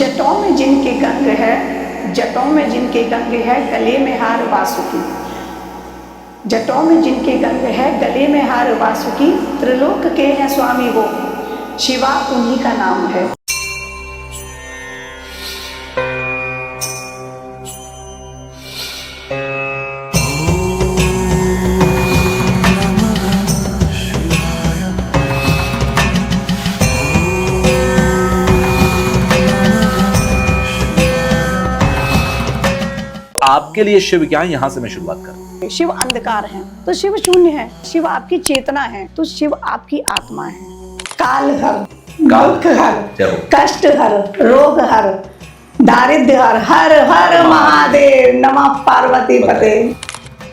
जटों में जिनके गंग है, जटों में जिनके गंग है, गले में हार वासुकी। जटों में जिनके गंग है, गले में हार वासुकी, त्रिलोक के हैं स्वामी वो, शिवा उन्हीं का नाम है। आपके लिए शिव क्या है, यहां से मैं शुरुआत करूं। शिव अंधकार है तो शिव शून्य है, शिव आपकी चेतना है तो शिव आपकी आत्मा है। काल हर, दुख हर, कष्ट हर, रोग हर, दारिद्र्य हर, हर हर महादेव, नमः पार्वती पते।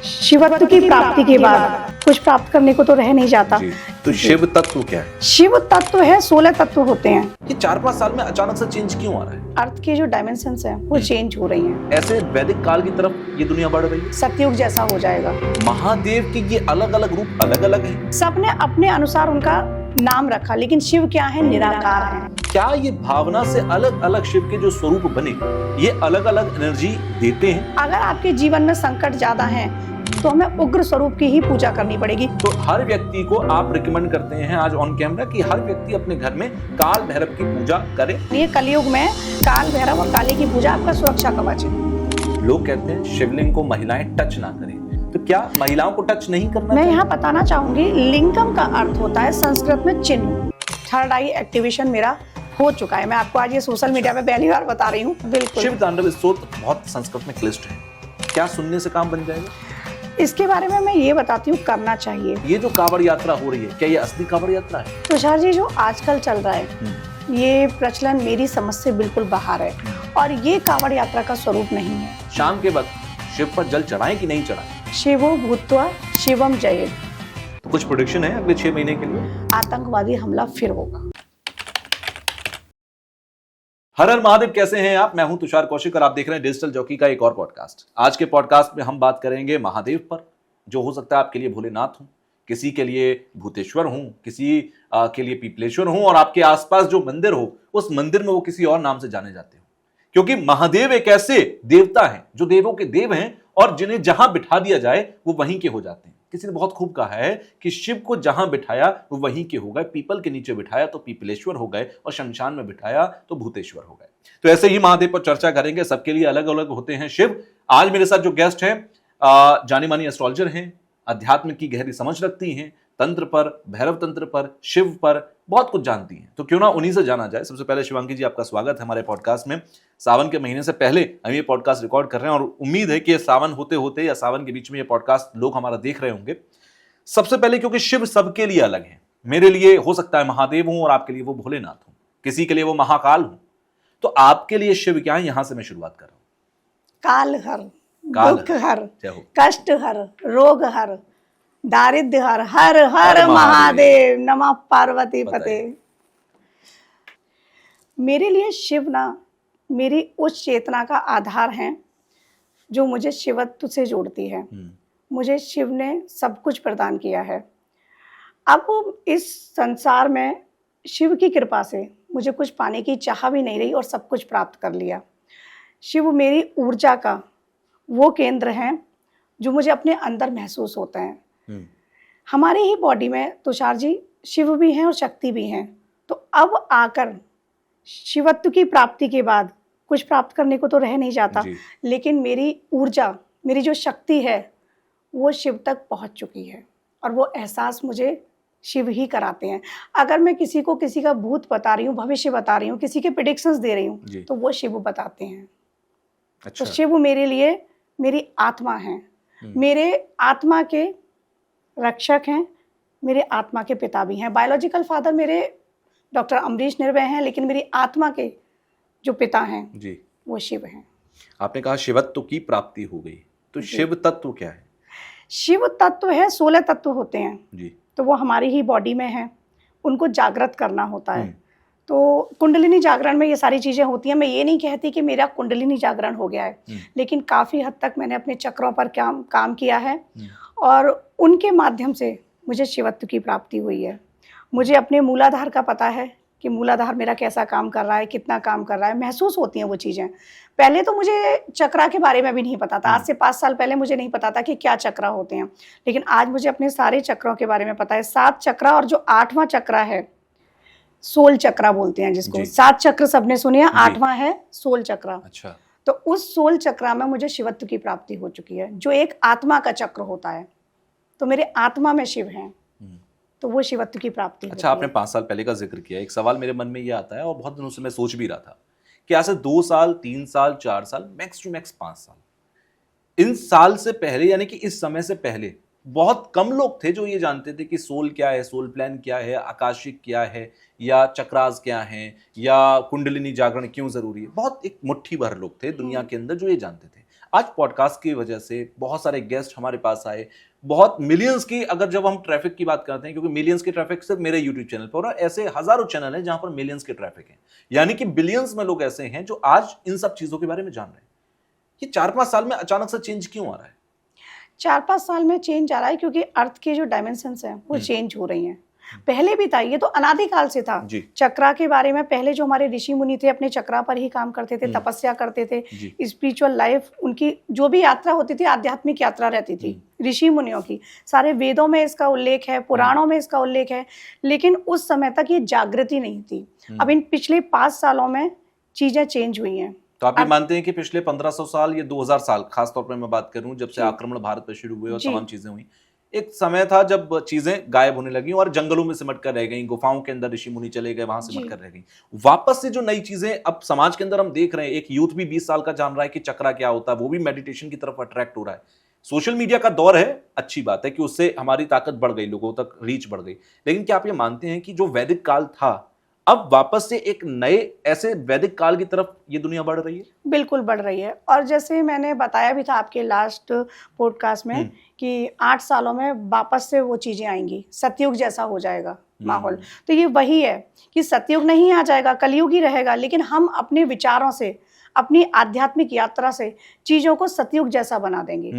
शिवत्व की प्राप्ति के बाद कुछ प्राप्त करने को तो रह नहीं जाता। तो शिव तत्व क्या है? शिव तत्व है, 16 तत्व होते हैं। ये 4-5 साल में अचानक से चेंज क्यों आ रहा है? अर्थ की जो डायमेंशंस हैं वो चेंज हो रही हैं। ऐसे वैदिक काल की तरफ ये दुनिया बढ़ रही है। सतयुग जैसा हो जाएगा। महादेव के ये अलग अलग रूप अलग अलग हैं। सबने अपने अनुसार उनका नाम रखा, लेकिन शिव क्या है? निराकार है। क्या ये भावना से अलग अलग शिव के जो स्वरूप बने, ये अलग अलग एनर्जी देते हैं? अगर आपके जीवन में संकट ज्यादा है तो हमें उग्र स्वरूप की ही पूजा करनी पड़ेगी। तो हर व्यक्ति को आप रिकमेंड करते हैं आज ऑन कैमरा कि हर व्यक्ति अपने घर में काल भैरव की पूजा करे। ये कलयुग में काल भैरव और काली की पूजा आपका सुरक्षा कवच है। लोग कहते हैं शिवलिंग को महिलाएं टच ना करें, तो क्या महिलाओं को टच नहीं करना? मैं यहाँ बताना चाहूंगी, लिंगम का अर्थ होता है संस्कृत में चिन्ह। थर्ड आई एक्टिवेशन मेरा हो चुका है। मैं आपको आज ये सोशल मीडिया पे पहली बार बता रही हूँ। बिल्कुल। शिव तांडव स्तोत्र बहुत संस्कृत में क्लिष्ट है, क्या सुनने से काम बन जाएगा? इसके बारे में मैं ये बताती हूँ, करना चाहिए। ये जो कांवड़ यात्रा हो रही है, क्या ये असली कांवड़ यात्रा है? तुषार जी, जो आजकल चल रहा है ये प्रचलन मेरी समझ से बिल्कुल बाहर है और ये कांवड़ यात्रा का स्वरूप नहीं है। शाम के वक्त शिव पर जल चढ़ाएं कि नहीं चढ़ाएं? शिवो भूत्वा शिवम जयेत। तो कुछ प्रेडिक्शन है अगले 6 महीने के लिए? आतंकवादी हमला फिर होगा। हर हर महादेव, कैसे हैं आप? मैं हूं तुषार कौशिक और आप देख रहे हैं डिजिटल जॉकी का एक और पॉडकास्ट। आज के पॉडकास्ट में हम बात करेंगे महादेव पर, जो हो सकता है आपके लिए भोलेनाथ हूं, किसी के लिए भूतेश्वर हूं, किसी के लिए पीपलेश्वर हूं, और आपके आसपास जो मंदिर हो उस मंदिर में वो किसी और नाम से जाने जाते हो। क्योंकि महादेव एक ऐसे देवता हैं जो देवों के देव हैं और जिन्हें जहां बिठा दिया जाए वो वहीं के हो जाते हैं। किसी ने बहुत खूब कहा है कि शिव को जहां बिठाया वो वहीं के हो गए, पीपल के नीचे बिठाया तो पीपलेश्वर हो गए और शमशान में बिठाया तो भूतेश्वर हो गए। तो ऐसे ही महादेव पर चर्चा करेंगे, सबके लिए अलग अलग होते हैं शिव। आज मेरे साथ जो गेस्ट हैं जानी मानी एस्ट्रोलॉजर हैं, अध्यात्म की गहरी समझ रखती हैं, तंत्र पर, भैरव तंत्र पर, शिव पर बहुत कुछ जानती हैं, तो क्यों ना उन्हीं से जाना जाए। सबसे पहले शिवांगी जी, आपका स्वागत है हमारे पॉडकास्ट में। सावन के महीने से पहले हम ये पॉडकास्ट रिकॉर्ड कर रहे हैं और उम्मीद है कि सावन होते होते या सावन के बीच में ये पॉडकास्ट लोग हमारा देख रहे होंगे। सबसे पहले, क्योंकि शिव सबके लिए अलग है, मेरे लिए हो सकता है महादेव हूं और आपके लिए वो भोलेनाथ हूं, किसी के लिए वो महाकाल हूं, तो आपके लिए शिव क्या है, यहां से मैं शुरुआत कर रहा हूं। काल हर, दुख हर, कष्ट हर, रोग हर, दारिद्र्य हर, हर हर महादेव, नमः पार्वती पते। मेरे लिए शिव ना मेरी उस चेतना का आधार है जो मुझे शिवत्व से जोड़ती है। मुझे शिव ने सब कुछ प्रदान किया है। अब इस संसार में शिव की कृपा से मुझे कुछ पाने की चाह भी नहीं रही और सब कुछ प्राप्त कर लिया। शिव मेरी ऊर्जा का वो केंद्र है जो मुझे अपने अंदर महसूस होता है। हमारे ही बॉडी में तुषार जी शिव भी हैं और शक्ति भी हैं। तो अब आकर शिवत्व की प्राप्ति के बाद कुछ प्राप्त करने को तो रह नहीं जाता, लेकिन मेरी ऊर्जा, मेरी जो शक्ति है वो शिव तक पहुंच चुकी है और वो एहसास मुझे शिव ही कराते हैं। अगर मैं किसी को किसी का भूत बता रही हूँ, भविष्य बता रही हूँ, किसी के प्रेडिक्शंस दे रही हूँ, तो वो शिव बताते हैं। अच्छा। तो शिव मेरे लिए मेरी आत्मा है, मेरे आत्मा के रक्षक हैं, मेरे आत्मा के पिता भी हैं। बायोलॉजिकल फादर मेरे डॉक्टर अमरीश निर्भय हैं, लेकिन मेरी आत्मा के जो पिता हैं जी वो शिव हैं। आपने कहा शिवत्व की प्राप्ति हो गई, तो शिव तत्व क्या है? शिव तत्व है, 16 तत्व होते हैं जी, तो वो हमारी ही बॉडी में है, उनको जागृत करना होता है। तो कुंडलिनी जागरण में ये सारी चीज़ें होती हैं। मैं ये नहीं कहती कि मेरा कुंडलिनी जागरण हो गया है, लेकिन काफ़ी हद तक मैंने अपने चक्रों पर काम किया है और उनके माध्यम से मुझे शिवत्व की प्राप्ति हुई है। मुझे अपने मूलाधार का पता है कि मूलाधार मेरा कैसा काम कर रहा है, कितना काम कर रहा है, महसूस होती हैं वो चीज़ें। पहले तो मुझे चक्रा के बारे में भी नहीं पता था। आज से 5 साल पहले मुझे नहीं पता था कि क्या चक्रा होते हैं। लेकिन आज मुझे अपने सारे चक्रों के बारे में पता है। 7 चक्रा और जो 8वां चक्रा है, सोल चक्रा बोलते हैं जिसको। जी। 7 चक्र सबने सुने हैं, जी। 8वां है सोल चक्रा। अच्छा। तो उस सोल चक्रा में मुझे शिवत्व की प्राप्ति हो चुकी है, जो एक आत्मा का चक्र होता है। तो मेरे आत्मा में शिव हैं, तो वो शिवत्व की प्राप्ति होती अच्छा, आपने है। 5 साल पहले का जिक्र किया। एक सवाल मेरे मन में ये आता है और बहुत दिनों से मैं सोच भी रहा था कि ऐसे 2 साल, 3 साल, 4 साल, मैक्स टू मैक्स 5 साल, इन साल से पहले यानी कि इस समय से पहले बहुत कम लोग थे जो ये जानते थे कि सोल क्या है, सोल प्लान क्या है, आकाशिक क्या है, या चक्रास क्या हैं, या कुंडलिनी जागरण क्यों जरूरी है। बहुत एक मुट्ठी भर लोग थे दुनिया के अंदर जो ये जानते थे। आज पॉडकास्ट की वजह से बहुत सारे गेस्ट हमारे पास आए, बहुत मिलियंस की, अगर जब हम ट्रैफिक की बात करते हैं, क्योंकि मिलियंस की ट्रैफिक सिर्फ मेरे यूट्यूब चैनल पर, और ऐसे हजारों चैनल हैं जहां पर मिलियंस के ट्रैफिक है, यानी कि बिलियंस में लोग ऐसे हैं जो आज इन सब चीजों के बारे में जान रहे हैं। ये 4-5 साल में अचानक से चेंज क्यों आ रहा है? 4-5 साल में चेंज आ रहा है क्योंकि अर्थ की जो डायमेंशंस हैं वो चेंज हो रही हैं। पहले भी था, ये तो अनादिकाल से था। जी। चक्रा के बारे में पहले जो हमारे ऋषि मुनि थे अपने चक्रा पर ही काम करते थे, तपस्या करते थे। जी। स्पिरिचुअल लाइफ उनकी जो भी यात्रा होती थी, आध्यात्मिक यात्रा रहती थी ऋषि मुनियों की। सारे वेदों में इसका उल्लेख है, पुराणों में इसका उल्लेख है, लेकिन उस समय तक ये जागृति नहीं थी। अब इन पिछले 5 सालों में चीजें चेंज हुई हैं। तो आप ये मानते हैं कि पिछले 1500 साल या 2000 साल, खासतौर पर मैं बात करूं जब से आक्रमण भारत पर शुरू हुए और जी। तमाम चीजें हुई, एक समय था जब चीजें गायब होने लगी और जंगलों में सिमट कर रह गई, गुफाओं के अंदर ऋषि मुनि चले गए, वहां सिमट कर रह गई। वापस से जो नई चीजें अब समाज के अंदर हम देख रहे हैं, एक यूथ भी 20 साल का जान रहा है कि चक्रा क्या होता है, वो भी मेडिटेशन की तरफ अट्रैक्ट हो रहा है। सोशल मीडिया का दौर है, अच्छी बात है कि उससे हमारी ताकत बढ़ गई, लोगों तक रीच बढ़ गई। लेकिन क्या आप ये मानते हैं कि जो वैदिक काल था, अब वापस से एक नए ऐसे वैदिक काल की तरफ ये दुनिया बढ़ रही है? बिल्कुल बढ़ रही है। और जैसे मैंने बताया भी था आपके लास्ट पॉडकास्ट में कि 8 सालों में वापस से वो चीजें आएंगी, सतयुग जैसा हो जाएगा माहौल। तो ये वही है कि सतयुग नहीं आ जाएगा, कलयुग ही रहेगा, लेकिन हम अपने विचारों से, अपनी आध्यात्मिक यात्रा से चीजों को सतयुग जैसा बना देंगे।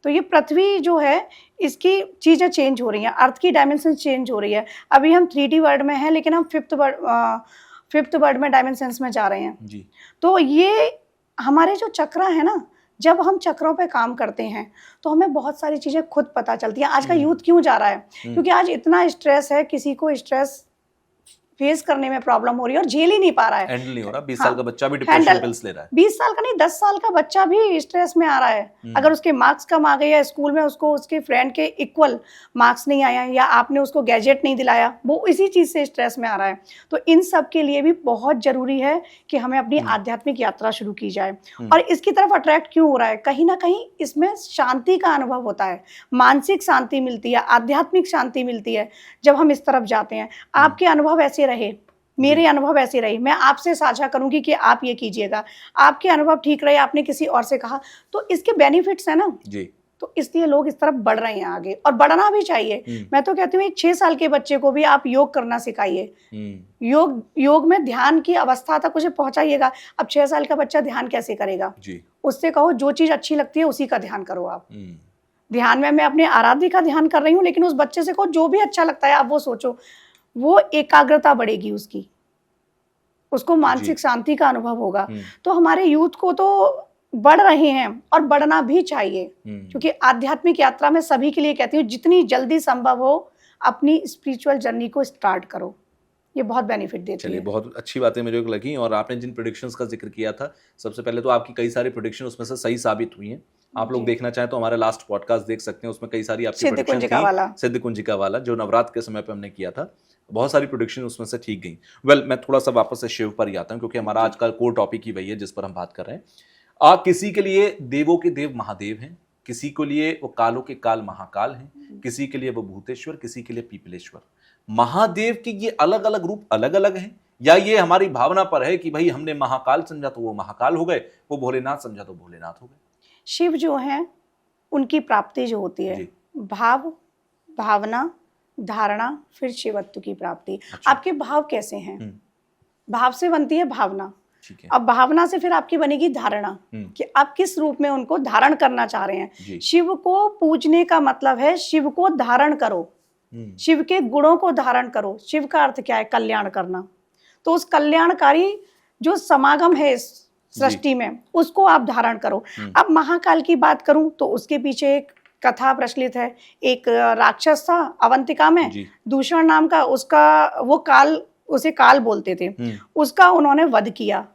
तो ये पृथ्वी जो है, इसकी चीजें चेंज हो रही हैं, अर्थ की डायमेंशन चेंज हो रही है। अभी हम 3D वर्ल्ड में हैं, लेकिन हम फिफ्थ वर्ल्ड में डायमेंशंस में जा रहे हैं जी। तो ये हमारे जो चक्र है ना, जब हम चक्रों पे काम करते हैं तो हमें बहुत सारी चीजें खुद पता चलती हैं। आज का यूथ क्यों जा रहा है, क्योंकि आज इतना स्ट्रेस है, किसी को स्ट्रेस फेस करने में प्रॉब्लम हो रही है और झेल ही नहीं पा रहा है, हैंडल नहीं हो रहा। 20 हाँ, साल का बच्चा भी डिप्रेशन पिल्स ले रहा है। 20 साल का नहीं, 10 साल का बच्चा भी स्ट्रेस में आ रहा है। अगर उसके मार्क्स कम आ गए या स्कूल में उसको उसके फ्रेंड के इक्वल मार्क्स नहीं आया या आपने उसको गैजेट नहीं दिलाया, वो इसी चीज से स्ट्रेस में आ रहा है। तो इन सब के लिए भी बहुत जरूरी है कि हमें अपनी आध्यात्मिक यात्रा शुरू की जाए। और इसकी तरफ अट्रैक्ट क्यों हो रहा है, कहीं ना कहीं इसमें शांति का अनुभव होता है, मानसिक शांति मिलती है, आध्यात्मिक शांति मिलती है जब हम इस तरफ जाते हैं। आपके अनुभव ऐसे रहे, मेरे अनुभव ऐसे रहे, मैं आपसे साझा करूंगी कि आप ये कीजिएगा, आपके अनुभव ठीक रहे, आपने किसी और से कहा, तो इसके बेनिफिट्स है ना जी। तो इसलिए लोग इस तरफ बढ़ रहे हैं आगे, और बढ़ना भी चाहिए। मैं तो कहती हूँ एक 6 साल के बच्चे को भी आप योग करना सिखाइए, योग में ध्यान की अवस्था तक उसे पहुंचाइएगा। अब 6 साल का बच्चा ध्यान कैसे करेगा जी। उससे कहो जो चीज अच्छी लगती है उसी का ध्यान करो आप। ध्यान में मैं अपने आराध्य का ध्यान कर रही हूँ, लेकिन उस बच्चे से कहो जो भी अच्छा लगता है आप वो सोचो, वो एकाग्रता बढ़ेगी उसकी, उसको मानसिक शांति का अनुभव होगा। तो हमारे यूथ को तो बढ़ रहे हैं और बढ़ना भी चाहिए, क्योंकि आध्यात्मिक यात्रा में सभी के लिए कहती हूँ जितनी जल्दी संभव हो अपनी स्पिरिचुअल जर्नी को स्टार्ट करो, ये बहुत बेनिफिट देती है। चलिए, बहुत अच्छी बातें मेरे को लगी। और आपने जिन प्रेडिक्शंस का जिक्र किया था, सबसे पहले तो आपकी कई सारी प्रेडिक्शन उसमें से सही साबित हुई हैं। आप लोग देखना चाहें तो हमारा लास्ट पॉडकास्ट देख सकते हैं, उसमें कई सारी आपकी प्रेडिक्शन थी। सिद्ध कुंजिका वाला जो नवरात्र के समय पे हमने किया था, बहुत सारी प्रेडिक्शन उसमें से ठीक गई। वेल, मैं थोड़ा सा वापस से शिव पर ही आता हूँ, क्योंकि हमारा आज का कोर टॉपिक ही वही है जिस पर हम बात कर रहे हैं। किसी के लिए देवों के देव महादेव हैं, किसी के लिए वो कालों के काल महाकाल हैं, किसी के लिए वो भूतेश्वर, किसी के लिए पीपलेश्वर। महादेव के ये अलग अलग रूप अलग अलग हैं, या ये हमारी भावना पर है कि भाई हमने महाकाल समझा तो वो महाकाल हो गए, वो भोलेनाथ समझा तो भोलेनाथ हो गए? शिव जो है उनकी प्राप्ति जो होती है, भाव, भावना, धारणा, फिर शिवत्व की प्राप्ति। अच्छा। आपके भाव कैसे हैं, भाव से बनती है भावना, ठीक है। अब भावना से फिर आपकी बनेगी धारणा कि आप किस रूप में उनको धारण करना चाह रहे हैं। शिव को पूजने का मतलब है शिव को धारण करो, शिव के गुणों को धारण करो। शिव का अर्थ क्या है, कल्याण करना। तो उस कल्याणकारी जो समागम है इस सृष्टि में, उसको आप धारण करो। अब महाकाल की बात करूं तो उसके पीछे एक कथा प्रचलित है। एक राक्षस था अवंतिका में, जी। दूषण नाम का, उसका वो काल, उसे काल बोलते थे, उसका उन्होंने वध किया,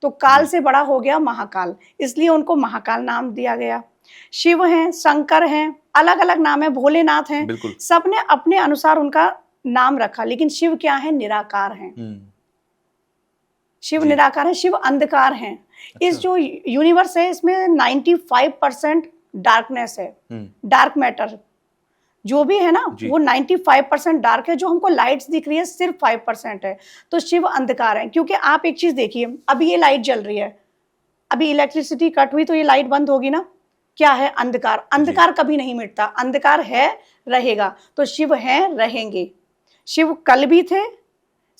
तो काल से बड़ा हो गया महाकाल, इसलिए उनको महाकाल नाम दिया गया। शिव हैं, शंकर हैं, अलग अलग नाम है, भोलेनाथ हैं, बिल्कुल। सबने अपने अनुसार उनका नाम रखा, लेकिन शिव क्या है? निराकार हैं। शिव जी। निराकार है, शिव अंधकार हैं। अच्छा। इस जो यूनिवर्स है इसमें 95% डार्कनेस है, डार्क मैटर जो भी है ना, वो 95% डार्क है। जो हमको लाइट्स दिख रही है सिर्फ 5% है। तो शिव अंधकार है, क्योंकि आप एक चीज देखिए, अभी ये लाइट जल रही है, अभी इलेक्ट्रिसिटी कट हुई तो ये लाइट बंद होगी ना, क्या है? अंधकार। अंधकार कभी नहीं मिटता, अंधकार है, रहेगा। तो शिव हैं, रहेंगे। शिव कल भी थे,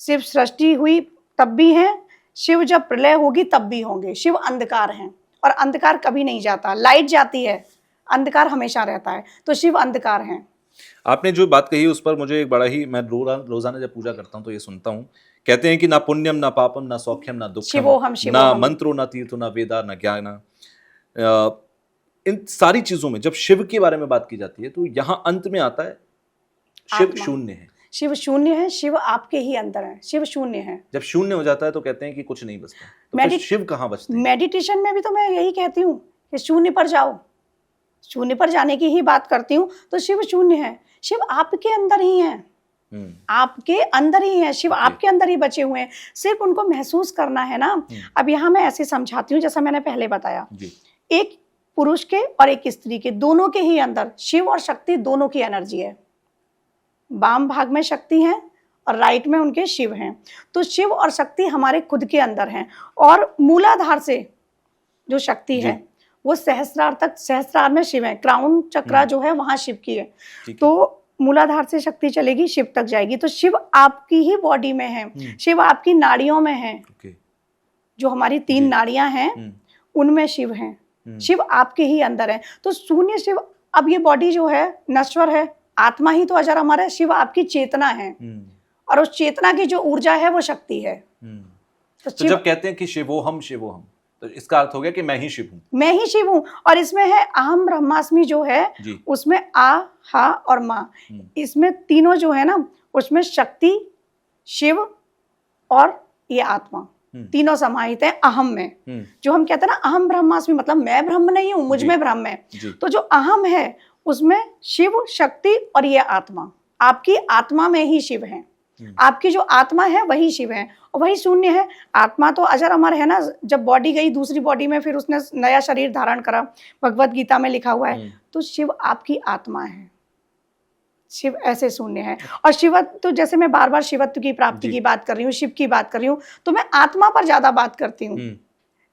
शिव सृष्टि हुई तब भी हैं, शिव जब प्रलय होगी तब भी होंगे। शिव अंधकार हैं और अंधकार कभी नहीं जाता। लाइट जाती है, अंधकार हमेशा रहता है। तो शिव अंधकार हैं। आपने जो बात कही उस पर मुझे एक बड़ा ही, मैं रोजाना जब पूजा करता हूँ तो ये सुनता हूँ, कहते हैं कि ना पुण्यम ना पापम ना सौख्यम ना दुखम, शिवोहम ना शिवोहम। मंत्रो ना तीर्थो ना वेदा ना ज्ञान। इन सारी चीजों में जब शिव के बारे में बात की जाती है तो यहाँ अंत में आता है शिव आत्मा। शून्य है। शिव शून्य है, शिव आपके ही अंदर है, शिव शून्य है। जब शून्य हो जाता है तो कहते हैं कि कुछ नहीं बचता, तो फिर शिव कहाँ बचते हैं? मेडिटेशन में भी तो मैं यही कहती हूँ कि शून्य पर जाओ, शून्य पर जाने की ही बात करती हूँ। तो शिव शून्य है, शिव आपके अंदर ही है, आपके अंदर ही है, शिव आपके अंदर ही बचे हुए हैं, सिर्फ उनको महसूस करना है ना। अब यहाँ मैं ऐसे समझाती हूँ, जैसा मैंने पहले बताया, एक पुरुष के और एक स्त्री के, दोनों के ही अंदर शिव और शक्ति दोनों की एनर्जी है। वाम भाग में शक्ति है और राइट में उनके शिव हैं। तो शिव और शक्ति हमारे खुद के अंदर हैं, और मूलाधार से जो शक्ति है वो सहस्रार तक, सहस्रार में शिव है, क्राउन चक्रा जो है वहां शिव की है। तो मूलाधार से शक्ति चलेगी, शिव तक जाएगी। तो शिव आपकी ही बॉडी में है, शिव आपकी नाड़ियों में है। जो हमारी 3 नाड़ियां हैं उनमें शिव हैं, शिव आपके ही अंदर है। तो शून्य शिव, अब ये बॉडी जो है नश्वर है, आत्मा ही तो अजर अमर है। शिव आपकी चेतना है, और उस चेतना की जो ऊर्जा है वो शक्ति है। तो जब कहते हैं कि शिवोहम शिवोहम, तो इसका अर्थ हो गया कि मैं ही शिव हूँ, मैं ही शिव हूँ। और इसमें है अहम ब्रह्मास्मि जो है, उसमें आ, हा और मा, इसमें तीनों जो है ना, उसमें शक्ति, शिव और ये आत्मा, तीनों समाहित है अहम में। जो हम कहते हैं ना अहम ब्रह्मास्मि, मतलब मैं ब्रह्म नहीं हूँ, मुझ में ब्रह्म है। तो जो अहम है उसमें शिव, शक्ति और ये आत्मा, आपकी आत्मा में ही शिव है। आपकी जो आत्मा है वही शिव है और वही शून्य है। आत्मा तो अजर अमर है ना, जब बॉडी गई दूसरी बॉडी में, फिर उसने नया शरीर धारण करा, भगवत गीता में लिखा हुआ है। तो शिव आपकी आत्मा है, शिव ऐसे शून्य है। और शिवत्व, तो जैसे मैं बार बार शिवत्व की प्राप्ति की बात कर रही हूँ, शिव की बात कर रही हूँ, तो मैं आत्मा पर ज्यादा बात करती हूँ।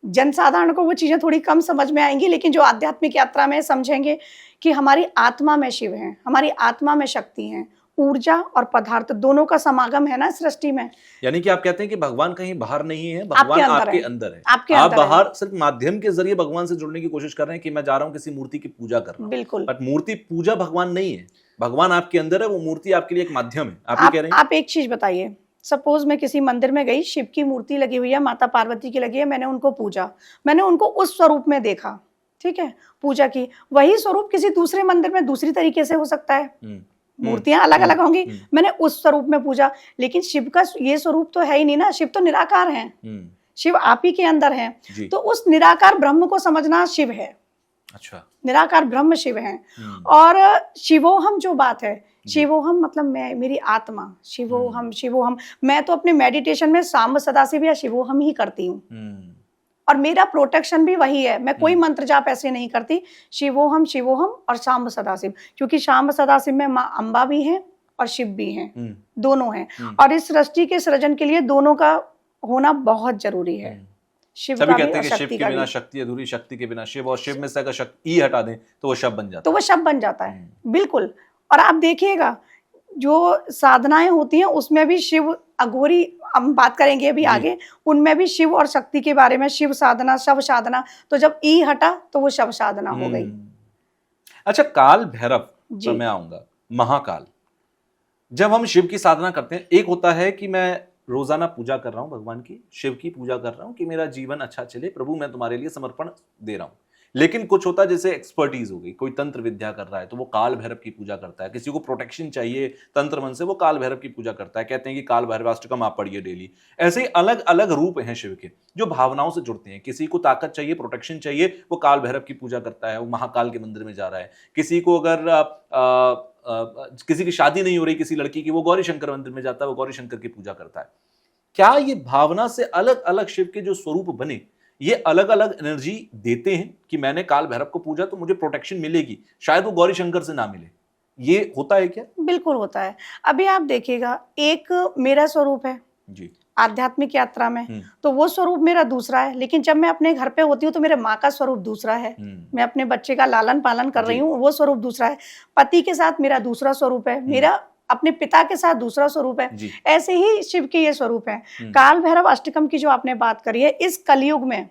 जनसाधारण को वो चीजें थोड़ी कम समझ में आएंगी, लेकिन जो आध्यात्मिक यात्रा में समझेंगे कि हमारी आत्मा में शिव है, हमारी आत्मा में शक्ति है, ऊर्जा और पदार्थ दोनों का समागम है ना सृष्टि में। यानी कि आप कहते हैं कि भगवान कहीं बाहर नहीं है, भगवान आपके अंदर है। आप बाहर सिर्फ माध्यम के जरिए भगवान से जुड़ने की कोशिश कर रहे हैं कि मैं जा रहा हूँ किसी मूर्ति की पूजा कर रहा हूँ। बिल्कुल, बट मूर्ति पूजा भगवान नहीं है, भगवान आपके अंदर है, वो मूर्ति आपके लिए एक माध्यम है। आप कह रहे हैं, आप एक चीज बताइए, सपोज मैं किसी मंदिर में गई, शिव की मूर्ति लगी हुई है, माता पार्वती की लगी है, मैंने उनको पूजा, मैंने उनको उस स्वरूप में देखा, ठीक है, पूजा की। वही स्वरूप किसी दूसरे मंदिर में दूसरी तरीके से हो सकता है, मूर्तियां अलग अलग होंगी, मैंने उस स्वरूप में पूजा, लेकिन शिव का ये स्वरूप तो है ही नहीं ना, शिव तो निराकार है, शिव आप ही के अंदर है। तो उस निराकार ब्रह्म को समझना शिव है। अच्छा, निराकार ब्रह्म शिव है। और शिवोहम जो बात है, शिवोहम मतलब मैं, मेरी आत्मा, शिवोहम शिवोहम, मैं तो अपने मेडिटेशन में सांब सदाशिव या शिवोहम ही करती हूँ, और मेरा प्रोटेक्शन भी वही है। मैं कोई मंत्र जाप ऐसे नहीं करती, शिवोहम शिवोहम और सांब सदाशिव, क्योंकि सांब सदाशिव में माँ अम्बा भी हैं और शिव भी हैं, दोनों हैं। और इस सृष्टि के सृजन के लिए दोनों का होना बहुत जरूरी है। शिव सभी का कहते भी हैं और कि शिव शक्ति के का बिना भी। शक्ति अधूरी, शक्ति के बिना शिव, और शिव में से अगर शक्ति ई हटा दें तो वो शव बन जाता है। तो वो शव बन जाता है, बिल्कुल। और आप देखिएगा जो साधनाएं होती हैं उसमें भी शिव, अघोरी हम बात करेंगे अभी आगे, उनमें भी शिव और शक्ति के बारे में, शिव साधना, शव साधना। तो जब ई हटा तो वो शव साधना हो गई। अच्छा, काल भैरव पर मैं आऊंगा, महाकाल। जब हम शिव की साधना करते हैं, एक होता है कि मैं रोजाना पूजा कर रहा हूँ भगवान की, शिव की पूजा कर रहा हूँ कि मेरा जीवन अच्छा चले, प्रभु मैं तुम्हारे लिए समर्पण दे रहा हूँ। लेकिन कुछ होता है जैसे एक्सपर्टीज हो गई, कोई तंत्र विद्या कर रहा है तो वो काल भैरव की पूजा करता है, किसी को प्रोटेक्शन चाहिए तंत्र मन से वो काल भैरव की पूजा करता है, कहते हैं कि काल भैरवाष्टकम आप पढ़िए डेली। ऐसे ही अलग अलग रूप हैं शिव के जो भावनाओं से जुड़ते हैं। किसी को ताकत चाहिए, प्रोटेक्शन चाहिए, वो काल भैरव की पूजा करता है, वो महाकाल के मंदिर में जा रहा है। किसी को अगर किसी की शादी नहीं हो रही किसी लड़की की, वो गौरी शंकर मंदिर में जाता है, वो गौरी शंकर की पूजा करता है। क्या ये भावना से अलग अलग शिव के जो स्वरूप बने ये अलग अलग एनर्जी देते हैं कि मैंने काल भैरव को पूजा तो मुझे प्रोटेक्शन मिलेगी, शायद वो गौरी शंकर से ना मिले, ये होता है क्या? बिल्कुल होता है। अभी आप देखिएगा, एक मेरा स्वरूप है जी। आध्यात्मिक यात्रा में, तो वो स्वरूप मेरा दूसरा है। लेकिन जब मैं अपने घर पे होती हूँ तो मेरे माँ का स्वरूप दूसरा है, मैं अपने बच्चे का लालन पालन कर रही हूँ, वो स्वरूप दूसरा है। पति के साथ मेरा दूसरा स्वरूप है, मेरा अपने पिता के साथ दूसरा स्वरूप है। ऐसे ही शिव के ये स्वरूप है। काल भैरव अष्टकम की जो आपने बात करी है, इस कलयुग में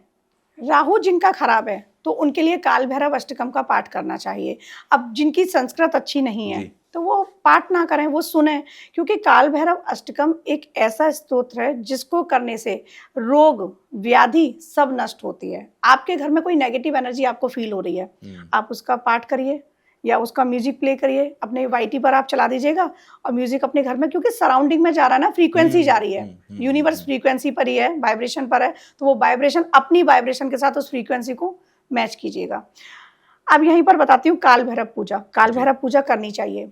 राहु जिनका खराब है तो उनके लिए काल भैरव अष्टकम का पाठ करना चाहिए। अब जिनकी संस्कृत अच्छी नहीं है तो वो पाठ ना करें, वो सुने, क्योंकि काल भैरव अष्टकम एक ऐसा स्तोत्र है जिसको करने से रोग व्याधि सब नष्ट होती है। आपके घर में कोई नेगेटिव एनर्जी आपको फील हो रही है, आप उसका पाठ करिए या उसका म्यूजिक प्ले करिए, अपने वाईटी पर आप चला दीजिएगा और म्यूजिक अपने घर में, क्योंकि सराउंडिंग में जा रहा है ना, फ्रीक्वेंसी जा रही है, यूनिवर्स फ्रीक्वेंसी पर ही है, वाइब्रेशन पर है, तो वो वाइब्रेशन अपनी वाइब्रेशन के साथ उस फ्रीक्वेंसी को मैच कीजिएगा। अब यहीं पर बताती हूँ काल भैरव पूजा। काल भैरव पूजा करनी चाहिए।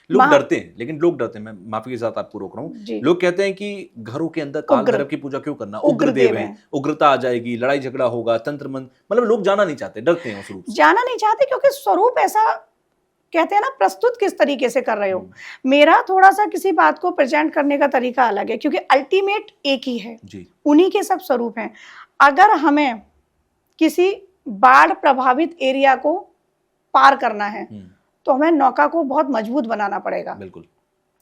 लोग डरते हैं, लेकिन लोग डरते हैं, मैं माफी के साथ आपको रोक रहा हूँ, लोग कहते हैं कि घरों के अंदर काल भैरव की पूजा क्यों करना, उग्रदेव है, उग्रता आ जाएगी, लड़ाई झगड़ा होगा, तंत्र मंत्र, मतलब लोग जाना नहीं चाहते, डरते हैं उस रूप से। जाना नहीं चाहते क्योंकि स्वरूप ऐसा, कहते हैं ना, प्रस्तुत किस तरीके से कर रहे हो। मेरा थोड़ा सा किसी बात को प्रेजेंट करने का तरीका अलग है, क्योंकि अल्टीमेट एक ही है, उन्हीं के सब स्वरूप हैं। अगर हमें किसी बाढ़ प्रभावित एरिया को पार करना है तो हमें नौका को बहुत मजबूत बनाना पड़ेगा। बिल्कुल।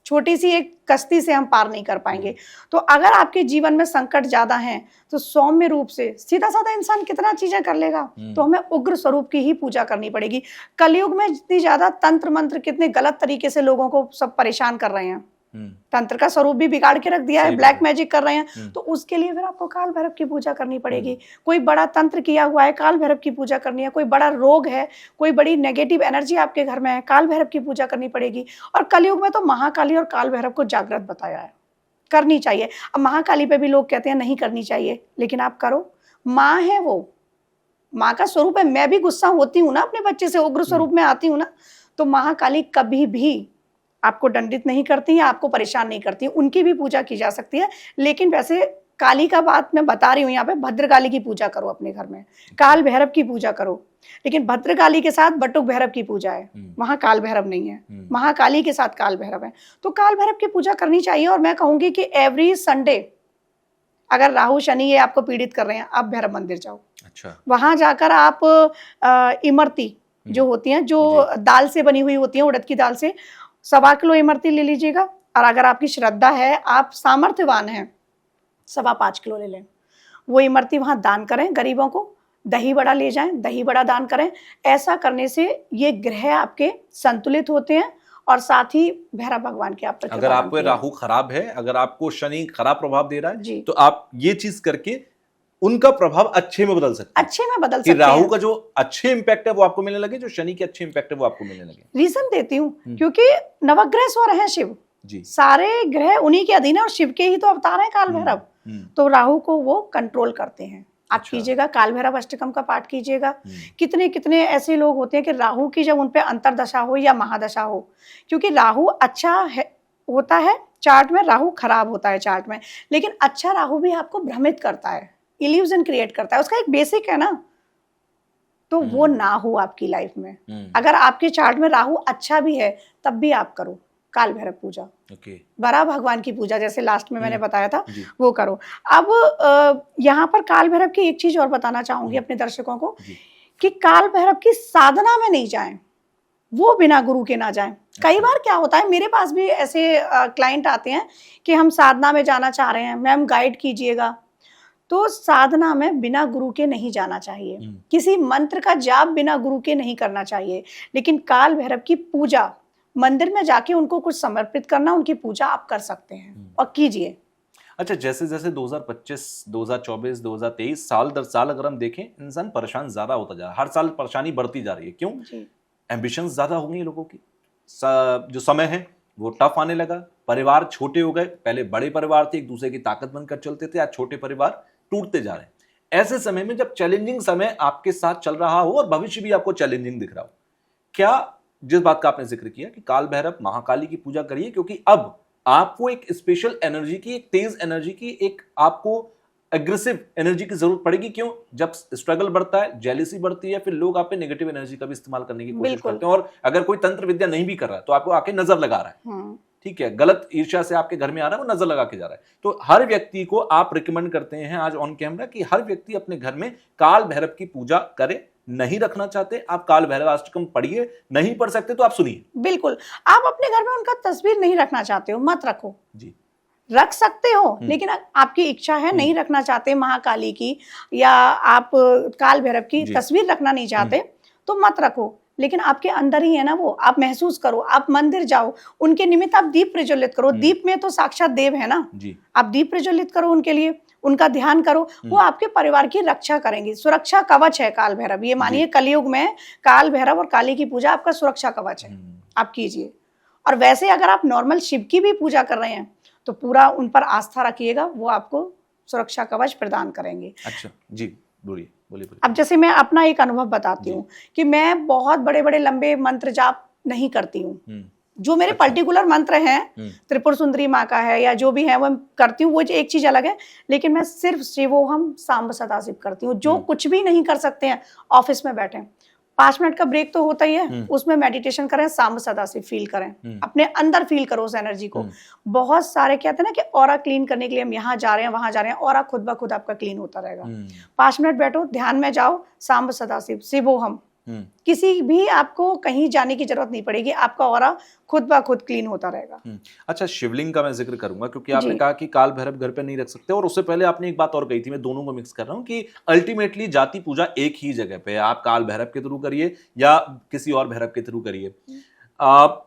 छोटी सी एक कश्ती से हम पार नहीं कर पाएंगे। तो अगर आपके जीवन में संकट ज्यादा हैं तो सौम्य रूप से सीधा साधा इंसान कितना चीजें कर लेगा, तो हमें उग्र स्वरूप की ही पूजा करनी पड़ेगी। कलयुग में जितनी ज्यादा तंत्र मंत्र कितने गलत तरीके से लोगों को सब परेशान कर रहे हैं, तंत्र का स्वरूप भी बिगाड़ के रख दिया है, ब्लैक मैजिक कर रहे हैं, तो उसके लिए फिर आपको काल भैरव की पूजा करनी पड़ेगी। कोई बड़ा तंत्र किया हुआ है, काल भैरव की पूजा करनी है। कोई बड़ा रोग है, कोई बड़ी नेगेटिव एनर्जी आपके घर में है, काल भैरव की पूजा करनी पड़ेगी। और कलयुग में तो महाकाली और काल भैरव को जागृत बताया है, करनी चाहिए। अब महाकाली पे भी लोग कहते हैं नहीं करनी चाहिए, लेकिन आप करो, माँ है वो, माँ का स्वरूप है। मैं भी गुस्सा होती हूँ ना अपने बच्चे से, उग्र स्वरूप में आती हूँ ना, तो महाकाली कभी भी आपको दंडित नहीं करती है, आपको परेशान नहीं करती, उनकी भी पूजा की जा सकती है। लेकिन वैसे काली का बात मैं बता रही हूँ यहाँ पे, भद्रकाली की पूजा करो अपने घर में, काल भैरव की पूजा करो, लेकिन भद्रकाली के साथ बटुक भैरव की पूजा है, वहां काल भैरव नहीं है, महाकाली के साथ काल भैरव है। तो काल भैरव की पूजा करनी चाहिए। और मैं कहूंगी कि एवरी संडे अगर राहु शनि ये आपको पीड़ित कर रहे हैं, आप भैरव मंदिर जाओ। अच्छा। वहां जाकर आप इमरती जो होती हैं, जो दाल से बनी हुई होती है, उड़द की दाल से 1.25 किलो इमरती ले लीजिएगा। और अगर आपकी श्रद्धा है, आप सामर्थ्यवान हैं, 5.25 किलो ले लें। वो इमरती वहां दान करें गरीबों को, दही बड़ा ले जाएं, दही बड़ा दान करें। ऐसा करने से ये ग्रह आपके संतुलित होते हैं और साथ ही भैरव भगवान के आप, अगर आपको राहु खराब है, अगर आपको शनि खराब प्रभाव दे रहा है, तो आप ये चीज करके उनका प्रभाव अच्छे में बदल सकते हैं। अच्छे में बदल सकते हैं। राहु का जो अच्छे इंपैक्ट है वो आपको मिलने लगे, जो शनि के अच्छे इंपैक्ट है वो आपको मिलने लगे। रीजन देती हूँ, क्योंकि नवग्रह स्वर हैं शिव जी, सारे ग्रह उन्हीं के अधीन है और शिव के ही तो अवतार हैं काल भैरव। तो राहु को वो कंट्रोल करते हैं। आप कीजिएगा, काल भैरव अष्टकम का पाठ कीजिएगा। कितने कितने ऐसे लोग होते हैं कि राहु की जब उनपे अंतरदशा हो या महादशा हो, क्योंकि राहु अच्छा है होता है चार्ट में, राहु खराब होता है चार्ट में, लेकिन अच्छा राहु भी आपको भ्रमित करता है, इल्यूजन क्रिएट करता है, उसका एक बेसिक है ना, तो वो ना हो आपकी लाइफ में। अगर आपके चार्ट में राहु अच्छा भी है तब भी आप करो काल भैरव पूजा। बड़ा भगवान की पूजा जैसे लास्ट में मैंने बताया था, वो करो। अब यहाँ पर काल भैरव की एक चीज और बताना चाहूंगी अपने दर्शकों को, कि काल भैरव की साधना में नहीं जाएं, वो बिना गुरु के ना जाएं। कई बार क्या होता है, मेरे पास भी ऐसे क्लाइंट आते हैं कि हम साधना में जाना चाह रहे हैं, मैम गाइड कीजिएगा। तो साधना में बिना गुरु के नहीं जाना चाहिए, किसी मंत्र का जाप बिना गुरु के नहीं करना चाहिए, लेकिन काल भैरव की पूजा मंदिर में जाके उनको कुछ समर्पित करना, उनकी पूजा आप कर सकते हैं और कीजिए। अच्छा, जैसे जैसे 2025, 2024, 2023 साल दर साल अगर हम देखें, इंसान परेशान ज्यादा होता जा रहा है, हर साल परेशानी बढ़ती जा रही है। क्यों? जी एम्बिशंस ज्यादा हो गई लोगों की, जो समय है वो टफ आने लगा, परिवार छोटे हो गए, पहले बड़े परिवार थे, एक दूसरे की ताकत बनकर चलते थे, आज छोटे परिवार टूटते जा रहे हैं। ऐसे समय में जब चैलेंजिंग समय आपके साथ चल रहा हो और भविष्य भी आपको चैलेंजिंग दिख रहा हो, क्या जिस बात का आपने जिक्र किया कि काल भैरव महाकाली की पूजा करिए, क्योंकि अब आपको एक स्पेशल एनर्जी की, एक तेज एनर्जी की, एक आपको एग्रेसिव एनर्जी की जरूरत पड़ेगी। क्यों? जब स्ट्रगल बढ़ता है, जेलिसी बढ़ती है, फिर लोग आप पे नेगेटिव एनर्जी का भी इस्तेमाल करने की कोशिश बिल्कुल। करते हैं। और अगर कोई तंत्र विद्या नहीं भी कर रहा है तो आपको आके नजर लगा रहा है, ठीक है, गलत ईर्ष्या से आपके घर में आ रहा है, वो नजर लगा के जा रहा है। तो हर व्यक्ति को आप रिकमेंड करते हैं आज ऑन कैमरा कि हर व्यक्ति अपने घर में काल भैरव की पूजा करे। नहीं रखना चाहते आप काल भैरव अष्टकम पढ़िए, नहीं पढ़ सकते तो आप सुनिए। बिल्कुल, आप अपने घर में उनका तस्वीर नहीं रखना चाहते हो, मत रखो। जी, रख सकते हो, लेकिन आपकी इच्छा है नहीं रखना चाहते महाकाली की, या आप काल भैरव की जी। तस्वीर रखना नहीं चाहते, तो मत रखो। लेकिन आपके अंदर ही है ना वो, आप महसूस करो, आप मंदिर जाओ, उनके निमित्त आप दीप प्रज्वलित करो। दीप में तो साक्षात देव है ना, जी, आप दीप प्रज्वलित करो उनके लिए, उनका ध्यान करो, वो आपके परिवार की रक्षा करेंगे। सुरक्षा कवच है काल भैरव, ये मानिए कलयुग में काल भैरव और काली की पूजा आपका सुरक्षा कवच है, आप कीजिए। और वैसे अगर आप नॉर्मल शिव की भी पूजा कर रहे हैं तो पूरा उन पर आस्था रखिएगा, वो आपको सुरक्षा कवच प्रदान करेंगे। अच्छा जी, बोलिए बोलिए। अब जैसे मैं अपना एक अनुभव बताती हूँ कि मैं बहुत बड़े बड़े लंबे मंत्र जाप नहीं करती हूँ। जो मेरे पर्टिकुलर मंत्र हैं, त्रिपुर सुंदरी माँ का है या जो भी है वो करती हूँ, वो एक चीज अलग है। लेकिन मैं सिर्फ शिवोहम सांब सदाशिव करती हूँ। जो कुछ भी नहीं कर सकते हैं, ऑफिस में बैठे 5 मिनट का ब्रेक तो होता ही है, उसमें मेडिटेशन करें, सांब सदाशिव फील करें, अपने अंदर फील करो उस एनर्जी को। बहुत सारे कहते हैं ना कि ऑरा क्लीन करने के लिए हम यहाँ जा रहे हैं वहां जा रहे हैं, ऑरा खुद ब खुद आपका क्लीन होता रहेगा। 5 मिनट बैठो, ध्यान में जाओ, सांब सदाशिव, शिवोहम, किसी भी आपको कहीं जाने की जरूरत नहीं पड़ेगी, आपका ऑरा खुद ब खुद क्लीन होता रहेगा। अच्छा, शिवलिंग का मैं जिक्र करूंगा क्योंकि आपने कहा कि काल भैरव घर पे नहीं रख सकते, और उससे पहले आपने एक बात और कही थी, मैं दोनों को मिक्स कर रहा हूं कि अल्टीमेटली जाति पूजा एक ही जगह पे है। आप काल भैरव के थ्रू करिए या किसी और भैरव के थ्रू करिए, आप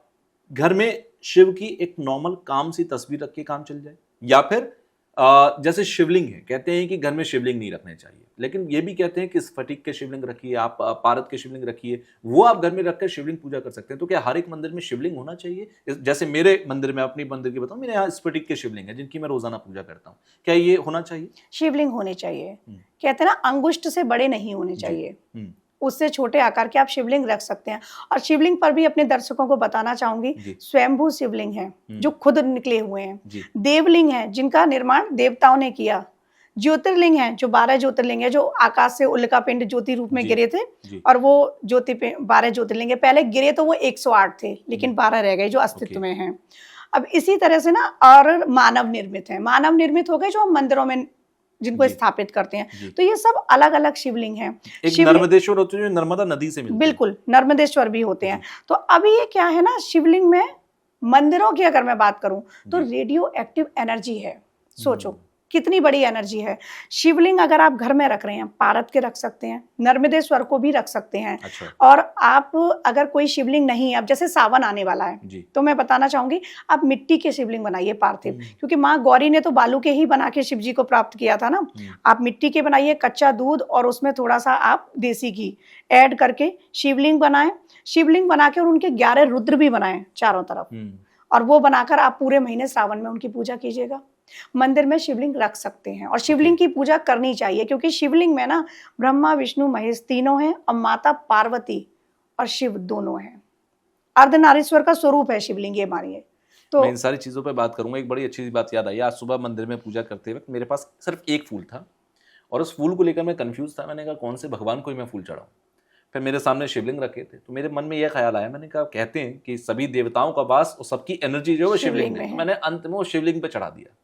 घर में शिव की एक नॉर्मल काम सी तस्वीर रख के काम चल जाए, या फिर जैसे शिवलिंग है, कहते हैं कि घर में शिवलिंग नहीं रखने चाहिए, लेकिन ये भी कहते हैं कि स्फटिक के शिवलिंग रखिए, आप पारद के शिवलिंग रखिए, वो आप घर में रखकर शिवलिंग पूजा कर सकते हैं। तो क्या हर एक मंदिर में शिवलिंग होना चाहिए? जैसे मेरे मंदिर में, अपनी मंदिर की बताऊं, मेरे यहाँ स्फटिक के शिवलिंग है जिनकी मैं रोजाना पूजा करता हूँ, क्या ये होना चाहिए? शिवलिंग होने चाहिए। कहते हैं ना, अंगुष्ठ से बड़े नहीं होने चाहिए, उससे छोटे आकार के आप शिवलिंग रख सकते हैं। और शिवलिंग पर भी अपने दर्शकों को बताना चाहूंगी, स्वयंभू शिवलिंग है जो खुद निकले हुए हैं, देवलिंग है जिनका निर्माण देवताओं ने किया, ज्योतिर्लिंग है जो 12 ज्योतिर्लिंग है जो आकाश से उल्का पिंड ज्योति रूप में गिरे थे, और वो 12 ज्योतिर्लिंग है। पहले गिरे तो वो 108 थे, लेकिन 12 रह गए जो अस्तित्व में हैं। अब इसी तरह से ना, और मानव निर्मित है, मानव निर्मित हो गए जो हम मंदिरों में जिनको स्थापित करते हैं। तो ये सब अलग अलग शिवलिंग हैं। एक नर्मदेश्वर होते हैं जो नर्मदा नदी से मिलते हैं। बिल्कुल, नर्मदेश्वर भी होते हैं। तो अभी ये क्या है ना, शिवलिंग में मंदिरों की अगर मैं बात करूं तो रेडियो एक्टिव एनर्जी है। सोचो कितनी बड़ी एनर्जी है। शिवलिंग अगर आप घर में रख रहे हैं, पारद के रख सकते हैं, नर्मदेश्वर को भी रख सकते हैं। अच्छा। और आप अगर कोई शिवलिंग नहीं है, अब जैसे सावन आने वाला है तो मैं बताना चाहूंगी, आप मिट्टी के शिवलिंग बनाइए पार्थिव, क्योंकि माँ गौरी ने तो बालू के ही बना के शिव जी को प्राप्त किया था ना। आप मिट्टी के बनाइए, कच्चा दूध और उसमें थोड़ा सा आप देसी घी ऐड करके शिवलिंग बनाएं। शिवलिंग बना के और उनके 11 रुद्र भी बनाएं चारों तरफ, और वो बनाकर आप पूरे महीने श्रावण में उनकी पूजा कीजिएगा। मंदिर में शिवलिंग रख सकते हैं और शिवलिंग की पूजा करनी चाहिए, क्योंकि शिवलिंग में ना ब्रह्मा विष्णु महेश तीनों हैं और माता पार्वती और शिव दोनों हैं। अर्धनारीश्वर का स्वरूप है शिवलिंग, ये मानिए। तो मैं इन सारी चीजों पे बात करूंगा। एक बड़ी अच्छी बात याद आई, आज सुबह मंदिर में पूजा करते वक्त मेरे पास सिर्फ एक फूल था और उस फूल को लेकर मैं कंफ्यूज था। मैंने कहा कौन से भगवान को ही मैं फूल चढ़ाऊं। फिर मेरे सामने शिवलिंग रखे थे तो मेरे मन में यह ख्याल आया, मैंने कहा कहते हैं कि सभी देवताओं का वास और सबकी एनर्जी जो है वो शिवलिंग में है। तो मैंने अंत में वो शिवलिंग पे चढ़ा दिया,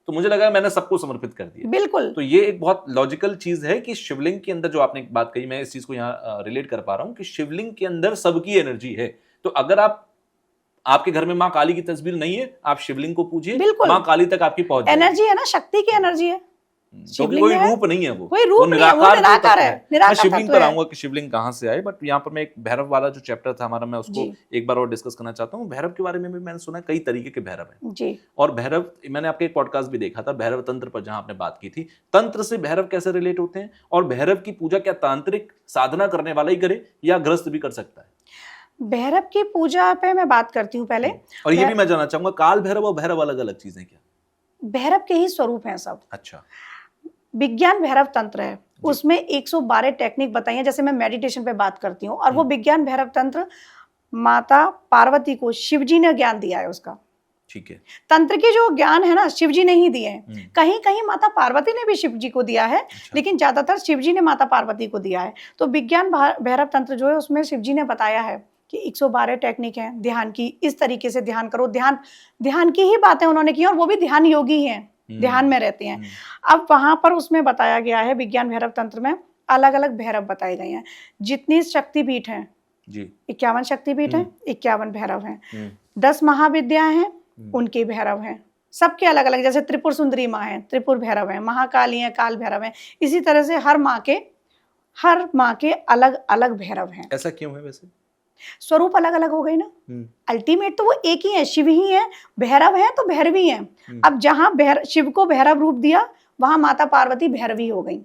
तो मुझे लगा मैंने सबको समर्पित कर दिया। बिल्कुल। तो ये एक बहुत लॉजिकल चीज है कि शिवलिंग के अंदर जो आपने एक बात कही, मैं इस चीज को यहाँ रिलेट कर पा रहा हूँ कि शिवलिंग के अंदर सबकी एनर्जी है। तो अगर आपके घर में माँ काली की तस्वीर नहीं है, आप शिवलिंग को पूजिए, माँ काली तक आपकी पहुंच एनर्जी है ना, शक्ति की एनर्जी है। क्योंकि कोई रूप नहीं है, कोई रूप नहीं है, वो निराकार है, मैं शिवलिंग पर आऊंगा कि शिवलिंग कहाँ से आए, बट यहाँ पर मैं एक भैरव वाला जो चैप्टर था हमारा, मैं उसको एक बार और डिस्कस करना चाहता हूँ। भैरव के बारे में भी मैंने सुना कई तरीके के भैरव हैं जी। और भैरव, मैंने आपके एक पॉडकास्ट भी देखा था भैरव तंत्र पर, जहां आपने बात की थी तंत्र से भैरव कैसे रिलेट होते हैं, और भैरव की पूजा क्या तांत्रिक साधना करने वाला ही करे या ग्रस्त भी कर सकता है? भैरव की पूजा पे मैं बात करती हूँ पहले, और ये भी मैं जानना चाहूंगा काल भैरव और भैरव अलग अलग चीजें क्या? भैरव के ही स्वरूप हैं सब। अच्छा। विज्ञान भैरव तंत्र है, उसमें 112 टेक्निक बताई हैं, जैसे मैं मेडिटेशन पे बात करती हूँ, और वो विज्ञान भैरव तंत्र माता पार्वती को शिवजी ने ज्ञान दिया है उसका। ठीक है। तंत्र के जो ज्ञान है ना, शिवजी ने ही दिए हैं। कहीं कहीं माता पार्वती ने भी शिवजी को दिया है, लेकिन ज्यादातर शिवजी ने माता पार्वती को दिया है। तो विज्ञान भैरव तंत्र जो है उसमें शिवजी ने बताया है कि 112 टेक्निक है ध्यान की, इस तरीके से ध्यान करो। ध्यान की ही बातें उन्होंने की, और वो भी ध्यान योगी हैं, ध्यान में रहते हैं। अब वहां पर उसमें बताया गया है, विज्ञान भैरव तंत्र में अलग अलग भैरव बताए गए हैं। जितनी शक्तिपीठ हैं जी, 51 शक्तिपीठ हैं, 51 भैरव हैं। 10 महाविद्या हैं, उनके भैरव हैं, सबके अलग अलग। जैसे त्रिपुर सुंदरी माँ है, त्रिपुर भैरव है, महाकाली है, काल भैरव है। इसी तरह से हर माँ के अलग अलग भैरव हैं। ऐसा क्यों है वैसे? स्वरूप अलग अलग हो गए ना, अल्टीमेट तो वो एक ही है, शिव ही है। भैरव है तो भैरवी है। अब जहां शिव को भैरव रूप दिया, वहां माता पार्वती भैरवी हो गई।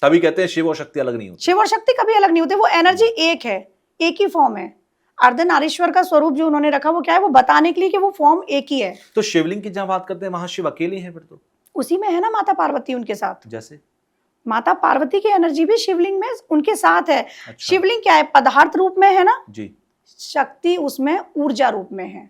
तभी कहते हैं शिव और शक्ति अलग नहीं होती। शिव और शक्ति कभी अलग नहीं होते, वो एनर्जी एक है, एक ही फॉर्म है। अर्धनारीश्वर का स्वरूप जो उन्होंने रखा वो क्या है, वो बताने के लिए कि वो फॉर्म एक ही है। तो शिवलिंग की जहां बात करते हैं वहां शिव अकेले हैं फिर तो? उसी में है ना माता पार्वती उनके साथ। जैसे माता पार्वती की एनर्जी भी शिवलिंग में उनके साथ है। अच्छा। शिवलिंग क्या है, पदार्थ रूप में है ना जी, शक्ति उसमें ऊर्जा रूप में है।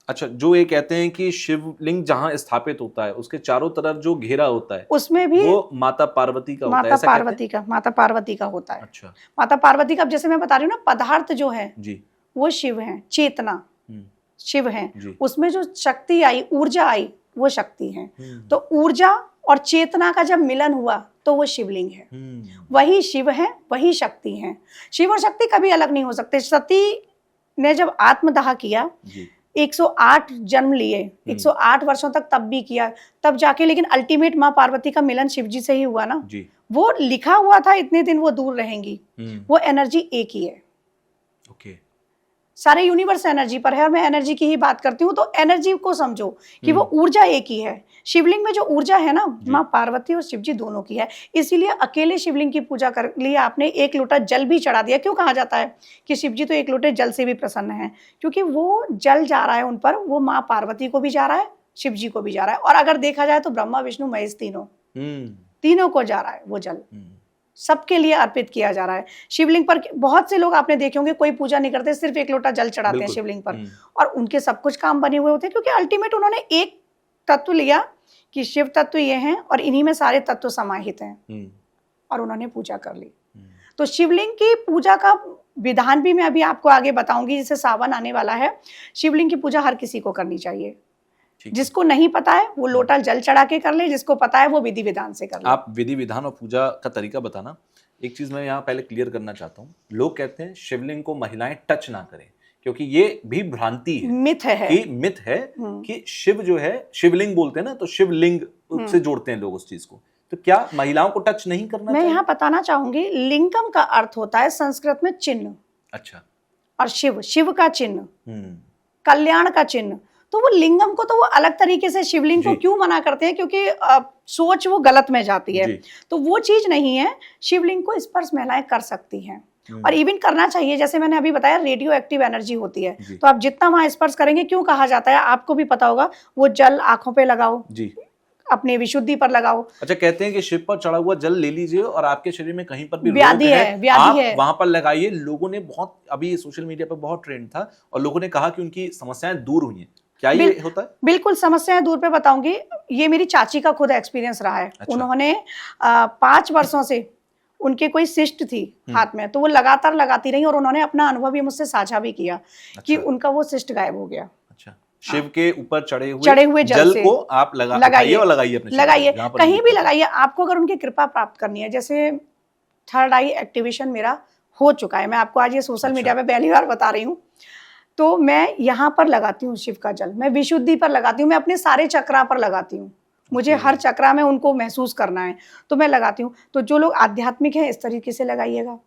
अच्छा, जो ये कहते हैं कि शिवलिंग जहां स्थापित होता है उसके चारों तरफ जो घेरा होता है उसमें भी वो माता पार्वती का होता है, माता पार्वती का होता है। अच्छा। माता पार्वती का, जैसे मैं बता रही हूँ ना, पदार्थ जो है जी, वो शिव है, चेतना शिव है, जी। उसमें जो शक्ति आई, ऊर्जा आई, वो शक्ति है। तो ऊर्जा और चेतना का जब मिलन हुआ तो वो शिवलिंग है। वही शिव है, वही शक्ति है। शिव और शक्ति कभी अलग नहीं हो सकते। सती ने जब आत्मदाह किया, 108 जन्म लिए, 108 वर्षों तक तब भी किया, तब जाके लेकिन अल्टीमेट माँ पार्वती का मिलन शिव जी से ही हुआ ना जी। वो लिखा हुआ था इतने दिन वो दूर रहेंगी, वो एनर्जी एक ही है। ओके। सारे यूनिवर्स एनर्जी पर है, और मैं एनर्जी की ही बात करती हूँ। तो एनर्जी को समझो कि वो ऊर्जा एक ही है। शिवलिंग में जो ऊर्जा है ना, माँ पार्वती और शिव जी दोनों की है। इसीलिए अकेले शिवलिंग की पूजा कर लिया आपने, एक लोटा जल भी चढ़ा दिया। क्यों कहा जाता है कि शिव जी तो एक लोटे जल से भी प्रसन्न है? क्योंकि वो जल जा रहा है उन पर, वो माँ पार्वती को भी जा रहा है, शिव जी को भी जा रहा है, और अगर देखा जाए तो ब्रह्मा विष्णु महेश तीनों को जा रहा है वो जल, सबके लिए अर्पित किया जा रहा है। शिवलिंग पर बहुत से लोग आपने देखे होंगे, कोई पूजा नहीं करते, सिर्फ एक लोटा जल चढ़ाते हैं शिवलिंग पर, और उनके सब कुछ काम बने हुए होते हैं। क्योंकि अल्टीमेट उन्होंने एक तत्व लिया कि शिव तत्व ये हैं और इन्हीं में सारे तत्व समाहित हैं, और उन्होंने पूजा कर ली। तो शिवलिंग की पूजा का विधान भी मैं अभी आपको आगे बताऊंगी। जैसे सावन आने वाला है, शिवलिंग की पूजा हर किसी को करनी चाहिए। जिसको नहीं पता है वो लोटा जल चढ़ा के कर ले, जिसको पता है वो विधि विधान से कर ले। आप विधि विधान और पूजा का तरीका बताना। एक चीज मैं यहाँ पहले क्लियर करना चाहता हूँ, लोग कहते हैं शिवलिंग को महिलाएं टच ना करें, क्योंकि ये भी भ्रांति है, मिथ है कि शिव जो है, शिवलिंग बोलते हैं ना, तो शिवलिंग से जोड़ते हैं लोग उस चीज को। तो क्या महिलाओं को टच नहीं करना चाहिए? मैं यहाँ बताना चाहूंगी, लिंगम का अर्थ होता है संस्कृत में चिन्ह। अच्छा। और शिव का चिन्ह, कल्याण का चिन्ह। तो वो लिंगम को तो वो अलग तरीके से शिवलिंग को क्यों मना करते हैं? क्योंकि सोच वो गलत में जाती है। तो वो चीज नहीं है। शिवलिंग को स्पर्श महिलाएं कर सकती हैं, और इवन करना चाहिए। जैसे मैंने अभी बताया, रेडियो एक्टिव एनर्जी होती है, तो आप जितना वहां स्पर्श करेंगे, क्यों कहा जाता है, आपको भी पता होगा, वो जल आंखों पे लगाओ जी, अपने विशुद्धि पर लगाओ। अच्छा, कहते हैं कि शिव पर चढ़ा हुआ जल ले लीजिए और आपके शरीर में कहीं पर भी व्याधि है वहां पर लगाइए। लोगों ने बहुत, अभी सोशल मीडिया पर बहुत ट्रेंड था, और लोगों ने कहा कि उनकी समस्याएं दूर हुई हैं। क्या ये होता है? बिल्कुल, समस्याएं दूर पे बताऊंगी। ये मेरी चाची का खुद एक्सपीरियंस रहा है। अच्छा। उन्होंने 5 वर्षों से उनके कोई सिस्ट थी हाथ में, तो वो लगातार लगाती रही, और उन्होंने अपना अनुभव भी मुझसे साझा भी किया। अच्छा। कि उनका वो सिस्ट गायब हो गया। अच्छा। शिव के ऊपर चढ़े हुए जल को आप लगाइए और लगाइए, कहीं भी लगाइए। आपको अगर उनकी कृपा प्राप्त करनी है, जैसे थर्ड आई एक्टिवेशन मेरा हो चुका है, मैं आपको आज ये सोशल मीडिया पे पहली बार बता रही हूँ। तो मैं यहाँ पर लगाती हूँ शिव का जल, मैं विशुद्धि पर लगाती हूँ, मैं अपने सारे चक्रा पर लगाती हूँ। मुझे हर चक्रा में उनको महसूस करना है, तो मैं लगाती हूँ। तो जो लोग आध्यात्मिक हैं इस तरीके से लगाइएगा।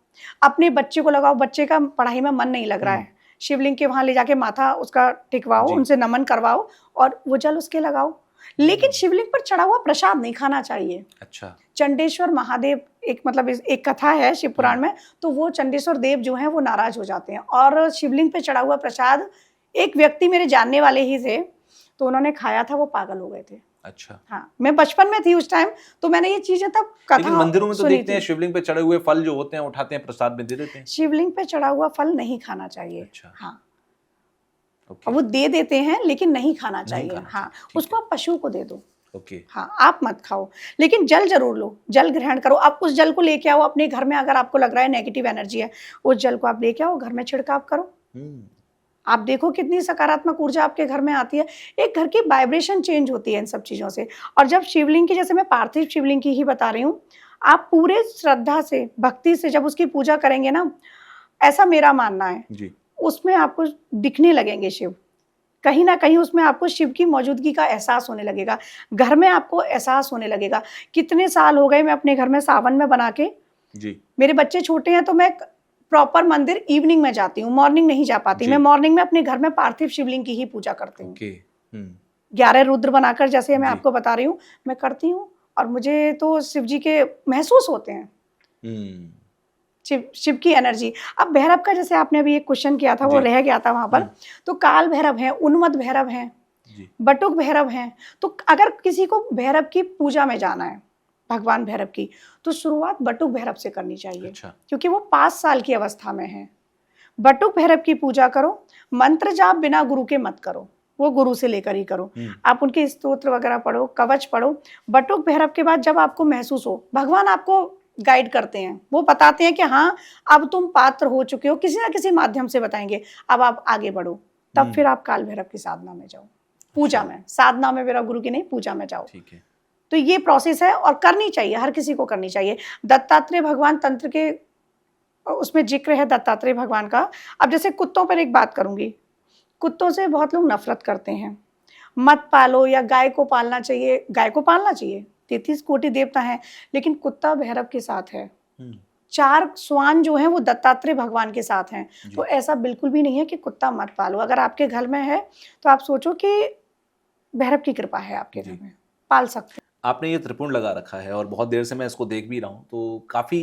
अपने बच्चे को लगाओ, बच्चे का पढ़ाई में मन नहीं लग रहा है, शिवलिंग के वहाँ ले जाके माथा उसका टिकवाओ, जी। उनसे नमन करवाओ और वो जल उसके लगाओ। लेकिन शिवलिंग पर चढ़ा हुआ प्रसाद नहीं खाना चाहिए। अच्छा। चंडेश्वर महादेव एक मतलब एक कथा है शिव पुराण में, तो वो चंडेश्वर देव जो हैं वो नाराज हो जाते हैं और शिवलिंग पे चढ़ा हुआ प्रसाद एक व्यक्ति मेरे जानने वाले ही थे, तो उन्होंने खाया था, वो पागल हो गए थे। अच्छा। हाँ, मैं बचपन में थी उस टाइम, तो मैंने ये चीजें तब लेकिन कथा मंदिरों में तो सुनी देखते थी। हैं शिवलिंग पे चढ़े हुए फल जो होते हैं उठाते हैं, प्रसाद में दे देते हैं। शिवलिंग पे चढ़ा हुआ फल नहीं खाना चाहिए। अच्छा। हाँ, ओके। और वो दे देते हैं लेकिन नहीं खाना नहीं चाहिए। खाना हाँ, चाहिए, ठीक उसको आप पशु को दे दो। ओके। हाँ, आप मत खाओ, लेकिन जल जरूर लो, जल ग्रहण करो। आप उस जल को लेके आओ अपने घर में, अगर आपको लग रहा है नेगेटिव एनर्जी है, उस जल को आप लेके आओ, घर में छिड़काव करो। आप देखो कितनी सकारात्मक ऊर्जा आपके घर में आती है। एक घर की वाइब्रेशन चेंज होती है इन सब चीज़ों से। और जब शिवलिंग की, जैसे मैं पार्थिव शिवलिंग की ही बता रही हूँ, आप पूरे श्रद्धा से, भक्ति से जब उसकी पूजा करेंगे ना, ऐसा मेरा मानना है, जी। उसमें आपको दिखने लगेंगे शिव। कहीं न कहीं उसमें आपको शिव की मौजूदगी का एहसास होने लगेगा। घर में आपको एहसास होने लगेगा। कितने साल हो गए मैं अपने घर में सावन में बना के, जी। मेरे बच्चे छोटे हैं तो मैं प्रॉपर मंदिर इवनिंग में जाती हूँ, मॉर्निंग नहीं जा पाती। जी। मैं मॉर्निंग में अपने घर में पार्थिव शिवलिंग की ही पूजा करती हूँ। ओके। 11 रुद्र बनाकर, जैसे मैं जी। आपको बता रही हूँ, मैं करती हूँ और मुझे तो शिव जी के महसूस होते हैं। शिव की एनर्जी। अब भैरव का जैसे आपने अभी एक क्वेश्चन किया था, वो जी। रह गया था वहाँ पर। तो काल भैरव हैं, उन्मत्त भैरव हैं, जी। बटुक भैरव हैं। तो अगर किसी को भैरव की पूजा में जाना है, भगवान भैरव की, तो शुरुआत बटुक भैरव से करनी चाहिए। अच्छा। क्योंकि वो 5 साल की अवस्था में हैं। बटुक भैरव की पूजा करो, मंत्र जाप बिना गुरु के मत करो, वो गुरु से लेकर ही करो। आप उनके स्तोत्र वगैरह पढ़ो, कवच पढ़ो। बटुक भैरव के बाद जब आपको महसूस हो, भगवान आपको गाइड करते हैं, वो बताते हैं कि हाँ, अब तुम पात्र हो चुके हो, किसी ना किसी माध्यम से बताएंगे, अब आप आगे बढ़ो। तब फिर आप काल भैरव की साधना में जाओ, पूजा में। साधना में मेरा गुरु की नहीं, पूजा में जाओ। ठीक है। तो ये प्रोसेस है और करनी चाहिए, हर किसी को करनी चाहिए। दत्तात्रेय भगवान तंत्र के उसमें जिक्र है दत्तात्रेय भगवान का। अब जैसे कुत्तों पर एक बात करूंगी, कुत्तों से बहुत लोग नफरत करते हैं, मत पालो, या गाय को पालना चाहिए। गाय को पालना चाहिए, 33 कोटि देवता हैं, लेकिन कुत्ता भैरव के साथ है। 4 श्वान जो हैं वो दत्तात्रेय भगवान के साथ हैं। तो ऐसा बिल्कुल भी नहीं है कि कुत्ता मत पालो। अगर आपके घर में है तो आप सोचो कि भैरव की कृपा है आपके घर में, पाल सकते हैं। आपने ये त्रिपुंड लगा रखा है और बहुत देर से मैं इसको देख भी रहा हूँ, तो काफी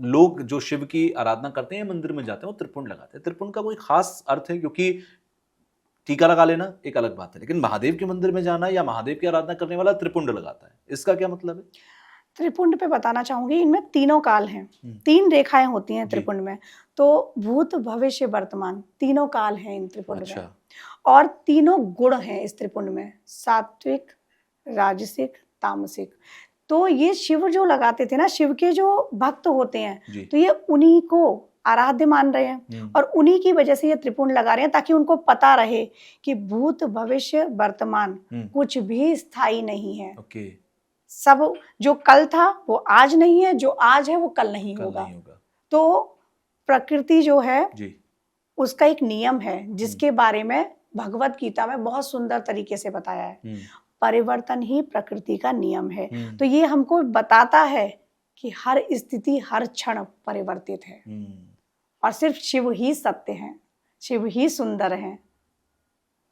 लोग जो शिव की आराधना करते हैं, मंदिर में जाते हैं, वो त्रिपुंड लगाते हैं। त्रिपुंड का कोई खास अर्थ है? क्योंकि टीका लगा लेना एक अलग बात है, लेकिन महादेव के मंदिर में जाना या महादेव की आराधना करने वाला त्रिपुंड लगाता है, इसका क्या मतलब है? त्रिपुंड पे बताना चाहूंगी, इनमें तीनों काल हैं, 3 रेखाएं होती हैं त्रिपुंड में। तो भूत, भविष्य, वर्तमान, तीनों काल हैं इन त्रिपुंड में। और तीनों गुण हैं इस त्रिपुंड में, सात्विक, राजसिक, तामसिक। तो ये शिव जो लगाते थे ना, शिव के जो भक्त होते हैं, तो ये उन्हीं को आराध्य मान रहे हैं और उन्हीं की वजह से ये त्रिपुंड लगा रहे हैं, ताकि उनको पता रहे कि भूत, भविष्य, वर्तमान कुछ भी स्थायी नहीं है। सब जो कल था वो आज नहीं है, जो आज है वो कल नहीं होगा। तो प्रकृति जो है उसका एक नियम है, जिसके बारे में भगवत गीता में बहुत सुंदर तरीके से बताया है। परिवर्तन ही प्रकृति का नियम है। तो ये हमको बताता है कि हर स्थिति, हर क्षण परिवर्तित है और सिर्फ शिव ही सत्य हैं, शिव ही सुंदर हैं।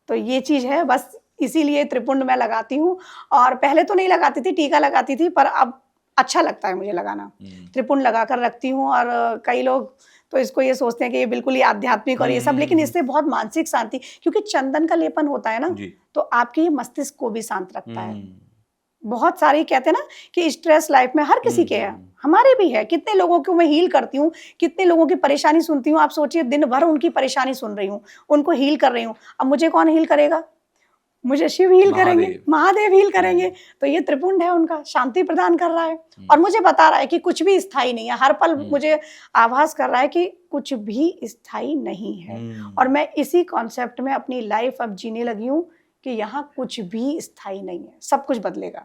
तो ये चीज है, बस इसीलिए त्रिपुंड मैं लगाती हूँ। और पहले तो नहीं लगाती थी, टीका लगाती थी, पर अब अच्छा लगता है मुझे लगाना। त्रिपुंड लगाकर रखती हूँ। और कई लोग तो इसको ये सोचते हैं कि ये बिल्कुल ही आध्यात्मिक और ये सब, लेकिन इससे बहुत मानसिक शांति, क्योंकि चंदन का लेपन होता है ना, तो आपके मस्तिष्क को भी शांत रखता है। बहुत सारे कहते हैं ना कि स्ट्रेस लाइफ में हर किसी के है, हमारे भी है। कितने लोगों को मैं हील करती हूँ, कितने लोगों की परेशानी सुनती हूँ। आप सोचिए, दिन भर उनकी परेशानी सुन रही हूँ, उनको हील कर रही हूँ। अब मुझे कौन हील करेगा? मुझे शिव हील करेंगे, महादेव हील करेंगे। तो ये त्रिपुंड है, उनका शांति प्रदान कर रहा है और मुझे बता रहा है कि कुछ भी स्थायी नहीं है। हर पल मुझे आभास कर रहा है कि कुछ भी स्थायी नहीं है। और मैं इसी कॉन्सेप्ट में अपनी लाइफ अब जीने लगी हूँ कि यहाँ कुछ भी स्थायी नहीं है, सब कुछ बदलेगा।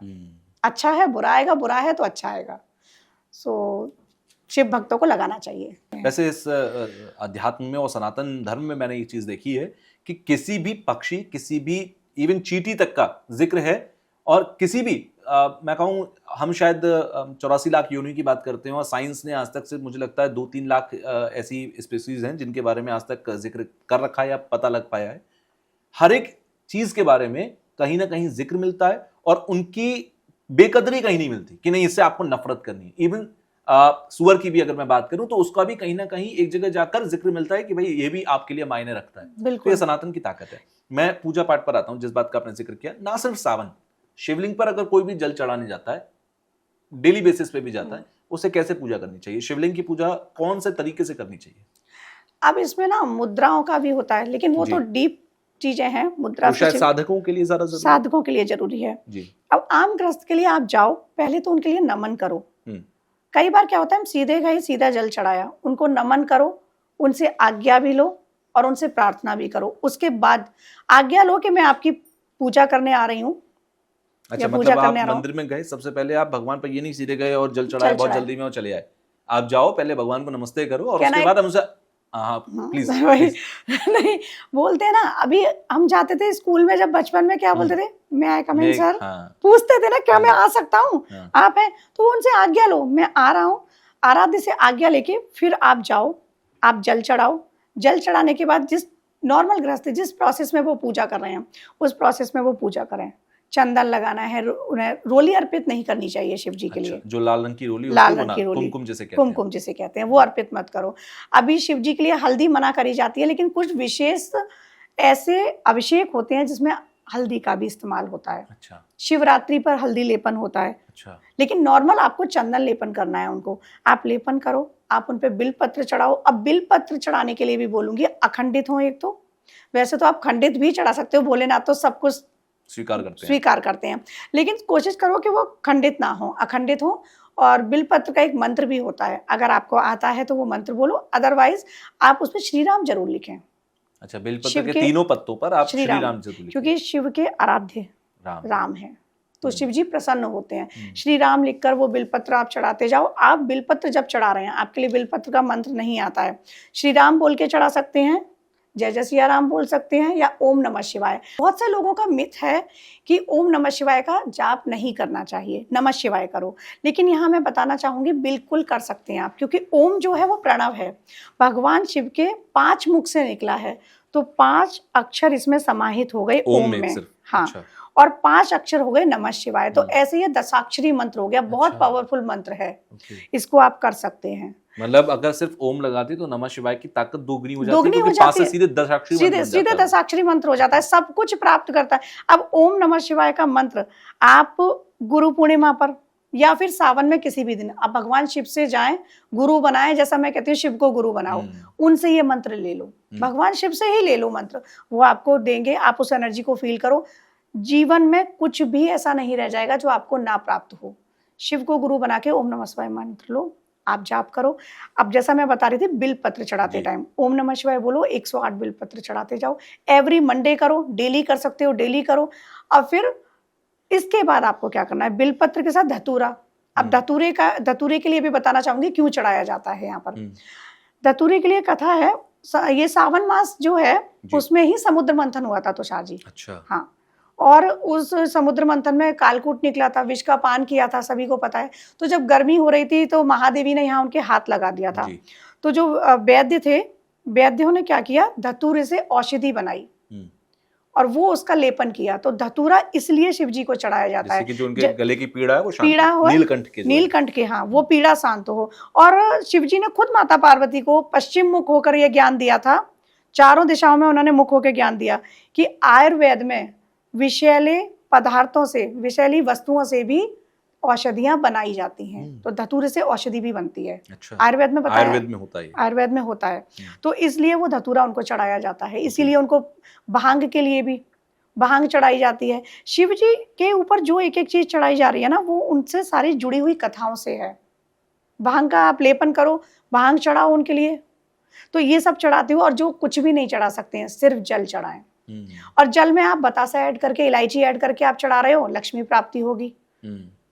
अच्छा है बुरा आएगा, बुरा है तो अच्छा आएगा। सो शिव भक्तों को लगाना चाहिए। वैसे इस अध्यात्म में और सनातन धर्म में मैंने ये चीज देखी है कि किसी भी पक्षी, किसी भी इवन चींटी तक का जिक्र है, और किसी भी मैं कहूँ हम शायद 84 लाख योनि की बात करते हैं और साइंस ने आज तक सिर्फ मुझे लगता है 2-3 लाख ऐसी स्पीसीज हैं जिनके बारे में आज तक जिक्र कर रखा है या पता लग पाया है। हर एक चीज के बारे में कहीं ना कहीं जिक्र मिलता है और उनकी बेकदरी कहीं नहीं मिलती कि नहीं इससे आपको नफरत करनी है। इवन सुअर की भी अगर मैं बात करूं तो उसका भी कहीं ना कहीं एक जगह जाकर जिक्र मिलता है कि भाई ये भी आपके लिए मायने रखता है। तो बिल्कुल ये सनातन की ताकत है। मैं पूजा पाठ पर आता हूं, जिस बात का आपने जिक्र किया, ना सिर्फ सावन, शिवलिंग पर अगर कोई भी जल चढ़ाने जाता है, डेली बेसिस पे भी जाता है, उसे कैसे पूजा करनी चाहिए? शिवलिंग की पूजा कौन से तरीके से करनी चाहिए? अब इसमें ना मुद्राओं का भी होता है, लेकिन वो जी। तो डीप चीजें हैं। मुद्रा तो से शायद साधकों के लिए ज्यादा जरूरी है। साधकों के लिए जरूरी है। जी। अब आम गृहस्थ के लिए आप जाओ, पहले तो उनके लिए नमन करो। कई बार क्या होता है, हम सीधे गए, सीधा जल चढ़ाया, उनको नमन करो, उनसे आज्ञा भी लो और उनसे प्रार्थना भी करो। उसके बाद आज्ञा लो कि मैं आपकी पूजा करने आ रही हूँ। अच्छा, मतलब आप मंदिर में गए, सबसे पहले आप भगवान पर ये नहीं सीधे गए और जल चढ़ाए बहुत जल्दी में और चले आए। आप जाओ, पहले भगवान को नमस्ते करो और उसके बाद हम उसे प्लीज नहीं बोलते हैं ना। अभी हम जाते थे स्कूल में, जब बचपन में क्या बोलते थे, मैं आई कम इन सर, पूछते थे ना क्या मैं आ सकता हूँ, आप हैं, तो उनसे आज्ञा लो, मैं आ रहा हूँ। आराध्य से आज्ञा लेके फिर आप जाओ, आप जल चढ़ाओ। जल चढ़ाने के बाद जिस नॉर्मल गृहस्थ जिस प्रोसेस में वो पूजा कर रहे हैं उस प्रोसेस में वो पूजा करें। चंदन लगाना है, उन्हें रोली अर्पित नहीं करनी चाहिए शिव जी के लिए। जो लाल रंग की रोली, लाल रंग की रोली, कुमकुम जिसे कहते हैं, वो अर्पित मत करो। अभी शिव जी के लिए हल्दी मना करी जाती है, लेकिन कुछ विशेष ऐसे अभिषेक होते हैं जिसमें हल्दी का भी इस्तेमाल होता है। अच्छा। शिवरात्रि पर हल्दी लेपन होता है। अच्छा। लेकिन नॉर्मल आपको चंदन लेपन करना है उनको, आप लेपन करो, आप उन पे बिलपत्र चढ़ाओ। अब बिलपत्र चढ़ाने के लिए भी बोलूंगी अखंडित हो एक तो, वैसे तो आप खंडित भी चढ़ा सकते हो, भोलेनाथ तो सब कुछ स्वीकार करते हैं, लेकिन कोशिश करो कि वो खंडित ना हो, अखंडित हो। और बिलपत्र का एक मंत्र भी होता है, अगर आपको आता है तो वो मंत्र बोलो, अदरवाइज आप उसमें श्री राम जरूर लिखें। अच्छा, बिलपत्र के तीनों पत्तों पर आप श्री राम जरूर लिखें, क्योंकि शिव के आराध्य राम है, तो शिव जी प्रसन्न होते हैं। श्री राम लिखकर वो बिलपत्र आप चढ़ाते जाओ। आप बिलपत्र जब चढ़ा रहे हैं, आपके लिए बिलपत्र का मंत्र नहीं आता है, श्री राम बोल के चढ़ा सकते हैं, जय जय सिया राम बोल सकते हैं, या ओम नमः शिवाय। बहुत से लोगों का मिथ है कि ओम नमः शिवाय का जाप नहीं करना चाहिए, नमः शिवाय करो, लेकिन यहाँ मैं बताना चाहूंगी बिल्कुल कर सकते हैं आप, क्योंकि ओम जो है वो प्रणव है, भगवान शिव के 5 मुख से निकला है, तो 5 अक्षर इसमें समाहित हो गए ओम में। हाँ, और 5 अक्षर हो गए नमः शिवाय। तो ऐसे ये 10 अक्षरी मंत्र हो गया, बहुत पावरफुल मंत्र है, इसको आप कर सकते हैं। मतलब अगर सिर्फ ओम लगाती तो नमः शिवाय की ताकत दोगुनी हो जाती है, 5 से सीधे 10 मंत्र हो जाता है, सब कुछ प्राप्त करता है। अब ओम नमः शिवाय का मंत्र आप गुरु पूर्णिमा पर या फिर सावन में किसी भी दिन आप भगवान शिव से जाएं, गुरु बनाएं, जैसा मैं कहती हूँ शिव को गुरु बनाओ, उनसे ये मंत्र ले लो, भगवान शिव से ही ले लो मंत्र, वो आपको देंगे, आप उस एनर्जी को फील करो। जीवन में कुछ भी ऐसा नहीं रह जाएगा जो आपको ना प्राप्त हो। शिव को गुरु बना के ओम नमः शिवाय मंत्र लो, आप जाप करो। अब जैसा मैं बता रही थी, बिल पत्र चढ़ाते टाइम ओम नमः शिवाय बोलो, 108 बिल पत्र चढ़ाते जाओ। एवरी मंडे करो, डेली कर सकते हो डेली करो। और फिर इसके बाद आपको क्या करना है, बिल पत्र के साथ धतूरा। अब धतूरे के लिए भी बताना चाहूंगी क्यों चढ़ाया जाता है यहाँ पर। धतूरे के लिए कथा है, ये सावन मास जो है उसमें ही समुद्र मंथन हुआ था तुषार जी। अच्छा। हाँ, और उस समुद्र मंथन में कालकूट निकला था, विष का पान किया था, सभी को पता है। तो जब गर्मी हो रही थी तो महादेवी ने यहाँ उनके हाथ लगा दिया था। तो जो वैद्य थे, वैद्यों ने क्या किया, धतूरे से औषधि बनाई और वो उसका लेपन किया। तो धतूरा इसलिए शिव जी को चढ़ाया जाता है कि जो उनके गले की पीड़ा है वो पीड़ा हो, नीलकंठ के, हाँ, वो पीड़ा शांत हो। और शिव जी ने खुद माता पार्वती को पश्चिम मुख होकर यह ज्ञान दिया था, चारों दिशाओं में उन्होंने मुख होकर ज्ञान दिया कि आयुर्वेद में विषैले पदार्थों से, विषैली वस्तुओं से भी औषधियां बनाई जाती हैं। तो धतूरे से औषधि भी बनती है। अच्छा। आयुर्वेद में बताया, आयुर्वेद में होता है। तो इसलिए वो धतूरा उनको चढ़ाया जाता है। इसीलिए उनको भांग के लिए भी भांग चढ़ाई जाती है। शिव जी के ऊपर जो एक एक चीज चढ़ाई जा रही है ना, वो उनसे सारी जुड़ी हुई कथाओं से है। भांग का आप लेपन करो, भांग चढ़ाओ उनके लिए, तो ये सब चढ़ाते हो। और जो कुछ भी नहीं चढ़ा सकते हैं, सिर्फ जल चढ़ाएं। और जल में आप बतासा ऐड करके, इलायची ऐड करके आप चढ़ा रहे हो, लक्ष्मी प्राप्ति होगी।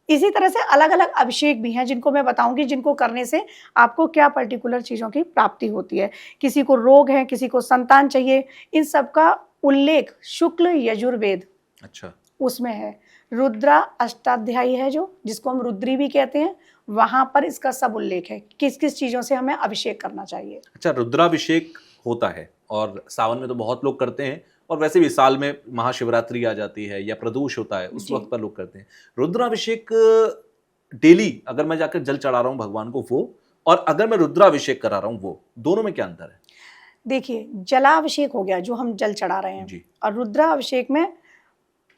इसी तरह से अलग अलग अभिषेक भी हैं जिनको मैं बताऊंगी, जिनको करने से आपको क्या पर्टिकुलर चीजों की प्राप्ति होती है। किसी को रोग है, किसी को संतान चाहिए, इन सब का उल्लेख शुक्ल यजुर्वेद उसमें है। रुद्रा अष्टाध्यायी है जो, जिसको हम रुद्री भी कहते हैं, वहां पर इसका सब उल्लेख है किस किस चीजों से हमें अभिषेक करना चाहिए। अच्छा, रुद्राभिषेक होता है और सावन में तो बहुत लोग करते हैं, और वैसे भी साल में महाशिवरात्रि आ जाती है या प्रदोष होता है, उस जी। वक्त पर लोग करते हैं। रुद्राभिषेक डेली अगर मैं जाकर जल चढ़ा रहा हूँ भगवान को वो, और अगर मैं रुद्राभिषेक करा रहा हूँ वो, दोनों में क्या अंतर है? देखिए, जलाभिषेक हो गया जो हम जल चढ़ा रहे हैं, जी। और रुद्राभिषेक में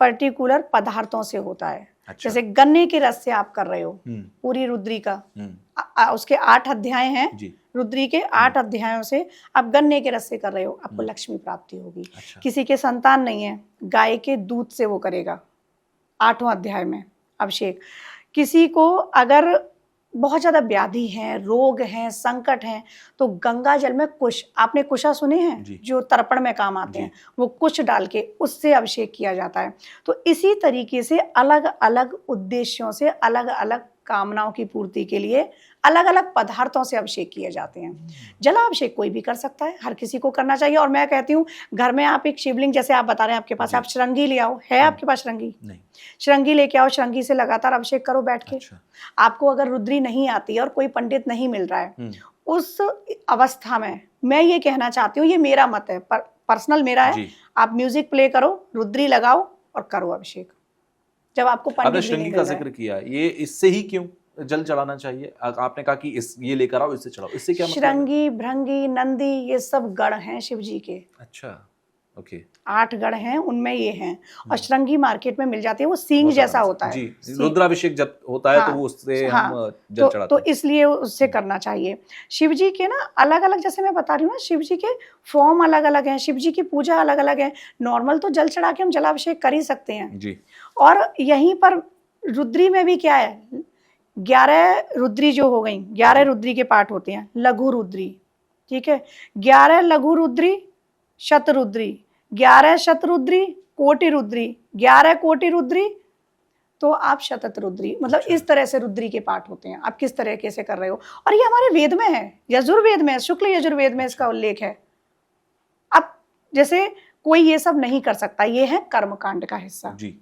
पर्टिकुलर पदार्थों से होता है। अच्छा। जैसे गन्ने के रस से आप कर रहे हो हम्म, पूरी रुद्री का, हम्म, उसके 8 अध्याय हैं, जी। रुद्री के 8 अध्यायों से आप गन्ने के रस से कर रहे हो, आपको लक्ष्मी प्राप्ति होगी। अच्छा। किसी के संतान नहीं है, गाय के दूध से वो करेगा 8वां अध्याय में अभिषेक। किसी को अगर बहुत ज्यादा व्याधि है, रोग हैं, संकट हैं, तो गंगा जल में कुश, आपने कुशा सुने हैं जी। जो तर्पण में काम आते जी। हैं, वो कुश डाल के उससे अभिषेक किया जाता है। तो इसी तरीके से अलग अलग उद्देश्यों से, अलग अलग कामनाओं की पूर्ति के लिए अलग अलग पदार्थों से अभिषेक किए जाते हैं। जलाभिषेक कोई भी कर सकता है, हर किसी को करना चाहिए। और मैं कहती हूँ घर में आप एक शिवलिंग, जैसे आप बता रहे हैं आपके पास, जी। आप श्रृंगी ले आओ, है आपके पास श्रृंगी? नहीं। श्रृंगी लेके आओ, श्रृंगी से लगातार अभिषेक करो बैठ के। अच्छा। आपको अगर रुद्री नहीं आती है और कोई पंडित नहीं मिल रहा है, उस अवस्था में मैं ये कहना चाहती हूँ, ये मेरा मत है, पर्सनल मेरा है, जी। आप म्यूजिक प्ले करो, रुद्री लगाओ और करो अभिषेक, जब आपको आपने पंडित भी श्रृंगी नहीं का मिल रहा जिक्र है। किया, ये इससे ही क्यों जल चढ़ाना चाहिए? आपने कहा कि इस ये लेकर आओ, इससे चढ़ाओ, इससे क्या मतलब है? श्रृंगी, भृंगी, नंदी, ये सब गण हैं शिव जी के। अच्छा, ओके। 8 गण हैं, उनमें ये हैं। और श्रृंगी मार्केट में मिल जाती है, वो सींग बहुत जैसा आराम से। होता है। जी, सींग। रुद्राभिषेक जब होता है तो हाँ, वो उससे हाँ, हम जल तो चढ़ाते हैं। इसलिए उससे करना चाहिए। शिव जी के ना अलग अलग, जैसे मैं बता रही हूँ ना, शिव जी के फॉर्म अलग अलग हैं, शिव जी की पूजा अलग अलग है। नॉर्मल तो जल चढ़ा के हम जलाभिषेक कर ही सकते हैं। जी। और यहीं पर रुद्री में भी क्या है, 11 रुद्री जो हो गई, 11 रुद्री के पाठ होते हैं। लघु रुद्री, ठीक है, 11 लघु रुद्री, शतरुद्री, 11 शतरुद्री, कोटि रुद्री, 11 कोटि रुद्री, तो आप शतत रुद्री, मतलब अच्छा। इस तरह से रुद्री के पाठ होते हैं। आप किस तरीके से कर रहे हो, और ये हमारे वेद में है, यजुर्वेद में, शुक्ल यजुर्वेद में इसका उल्लेख है। अब जैसे कोई ये सब नहीं कर सकता, ये है कर्मकांड का हिस्सा, जी।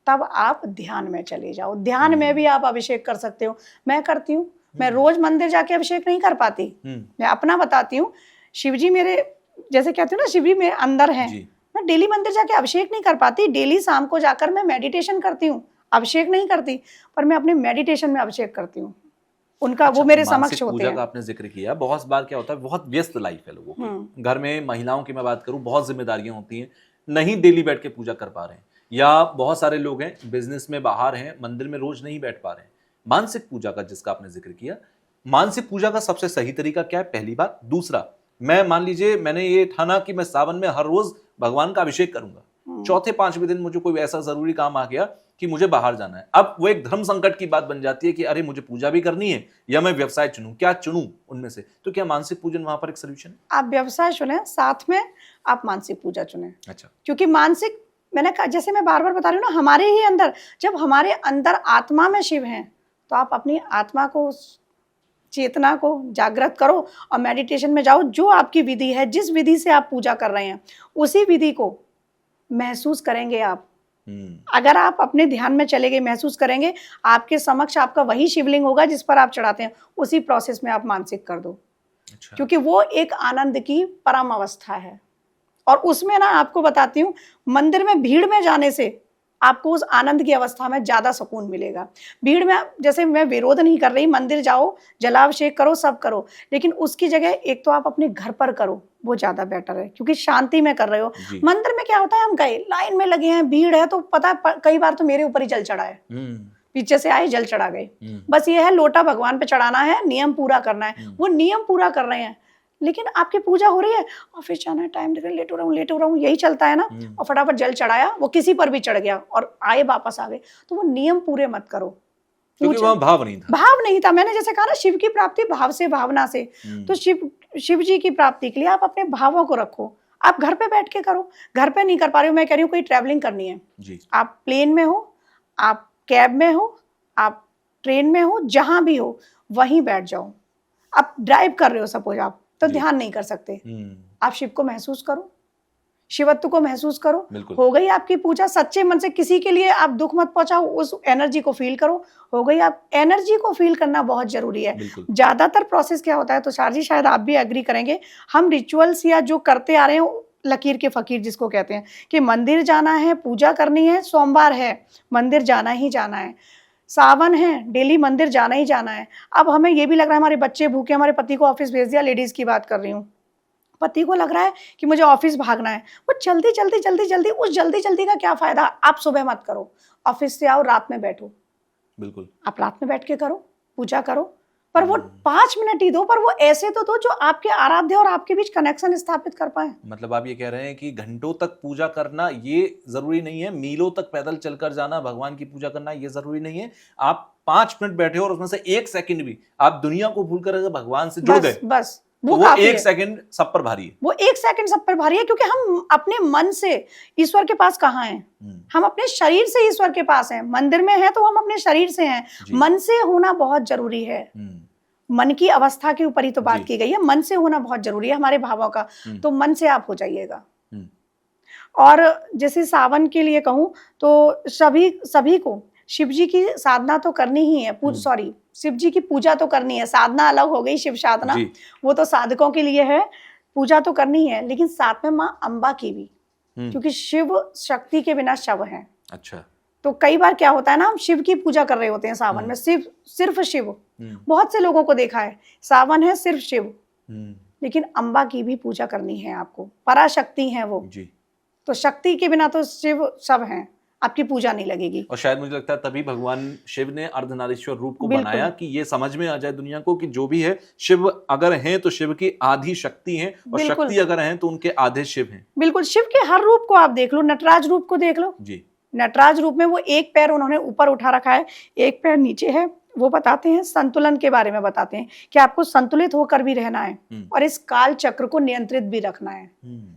तब आप ध्यान में चले जाओ। ध्यान में भी आप अभिषेक कर सकते हो। मैं करती हूँ, मैं रोज मंदिर जाके अभिषेक नहीं कर पाती, मैं अपना बताती हूँ। शिवजी मेरे, जैसे कहती हूँ ना, शिवजी मेरे अंदर हैं, जी। मैं डेली मंदिर जाके अभिषेक नहीं कर पाती। डेली शाम को जाकर मैं मेडिटेशन करती हूँ, अभिषेक नहीं करती, पर मैं अपने मेडिटेशन में अभिषेक करती हूँ उनका। अच्छा, वो मेरे मानसिक समक्ष होते पूजा हैं। का आपने जिक्र किया। बहुत बार क्या होता है, बहुत व्यस्त लाइफ है लोगों की, घर में महिलाओं की मैं बात करूं, बहुत जिम्मेदारियां होती हैं, नहीं डेली बैठ के पूजा कर पा रहे हैं, या बहुत सारे लोग हैं बिजनेस में बाहर हैं, मंदिर में रोज नहीं बैठ पा रहे हैं। मानसिक पूजा का जिसका आपने जिक्र किया, मानसिक पूजा का सबसे सही तरीका क्या है, पहली बात। दूसरा, मैं मान लीजिए मैंने ये ठाना कि मैं सावन में हर रोज भगवान का अभिषेक करूंगा, चौथे पांचवें दिन मुझे कोई ऐसा जरूरी काम आ गया कि मुझे बाहर जाना है, अब वो एक धर्म संकट की बात बन जाती है कि अरे मुझे पूजा भी करनी है या मैं व्यवसाय चुनूं, क्या चुनूं उनमें से? तो क्या मानसिक पूजन वहां पर एक सोल्यूशन है? आप व्यवसाय चुने, साथ में आप मानसिक पूजा चुने। अच्छा। क्योंकि मानसिक, मैंने कहा, जैसे मैं बार बार बता रही हूँ ना, हमारे ही अंदर, जब हमारे अंदर आत्मा में शिव हैं, तो आप अपनी आत्मा को, चेतना को जागृत करो और मेडिटेशन में जाओ। जो आपकी विधि है, जिस विधि से आप पूजा कर रहे हैं, उसी विधि को महसूस करेंगे आप। अगर आप अपने ध्यान में चले गए, महसूस करेंगे, आपके समक्ष आपका वही शिवलिंग होगा जिस पर आप चढ़ाते हैं, उसी प्रोसेस में आप मानसिक कर दो। अच्छा। क्योंकि वो एक आनंद की परम अवस्था है। और उसमें ना, आपको बताती हूँ, मंदिर में भीड़ में जाने से आपको उस आनंद की अवस्था में ज्यादा सुकून मिलेगा। भीड़ में, जैसे मैं विरोध नहीं कर रही, मंदिर जाओ, जलाभिषेक करो, सब करो, लेकिन उसकी जगह एक तो आप अपने घर पर करो, वो ज्यादा बेटर है, क्योंकि शांति में कर रहे हो। मंदिर में क्या होता है, हम गए, लाइन में लगे हैं, भीड़ है, तो पता है कई बार तो मेरे ऊपर ही जल चढ़ा है, पीछे से आए, जल चढ़ा गए। बस ये है, लोटा भगवान पे चढ़ाना है, नियम पूरा करना है, वो नियम पूरा कर रहे हैं, लेकिन आपकी पूजा हो रही है, ऑफिस जाना है, टाइम देख रहे, लेट हो रहा हूँ, यही चलता है ना, और फटाफट जल चढ़ाया, वो किसी पर भी चढ़ गया और आए वापस आ गए, तो वो नियम पूरे मत करो, क्योंकि वहां भाव नहीं था। भाव नहीं था। मैंने जैसे कहा ना, शिव की प्राप्ति भाव से, भावना से। तो शिव जी की प्राप्ति के लिए आप अपने भावों को रखो। आप घर पे बैठ के करो, घर पे नहीं कर पा रहे हो, मैं कह रही हूँ कोई ट्रैवलिंग करनी है जी। आप प्लेन में हो, आप कैब में हो, आप ट्रेन में हो, जहां भी हो, वहीं बैठ जाओ। आप ड्राइव कर रहे हो सपोज आप, तो ध्यान नहीं कर सकते, आप शिव को महसूस करो। शिवत्व को महसूस करो। बिल्कुल। हो गई आपकी पूजा, सच्चे मन से किसी के लिए आप दुख मत पहुंचाओ, उस एनर्जी को फील करो। हो गई, आप एनर्जी को फील करना बहुत जरूरी है। बिल्कुल। ज्यादातर प्रोसेस क्या होता है, तुषार जी शायद आप भी एग्री करेंगे, हम रिचुअल्स या जो करते आ रहे हैं, लकीर के फकीर जिसको कहते हैं, कि मंदिर जाना है, पूजा करनी है, सोमवार है मंदिर जाना ही जाना है, सावन है डेली मंदिर जाना ही जाना है। अब हमें ये भी लग रहा है हमारे बच्चे भूखे, हमारे पति को ऑफिस भेज दिया, लेडीज की बात कर रही हूँ, पति को लग रहा है कि मुझे ऑफिस भागना है, वो जल्दी जल्दी जल्दी जल्दी, उस जल्दी जल्दी का क्या फायदा। आप सुबह मत करो, ऑफिस से आओ, रात में बैठो। बिल्कुल। आप रात में बैठ के करो, पूजा करो, पर वो 5 मिनट ही दो, पर वो ऐसे तो दो जो आपके आराध्य और आपके बीच कनेक्शन स्थापित कर पाए। मतलब आप ये कह रहे हैं कि घंटों तक पूजा करना ये जरूरी नहीं है, मीलों तक पैदल चलकर जाना, भगवान की पूजा करना ये जरूरी नहीं है। आप 5 मिनट बैठे हो और उसमें से 1 सेकंड भी आप दुनिया को भूलकर अगर भगवान से जुड़ गए, बस वो काफी 1 है। सेकंड सब पर भारी है। वो 1 सेकंड सब पर भारी है, क्योंकि हम अपने मन से ईश्वर के पास कहाँ हैं, हम अपने शरीर से ईश्वर के पास हैं। मंदिर में हैं तो हम अपने शरीर से हैं, मन से होना बहुत जरूरी है। मन की अवस्था के ऊपर ही तो बात की गई है, मन से होना बहुत जरूरी है हमारे भावों का, तो मन से आप हो जाइएगा। और जैसे सावन के लिए कहूं तो सभी को शिव जी की साधना तो करनी ही है, सॉरी शिव जी की पूजा तो करनी है। साधना अलग हो गई, शिव साधना वो तो साधकों के लिए है, पूजा तो करनी है, लेकिन साथ में माँ अम्बा की भी, क्योंकि शिव शक्ति के बिना शव है। अच्छा। तो कई बार क्या होता है ना, हम शिव की पूजा कर रहे होते हैं सावन में, सिर्फ शिव। बहुत से लोगों को देखा है, सावन है सिर्फ शिव, लेकिन अम्बा की भी पूजा करनी है आपको, पराशक्ति है वो जी। तो शक्ति के बिना तो शिव सब हैं, आपकी पूजा नहीं लगेगी। और शायद मुझे लगता है तभी भगवान शिव ने अर्धनारीश्वर रूप को बनाया, कि ये समझ में आ जाए दुनिया को कि जो भी है, शिव अगर हैं तो शिव की आधी शक्ति है, और शक्ति अगर हैं तो उनके आधे शिव हैं। बिल्कुल, शिव के हर रूप को आप देख लो, नटराज रूप को देख लो जी। नटराज रूप में वो एक पैर उन्होंने ऊपर उठा रखा है, एक पैर नीचे है। वो बताते हैं संतुलन के बारे में, बताते हैं कि आपको संतुलित होकर भी रहना है, और इस काल चक्र को नियंत्रित भी रखना है,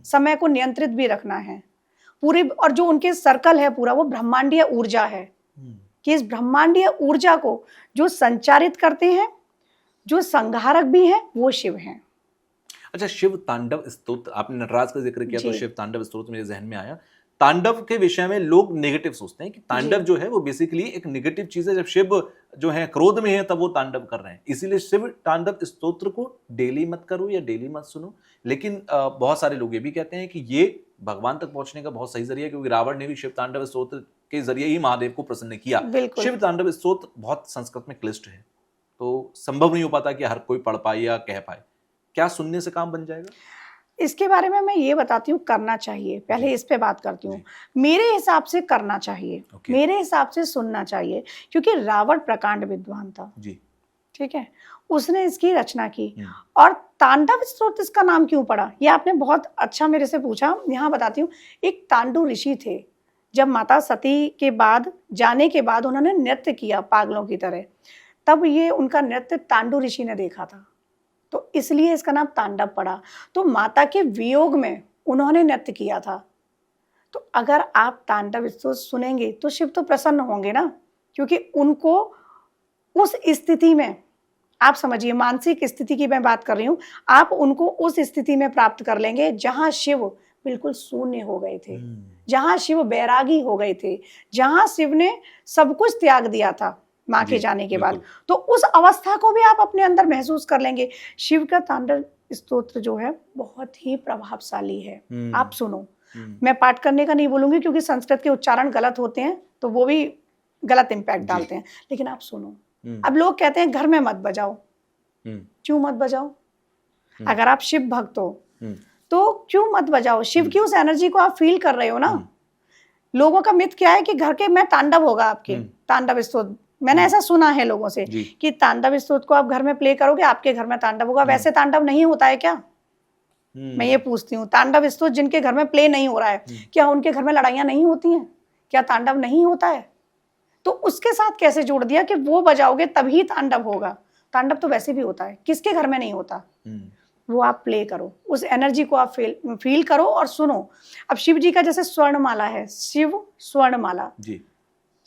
समय को नियंत्रित भी रखना है पूरी। और जो उनके सर्कल है पूरा, वो ब्रह्मांडीय ऊर्जा है, कि इस ब्रह्मांडीय ऊर्जा को जो संचारित करते हैं, जो संहारक भी हैं, वो शिव हैं। अच्छा, शिव तांडव स्तोत्र, आपने नटराज का जिक्र किया तो शिव तांडव स्तोत्र मेरे जहन में आया। तांडव के विषय में लोग नेगेटिव सोचते हैं कि तांडव जो है वो बेसिकली एक नेगेटिव चीज है, जब शिव जो है क्रोध में है तब वो तांडव कर रहे हैं, इसीलिए शिव तांडव स्तोत्र को डेली मत करो या डेली मत सुनो। लेकिन बहुत सारे लोग ये भी कहते हैं कि ये भगवान तक पहुंचने का बहुत सही जरिया है, क्योंकि रावण ने भी शिव तांडव स्तोत्र के जरिए ही महादेव को प्रसन्न किया। शिव तांडव स्तोत्र बहुत संस्कृत में क्लिष्ट है, तो संभव नहीं हो पाता कि हर कोई पढ़ पाए या कह पाए। क्या सुनने से काम बन जाएगा? इसके बारे में मैं ये बताती हूँ, करना चाहिए। पहले इस पे बात करती हूँ। मेरे हिसाब से करना चाहिए, मेरे हिसाब से सुनना चाहिए, क्योंकि रावण प्रकांड विद्वान था जी, ठीक है, उसने इसकी रचना की। और तांडव स्तोत्र इसका नाम क्यों पड़ा, ये आपने बहुत अच्छा मेरे से पूछा। यहाँ बताती हूँ, एक तांडु ऋषि थे, जब माता सती के बाद जाने के बाद उन्होंने नृत्य किया पागलों की तरह, तब ये उनका नृत्य तांडु ऋषि ने देखा था, तो इसलिए इसका नाम तांडव पड़ा। तो माता के वियोग में उन्होंने नृत्य किया था। तो अगर आप तांडव स्तोत्र सुनेंगे तो शिव तो प्रसन्न होंगे ना, क्योंकि उनको उस स्थिति में, आप समझिए मानसिक स्थिति की मैं बात कर रही हूँ, आप उनको उस स्थिति में प्राप्त कर लेंगे जहां शिव बिल्कुल शून्य हो गए थे, जहां शिव बैरागी हो गए थे, जहां शिव ने सब कुछ त्याग दिया था माँ के जाने के बाद। तो उस अवस्था को भी आप अपने अंदर महसूस कर लेंगे। शिव का तांडव स्तोत्र जो है बहुत ही प्रभावशाली है, आप सुनो। मैं पाठ करने का नहीं बोलूंगी, क्योंकि संस्कृत के उच्चारण गलत होते हैं, तो वो भी गलत इम्पैक्ट डालते हैं, लेकिन आप सुनो। अब लोग कहते हैं घर में मत बजाओ, क्यों मत बजाओ? अगर आप शिव भक्त हो तो क्यों मत बजाओ? शिव की उस एनर्जी को आप फील कर रहे हो ना। लोगों का मिथ क्या है कि घर के में तांडव होगा आपके, तांडव स्तोत्र। मैंने ऐसा सुना है लोगों से कि तांडव स्तोत्र को आप घर में प्ले करोगे, आपके घर में तांडव होगा। वैसे तांडव नहीं होता है क्या? मैं ये पूछती हूँ, तांडव स्तोत्र जिनके घर में प्ले नहीं हो रहा है, क्या उनके घर में लड़ाइयाँ नहीं होती हैं? क्या तांडव नहीं होता है? तो उसके साथ कैसे जोड़ दिया कि वो बजाओगे तभी तांडव होगा? तांडव तो वैसे भी होता है, किसके घर में नहीं होता? वो आप प्ले करो, उस एनर्जी को आप फील करो और सुनो। अब शिव जी का जैसे स्वर्णमाला है, शिव स्वर्णमाला जी,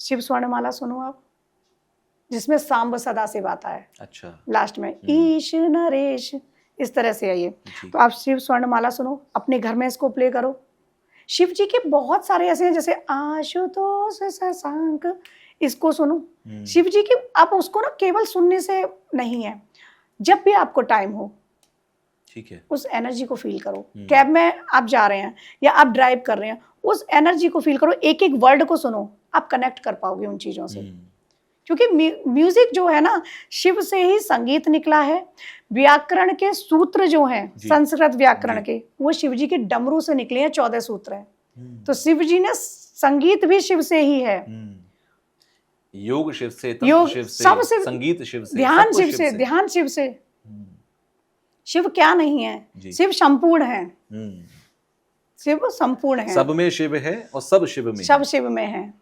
शिव स्वर्णमाला सुनो आप, जिसमें सांब सदा से आता है। अच्छा, लास्ट में ईश नरेश, इस तरह से है ये। तो आप शिव स्वर्णमाला सुनो, अपने घर में इसको प्ले करो। शिव जी के बहुत सारे ऐसे हैं, जैसे आशुतोष शशांक, इसको सुनो। शिव जी की आप उसको ना केवल सुनने से नहीं है, जब भी आपको टाइम हो, ठीक है, उस एनर्जी को फील करो। कैब में आप जा रहे हैं या आप ड्राइव कर रहे हैं, उस एनर्जी को फील करो, एक एक वर्ड को सुनो, आप कनेक्ट कर पाओगे उन चीजों से। क्योंकि म्यूजिक जो है ना, शिव से ही संगीत निकला है। व्याकरण के सूत्र जो हैं, संस्कृत व्याकरण के, वो शिव जी के डमरू से निकले हैं, 14 सूत्र हैं। तो शिव जी ने संगीत भी शिव से ही है। योग शिव से, योग तंत्र शिव से, सब शिव, संगीत शिव से, ध्यान सब कुछ शिव से, ध्यान शिव से। शिव क्या नहीं है, शिव संपूर्ण है, शिव संपूर्ण है, सब में शिव है और सब शिव में, सब शिव में है।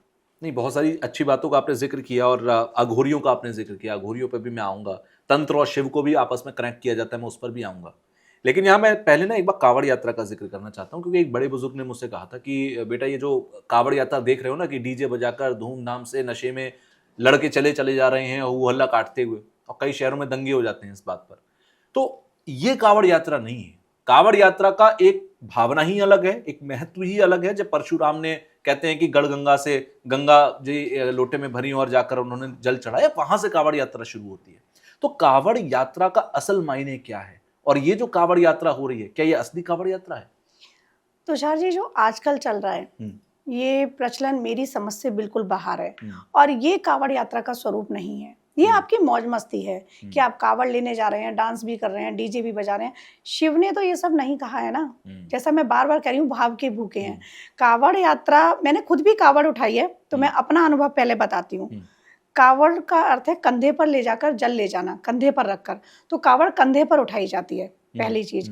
नहीं, बहुत सारी अच्छी बातों का आपने जिक्र किया और अघोरियों का आपने जिक्र किया, अघोरियों पर भी मैं आऊंगा। तंत्र और शिव को भी आपस में कनेक्ट किया जाता है, मैं उस पर भी आऊंगा। लेकिन यहाँ मैं पहले ना एक बार कावड़ यात्रा का जिक्र करना चाहता हूँ, क्योंकि एक बड़े बुजुर्ग ने मुझसे कहा था कि बेटा ये जो कावड़ यात्रा देख रहे हो ना, कि डीजे बजाकर धूमधाम से नशे में लड़के चले जा रहे हैं, वो हल्ला काटते हुए, और कई शहरों में दंगे हो जाते हैं इस बात पर, तो ये कावड़ यात्रा नहीं है। कावड़ यात्रा का एक भावना ही अलग है, एक महत्व ही अलग है। जब परशुराम ने, कहते हैं कि गढ़गंगा से गंगा जी लोटे में भरी और जाकर उन्होंने जल चढ़ाया, वहां से कावड़ यात्रा शुरू होती है। तो कावड़ यात्रा का असल मायने क्या है, और ये जो कावड़ यात्रा हो रही है, क्या ये असली कावड़ यात्रा है? तुषार जी, जो आजकल चल रहा है, ये प्रचलन मेरी समझ से बिल्कुल बाहर है, और ये कावड़ यात्रा का स्वरूप नहीं है। ये आपकी मौज मस्ती है कि आप कावड़ लेने जा रहे हैं, डांस भी कर रहे हैं, डीजे भी बजा रहे हैं। शिव ने तो ये सब नहीं कहा है ना। जैसा मैं बार बार कह रही हूँ, भाव के भूखे हैं। कावड़ यात्रा, मैंने खुद भी कावड़ उठाई है, तो मैं अपना अनुभव पहले बताती हूँ। कावड़ का अर्थ है कंधे पर ले जाकर जल ले जाना, कंधे पर रखकर। तो कावड़ कंधे पर उठाई जाती है, पहली चीज।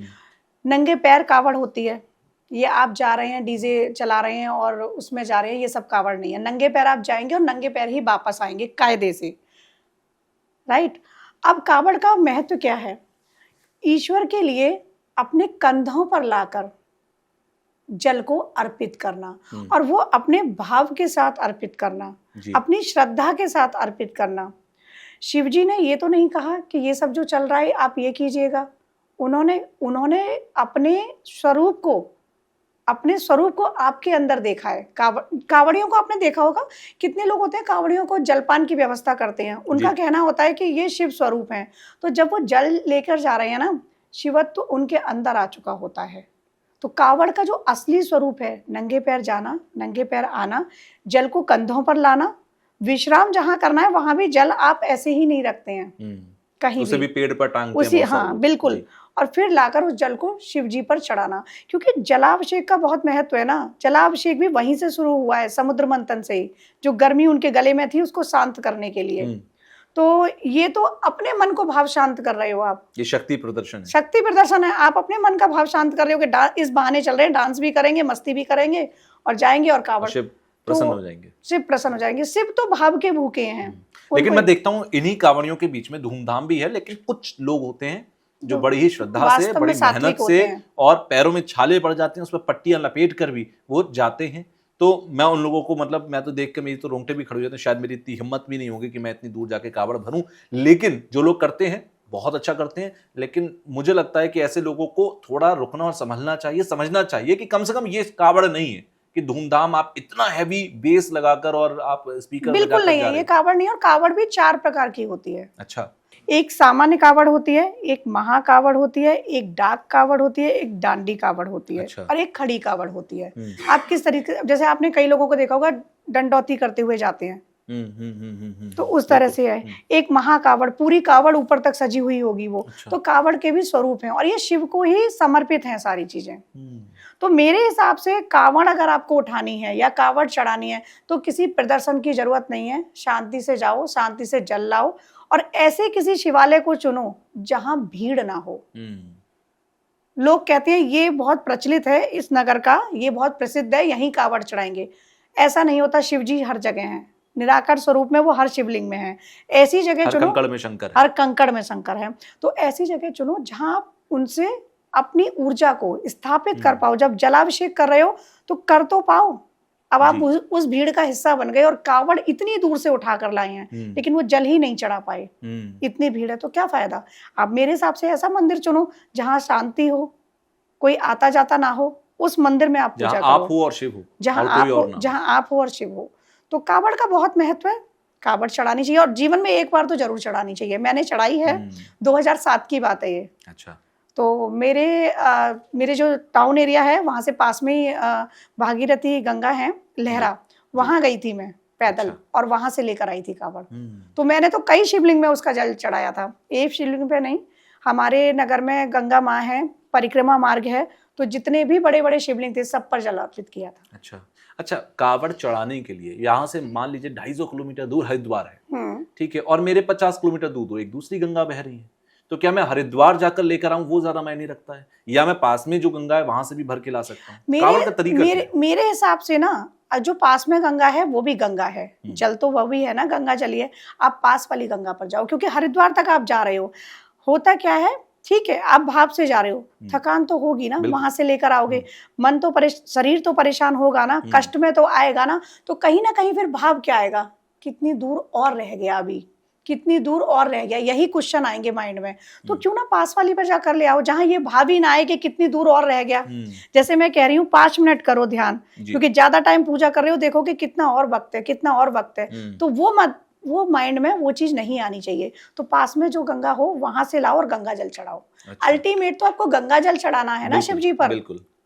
नंगे पैर कावड़ होती है, ये आप जा रहे हैं, डीजे चला रहे हैं और उसमें जा रहे हैं, ये सब कावड़ नहीं है। नंगे पैर आप जाएंगे और नंगे पैर ही वापस आएंगे, कायदे से, राइट। अब कावड़ का महत्व क्या है? ईश्वर के लिए अपने कंधों पर लाकर जल को अर्पित करना, और वो अपने भाव के साथ अर्पित करना, अपनी श्रद्धा के साथ अर्पित करना। शिव जी ने ये तो नहीं कहा कि ये सब जो चल रहा है आप ये कीजिएगा। उन्होंने अपने स्वरूप को आपके अंदर देखा है। कावड़ियों को आपने देखा होगा, कितने लोग होते हैं कावड़ियों को जलपान की व्यवस्था करते हैं। उनका कहना होता है कि ये शिव स्वरूप हैं। तो जब वो जल लेकर जा रहे हैं ना, शिवत्व उनके अंदर आ चुका होता है। तो कावड़ का जो असली स्वरूप है, नंगे पैर जाना, नंगे पैर आना, जल को कंधों पर लाना, विश्राम जहां करना है वहां भी जल आप ऐसे ही नहीं रखते हैं, कहीं उसे भी पेड़ पर टांगते हैं, उसी, हाँ बिल्कुल, और फिर लाकर उस जल को शिव जी पर चढ़ाना। क्योंकि जलाभिषेक का बहुत महत्व है ना। जलाभिषेक भी वहीं से शुरू हुआ है, समुद्र मंथन से ही। जो गर्मी उनके गले में थी उसको शांत करने के लिए। तो ये तो अपने मन को भाव शांत कर रहे हो आप, ये शक्ति प्रदर्शन है। शक्ति प्रदर्शन है। आप अपने मन का भाव शांत कर रहे हो कि इस बहाने चल रहे हैं, डांस भी करेंगे, मस्ती भी करेंगे और जाएंगे, और कावड़ शिव प्रसन्न हो जाएंगे। शिव प्रसन्न हो जाएंगे। शिव तो भाव के भूखे हैं। लेकिन मैं देखता हूँ इन्हीं कावड़ियों के बीच में धूमधाम भी है, लेकिन कुछ लोग होते हैं जो बड़ी ही श्रद्धा से, बड़ी मेहनत से, और पैरों में छाले पड़ जाते हैं, उस पर पट्टियां लपेट कर भी वो जाते हैं। तो मैं उन लोगों को, मतलब मैं तो देख के मेरी तो रोंगटे भी खड़े हो जाते हैं। शायद मेरी इतनी हिम्मत भी नहीं होगी कि मैं इतनी दूर जाके कावड़ भरूं, लेकिन जो लोग करते हैं बहुत अच्छा करते हैं। लेकिन मुझे लगता है कि ऐसे लोगों को थोड़ा रुकना और संभलना चाहिए, समझना चाहिए कि कम से कम ये कावड़ नहीं है कि धूमधाम आप इतना हैवी बेस लगाकर और आप स्पीकर बिल्कुल नहीं है, ये कावड़ नहीं है। और कावड़ भी 4 प्रकार की होती है। अच्छा, एक सामान्य कावड़ होती है, एक महाकावड़ होती है, एक डाक कावड़ होती है, एक डांडी कावड़ होती है, अच्छा। और एक खड़ी कावड़ होती है। आप किस तरीके, जैसे आपने कई लोगों को देखा होगा डंडौती करते हुए जाते हैं, तो उस तरह से है। एक महाकावड़, पूरी कावड़ ऊपर तक सजी हुई होगी वो। अच्छा। तो कावड़ के भी स्वरूप हैं, और ये शिव को ही समर्पित हैं सारी चीजें। तो मेरे हिसाब से कावड़ अगर आपको उठानी है या कावड़ चढ़ानी है, तो किसी प्रदर्शन की जरूरत नहीं है। शांति से जाओ, शांति से जल लाओ, और ऐसे किसी शिवालय को चुनो जहां भीड़ ना हो। लोग कहते हैं ये बहुत प्रचलित है इस नगर का, ये बहुत प्रसिद्ध है, यहीं कावड़ चढ़ाएंगे। ऐसा नहीं होता। शिव जी हर जगह हैं, निराकार स्वरूप में वो हर शिवलिंग में है। ऐसी जगह चुनो, कंकड़ में शंकर है, हर कंकड़ में शंकर है। तो ऐसी जगह चुनो जहां आप उनसे अपनी ऊर्जा को स्थापित कर पाओ। जब जलाभिषेक कर रहे हो तो कर तो पाओ। अब आप उस भीड़ का हिस्सा बन गए, और कावड़ इतनी दूर से उठा कर लाए हैं, लेकिन वो जल ही नहीं चढ़ा पाए। इतनी भीड़ है तो क्या फायदा। आप मेरे हिसाब से ऐसा मंदिर चुनो जहां शांति हो, कोई आता जाता ना हो, उस मंदिर में आप पूजा जहाँ करो, आप हो और शिव हो, जहाँ और आप कोई हो, और ना हो। जहाँ आप हो और शिव हो। तो कावड़ का बहुत महत्व है, कावड़ चढ़ानी चाहिए और जीवन में एक बार तो जरूर चढ़ानी चाहिए। मैंने चढ़ाई है, 2007 की बात है ये। अच्छा। तो मेरे जो टाउन एरिया है वहाँ से पास में ही भागीरथी गंगा है, लहरा, वहाँ गई थी मैं पैदल, अच्छा। और वहाँ से लेकर आई थी कावड़। तो मैंने तो कई शिवलिंग में उसका जल चढ़ाया था, एक शिवलिंग पे नहीं। हमारे नगर में गंगा माँ है, परिक्रमा मार्ग है, तो जितने भी बड़े बड़े शिवलिंग थे सब पर जल अर्पित किया था। अच्छा अच्छा, कावड़ चढ़ाने के लिए यहाँ से मान लीजिए 250 किलोमीटर दूर हरिद्वार है, ठीक है, और मेरे 50 किलोमीटर दूर एक दूसरी गंगा बह रही है, तो क्या मैं हरिद्वार जाकर लेकर आऊं वो ज्यादा मायने रखता है, या मैं पास में जो गंगा है वहां से भी भर के ला सकता हूँ? कावड़ का तरीका क्या है? मेरे हिसाब से ना, जो पास में गंगा है वो भी गंगा है, जल तो वो भी है ना, गंगा जली है। आप पास वाली गंगा पर जाओ, क्योंकि हरिद्वार तक आप जा रहे हो, होता क्या है, ठीक है आप भाव से जा रहे हो, थकान तो होगी ना, वहां से लेकर आओगे, मन तो शरीर तो परेशान होगा ना, कष्ट में तो आएगा ना, तो कहीं ना कहीं फिर भाव क्या आएगा, कितनी दूर और रह गया अभी, कितनी दूर और रह गया, यही क्वेश्चन आएंगे माइंड में। तो क्यों ना पास वाली पर जाकर ले आओ, जहां ये भाव ही ना आए कि कितनी दूर और रह गया। जैसे मैं कह रही हूँ 5 मिनट करो ध्यान, क्योंकि ज्यादा टाइम पूजा कर रहे हो, देखो कि कितना और वक्त है, कितना और वक्त है, तो वो माइंड में वो चीज नहीं आनी चाहिए। तो पास में जो गंगा हो वहां से लाओ और गंगा जल चढ़ाओ। अल्टीमेट तो आपको गंगा जल चढ़ाना है ना शिव जी पर,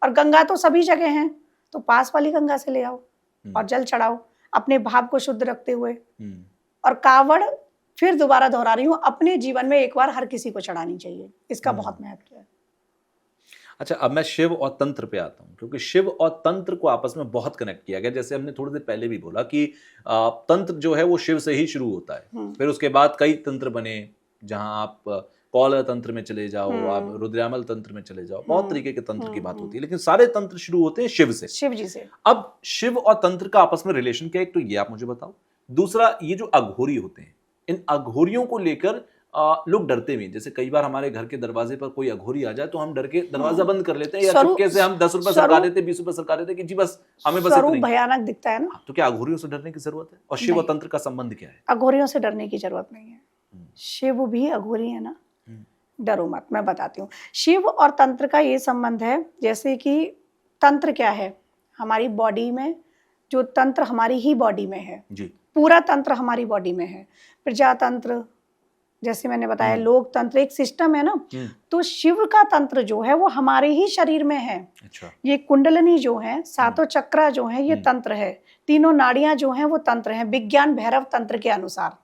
और गंगा तो सभी जगह है, तो पास वाली गंगा से ले आओ और जल चढ़ाओ, अपने भाव को शुद्ध रखते हुए। और कावड़, फिर दोबारा दोहरा रही हूँ, अपने जीवन में एक बार हर किसी को चढ़ानी चाहिए, इसका बहुत महत्व है। अच्छा, अब मैं शिव और तंत्र पे आता हूँ, क्योंकि शिव और तंत्र को आपस में बहुत कनेक्ट किया गया। जैसे हमने थोड़ी देर पहले भी बोला कि तंत्र जो है वो शिव से ही शुरू होता है, फिर उसके बाद कई तंत्र बने, जहां आप कौल तंत्र में चले जाओ, आप रुद्रामल तंत्र में चले जाओ, बहुत तरीके के तंत्र की बात होती है, लेकिन सारे तंत्र शुरू होते हैं शिव से, शिव जी से। अब शिव और तंत्र का आपस में रिलेशन क्या है, एक तो ये आप मुझे बताओ। दूसरा, ये जो अघोरी होते हैं, इन अघोरियों को लेकर लोग डरते भी हैं। जैसे कई बार हमारे घर के दरवाजे पर कोई अघोरी आ जाए तो हम डर के दरवाजा बंद कर लेते हैं, या चुपके से हम 10 रुपए सरका देते हैं, 20 रुपए सरका देते हैं कि जी बस हमें बस इतना ही। भयानक दिखता है ना। तो क्या अघोरियों से डरने की जरूरत है? और शिव और तंत्र का संबंध क्या है? अघोरियों से डरने की जरूरत नहीं है, शिव भी अघोरी है ना, डरो मत, मैं बताती हूँ। शिव और तंत्र का ये संबंध है, जैसे कि तंत्र क्या है, हमारी बॉडी में जो तंत्र हमारी ही बॉडी में है जी, पूरा तंत्र हमारी बॉडी में है। प्रजातंत्र, जैसे मैंने बताया, लोक तंत्र, एक सिस्टम है ना। तो शिव का तंत्र जो है वो हमारे ही शरीर में है। अच्छा। ये कुंडलनी जो है, सातों चक्रा जो है, ये तंत्र है, तीनों नाड़ियां जो हैं वो तंत्र हैं, विज्ञान भैरव तंत्र के अनुसार,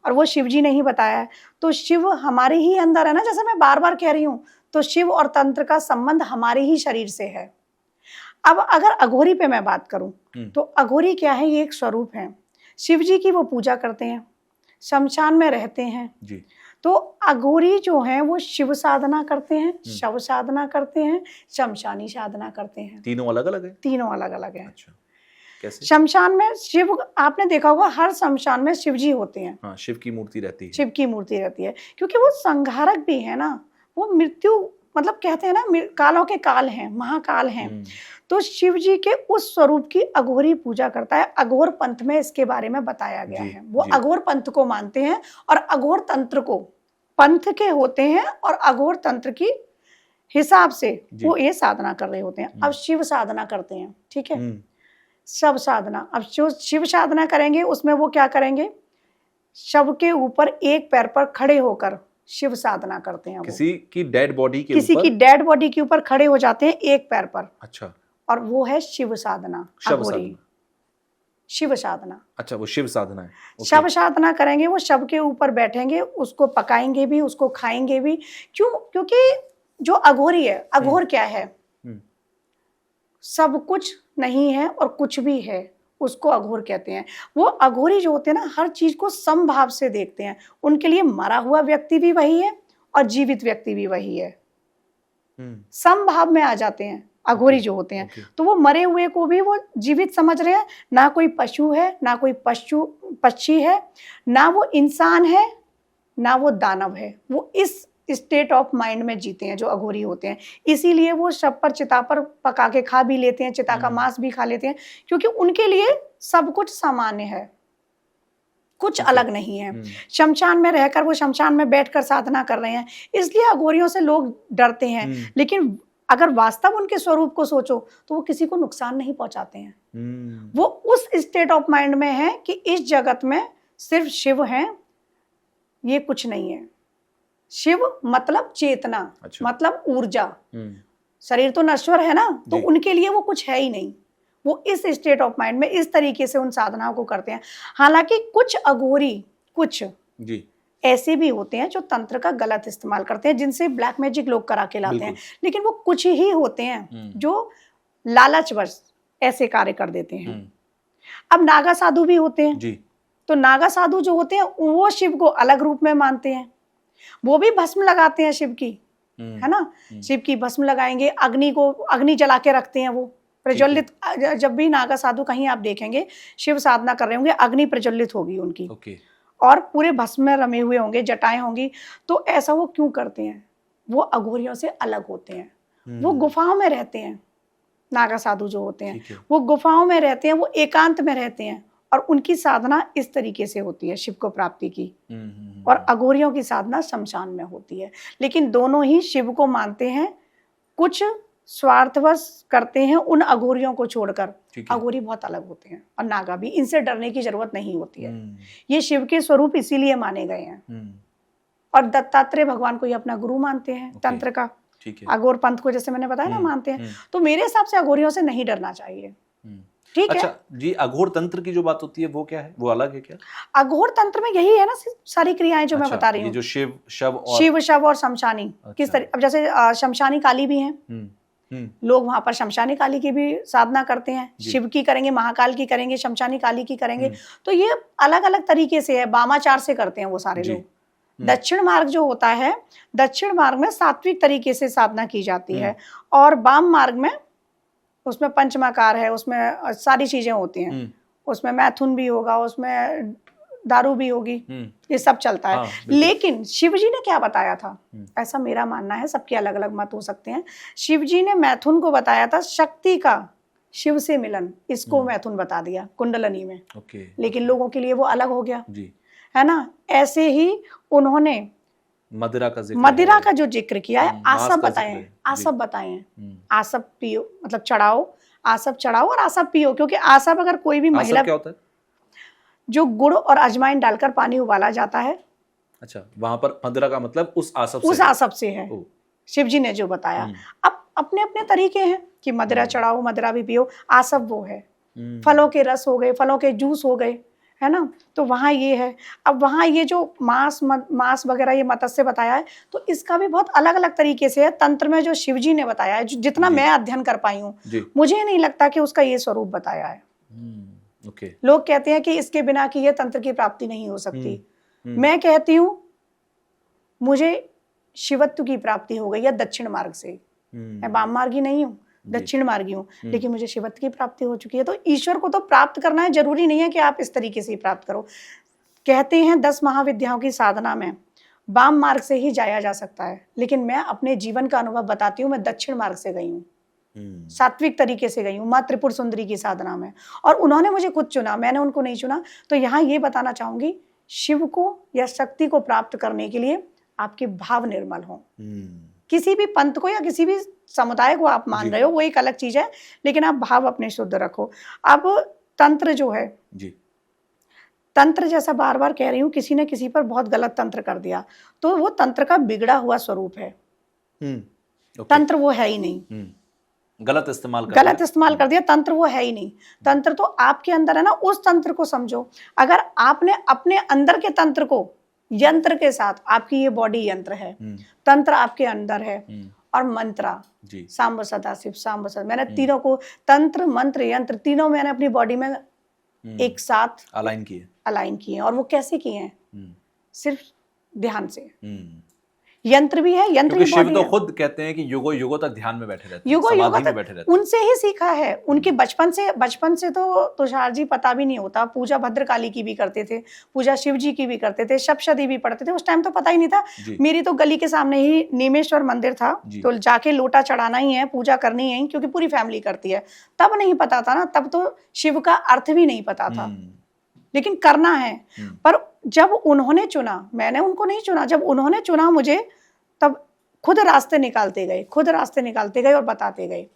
और वो शिव जी ने ही बताया है। तो शिव हमारे ही अंदर है ना, जैसे मैं बार बार कह रही हूँ, तो शिव और तंत्र का संबंध हमारे ही शरीर से है। अब अगर अघोरी पे मैं बात करूं, तो अघोरी क्या है, ये एक स्वरूप है शिव जी की, वो पूजा करते हैं, शमशान में रहते हैं जी। तो अघोरी जो हैं वो शिव साधना करते हैं, शव साधना करते हैं, शमशानी साधना करते हैं। तीनों अलग अलग है? तीनों अलग अलग है। अच्छा, कैसे? शमशान में शिव, आपने देखा होगा हर शमशान में शिव जी होते हैं। हाँ, शिव की मूर्ति रहती है। शिव की मूर्ति रहती है, क्योंकि वो संहारक भी है ना, वो मृत्यु, मतलब कहते हैं ना, कालों के काल हैं, महाकाल हैं। तो शिव जी के उस स्वरूप की अघोरी पूजा करता है। अघोर पंथ में इसके बारे में बताया गया है। वो अघोर पंथ को मानते हैं और अघोर तंत्र को, पंथ के होते हैं और अघोर तंत्र की हिसाब से वो ये साधना कर रहे होते हैं। अब शिव साधना करते हैं, ठीक है, शव साधना। अब जो शिव साधना करेंगे उसमें वो क्या करेंगे, शव के ऊपर एक पैर पर खड़े होकर शिव साधना करते हैं। किसी की डेड बॉडी के ऊपर, किसी की डेड बॉडी के ऊपर खड़े हो जाते हैं एक पैर पर। अच्छा। और वो है शिव साधना, अघोरी शिव साधना। अच्छा, वो शिव साधना है। शव साधना करेंगे, वो शव के ऊपर बैठेंगे, उसको पकाएंगे भी, उसको खाएंगे भी। क्यों? क्योंकि जो अघोरी है, अघोर क्या है, सब कुछ नहीं है और कुछ भी है, उसको अघोर कहते हैं। वो अघोरी जो होते हैं ना, हर चीज को समभाव से देखते हैं। उनके लिए मरा हुआ व्यक्ति भी वही है और जीवित व्यक्ति भी वही है, समभाव में आ जाते हैं अघोरी जो होते हैं। तो वो मरे हुए को भी वो जीवित समझ रहे हैं, ना कोई पशु है, ना कोई पक्षी है, ना वो इंसान है, ना वो दानव है। वो इस स्टेट ऑफ माइंड में जीते हैं जो अघोरी होते हैं। इसीलिए वो शव पर, चिता पर पका के खा भी लेते हैं, चिता का मांस भी खा लेते हैं, क्योंकि उनके लिए सब कुछ सामान्य है, कुछ अलग नहीं है। शमशान में रहकर वो शमशान में बैठकर साधना कर रहे हैं, इसलिए अघोरियों से लोग डरते हैं। लेकिन अगर वास्तव उनके स्वरूप को सोचो तो वो किसी को नुकसान नहीं पहुंचाते हैं। वो उस स्टेट ऑफ माइंड में है कि इस जगत में सिर्फ शिव हैं, ये कुछ नहीं है। शिव मतलब चेतना, अच्छा। मतलब ऊर्जा। शरीर तो नश्वर है ना, तो उनके लिए वो कुछ है ही नहीं। वो इस स्टेट ऑफ माइंड में इस तरीके से उन साधनाओं को करते हैं। हालांकि कुछ अघोरी, कुछ जी ऐसे भी होते हैं जो तंत्र का गलत इस्तेमाल करते हैं, जिनसे ब्लैक मैजिक लोग करा के लाते हैं, लेकिन वो कुछ ही होते हैं जो लालचवश ऐसे कार्य कर देते हैं। अब नागा साधु भी होते हैं जी। तो नागा साधु जो होते हैं वो शिव को अलग रूप में मानते हैं। वो भी भस्म लगाते हैं शिव की, है ना, शिव की भस्म लगाएंगे, अग्नि जला के रखते हैं, वो प्रज्वलित। जब भी नागा साधु कहीं आप देखेंगे शिव साधना कर रहे होंगे, अग्नि प्रज्वलित होगी उनकी, और पूरे भस्म में रमे हुए होंगे, जटाएं होंगी। तो ऐसा वो क्यों करते हैं? वो अघोरियों से अलग होते हैं। वो गुफाओं में रहते हैं। नागा साधु जो होते हैं वो गुफाओं में रहते हैं, वो एकांत में रहते हैं, और उनकी साधना इस तरीके से होती है शिव को प्राप्ति की। और अघोरियों की साधना शमशान में होती है। लेकिन दोनों ही शिव को मानते हैं, कुछ स्वार्थवश करते हैं उन अघोरियों को छोड़कर। अघोरी बहुत अलग होते हैं, और नागा भी। इनसे डरने की जरूरत नहीं होती है। ये शिव के स्वरूप इसीलिए माने गए हैं। और दत्तात्रेय भगवान को ये अपना गुरु मानते हैं तंत्र का। अघोर पंथ को जैसे मैंने बताया ना मानते हैं। तो मेरे हिसाब से अघोरियों से नहीं डरना चाहिए। ठीक है। अच्छा जी, अघोर तंत्र की जो बात होती है वो क्या है? वो अलग है क्या? अघोर तंत्र में यही है ना सारी क्रियाएं जो मैं बता रही हूँ, जो शिव शव और शमशानी। किस तरह, अब जैसे शमशानी काली भी हैं, लोग वहां पर शमशानी काली की भी साधना करते हैं। शिव की करेंगे, महाकाल की करेंगे, शमशानी काली की करेंगे। तो ये अलग अलग तरीके से है, वामाचार से करते हैं वो सारे लोग। दक्षिण मार्ग जो होता है, दक्षिण मार्ग में सात्विक तरीके से साधना की जाती है, और वाम मार्ग में उसमें पंचमाकार है, उसमें सारी चीजें होती हैं। उसमें मैथुन भी होगा, उसमें दारू भी होगी, ये सब चलता है। लेकिन शिव जी ने क्या बताया था, ऐसा मेरा मानना है, सबके अलग अलग मत हो सकते हैं। शिव जी ने मैथुन को बताया था शक्ति का शिव से मिलन, इसको मैथुन बता दिया कुंडलनी में। लेकिन लोगों के लिए वो अलग हो गया, है ना। ऐसे ही उन्होंने मदिरा का जो जिक्र किया है, आसप बताए, आसप बताए हैं। आसप पियो, मतलब चढ़ाओ, आसप चढ़ाओ और आसप पियो। क्योंकि आसप अगर कोई भी महिला, क्या होता है? जो गुड़ और अजवाइन डालकर पानी उबाला जाता है। अच्छा, वहां पर मदिरा का मतलब उस आसप से है। शिव जी ने जो बताया। अब अपने अपने तरीके हैं कि मदिरा चढ़ाओ, मदिरा भी पियो। आसप वो है, फलों के रस हो गए, फलों के जूस हो गए, है ना। तो वहाँ ये है। अब वहाँ ये जो मांस वगैरह, ये मत्स्य बताया है, तो इसका भी बहुत अलग अलग तरीके से है। तंत्र में जो शिव जी ने बताया है, जितना मैं अध्ययन कर पाई हूँ, मुझे नहीं लगता कि उसका ये स्वरूप बताया है। लोग कहते हैं कि इसके बिना कि ये तंत्र की प्राप्ति नहीं हो सकती। मैं कहती हूँ मुझे शिवत्व की प्राप्ति हो गई है दक्षिण मार्ग से। मैं वाम मार्गी नहीं हूँ, दक्षिण मार्गी हूँ, लेकिन मुझे शिवत्व की प्राप्ति हो चुकी है। तो ईश्वर को तो प्राप्त करना है, जरूरी नहीं है कि आप इस तरीके से ही प्राप्त करो। कहते हैं 10 महाविद्याओं की साधना में वाम मार्ग से ही जाया जा सकता है, लेकिन मैं अपने जीवन का अनुभव बताती हूँ। मैं दक्षिण मार्ग से गई हूँ, सात्विक तरीके से गई हूँ, माँ त्रिपुर सुंदरी की साधना में, और उन्होंने मुझे खुद चुना, मैंने उनको नहीं चुना। तो यहाँ ये बताना चाहूंगी, शिव को या शक्ति को प्राप्त करने के लिए आपके भाव निर्मल हों। किसी भी पंथ को या किसी भी समुदाय को आप मान रहे हो, वो एक अलग चीज है, लेकिन आप भाव अपने शुद्ध रखो। अब तंत्र जो है जी, तंत्र जैसा बार बार कह रही हूँ, किसी ने किसी पर बहुत गलत तंत्र कर दिया, तो वो तंत्र का बिगड़ा हुआ स्वरूप है। तंत्र वो है ही नहीं, गलत इस्तेमाल कर दिया। तंत्र वो है ही नहीं। तंत्र तो आपके अंदर है ना, उस तंत्र को समझो। अगर आपने अपने अंदर के तंत्र को यंत्र के साथ, आपकी ये बॉडी यंत्र है, तंत्र आपके अंदर है, और मंत्रा सांब सदाशिव, सांब सदा, मैंने तीनों को, तंत्र मंत्र यंत्र, तीनों मैंने अपनी बॉडी में एक साथ अलाइन किए। और वो कैसे किए हैं? सिर्फ ध्यान से। यंत्र भी है, यंत्र की शिव तो खुद कहते हैं कि युगों युगों तक ध्यान में बैठे रहते हैं, समाधि में बैठे रहते हैं। उनसे ही सीखा है। उनके बचपन से तो तुषार जी पता भी नहीं होता। पूजा भद्रकाली की भी करते थे, पूजा शिव जी की भी करते थे, सप्तशती भी पढ़ते थे। उस टाइम तो पता ही नहीं था। मेरी तो गली के सामने ही नीमेश्वर मंदिर था, तो जाके लोटा चढ़ाना ही है, पूजा करनी है, क्योंकि पूरी फैमिली करती है। तब नहीं पता था ना, तब तो शिव का अर्थ भी नहीं पता था, लेकिन करना है। पर जब उन्होंने चुना, मैंने उनको नहीं चुना, जब उन्होंने चुना मुझे, तब खुद रास्ते निकालते गए, खुद रास्ते निकालते गए और बताते गए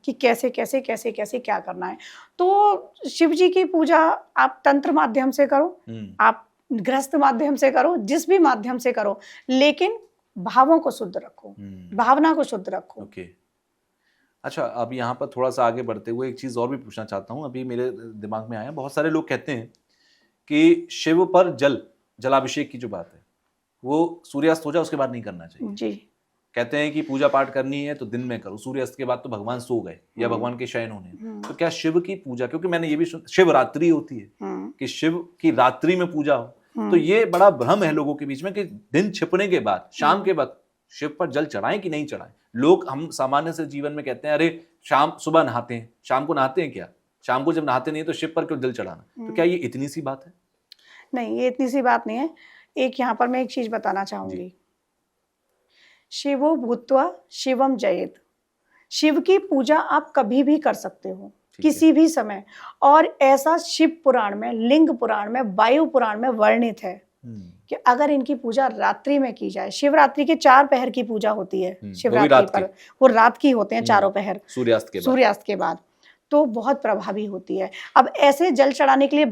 कि कैसे कैसे कैसे कैसे क्या करना है। तो शिव जी की पूजा आप तंत्र माध्यम से करो, आप गृहस्थ माध्यम से करो, जिस भी माध्यम से करो, लेकिन भावों को शुद्ध रखो, भावना को शुद्ध रखो। ओके। अच्छा, अब यहाँ पर थोड़ा सा आगे बढ़ते हुए एक चीज और भी पूछना चाहता हूँ, अभी मेरे दिमाग में आया। बहुत सारे लोग कहते हैं कि शिव पर जलाभिषेक की जो बात है वो सूर्यास्त हो जाए उसके बाद नहीं करना चाहिए जी। कहते हैं कि पूजा पाठ करनी है तो दिन में करो, सूर्यास्त के बाद तो भगवान सो गए या भगवान के शयन होने। तो क्या शिव की पूजा, क्योंकि मैंने ये भी शिवरात्रि होती है कि शिव की रात्रि में पूजा हो, तो ये बड़ा भ्रम है लोगों के बीच में कि दिन छिपने के बाद शाम के वक्त शिव पर जल चढ़ाएं कि नहीं चढ़ाएं। लोग, हम सामान्य से जीवन में कहते हैं अरे सुबह नहाते हैं, शाम को नहाते हैं क्या, शाम को जब नहाते नहीं तो शिव पर क्यों जल चढ़ाना। तो क्या ये इतनी सी बात है? नहीं, ये इतनी सी बात नहीं है। एक यहाँ पर मैं एक चीज बताना चाहूंगी, शिवो भूत्वा शिवम जयेत। शिव की पूजा आप कभी भी कर सकते हो, किसी भी समय। और ऐसा शिव पुराण में, लिंग पुराण में, वायु पुराण में वर्णित है कि अगर इनकी पूजा रात्रि में की जाए, शिवरात्रि के 4 पहर की पूजा होती है शिवरात्रि पर, वो रात की होते हैं चारों पहर, सूर्यास्त के बाद, तो बहुत प्रभावी होती है। अब ऐसे जल चढ़ाने के लिए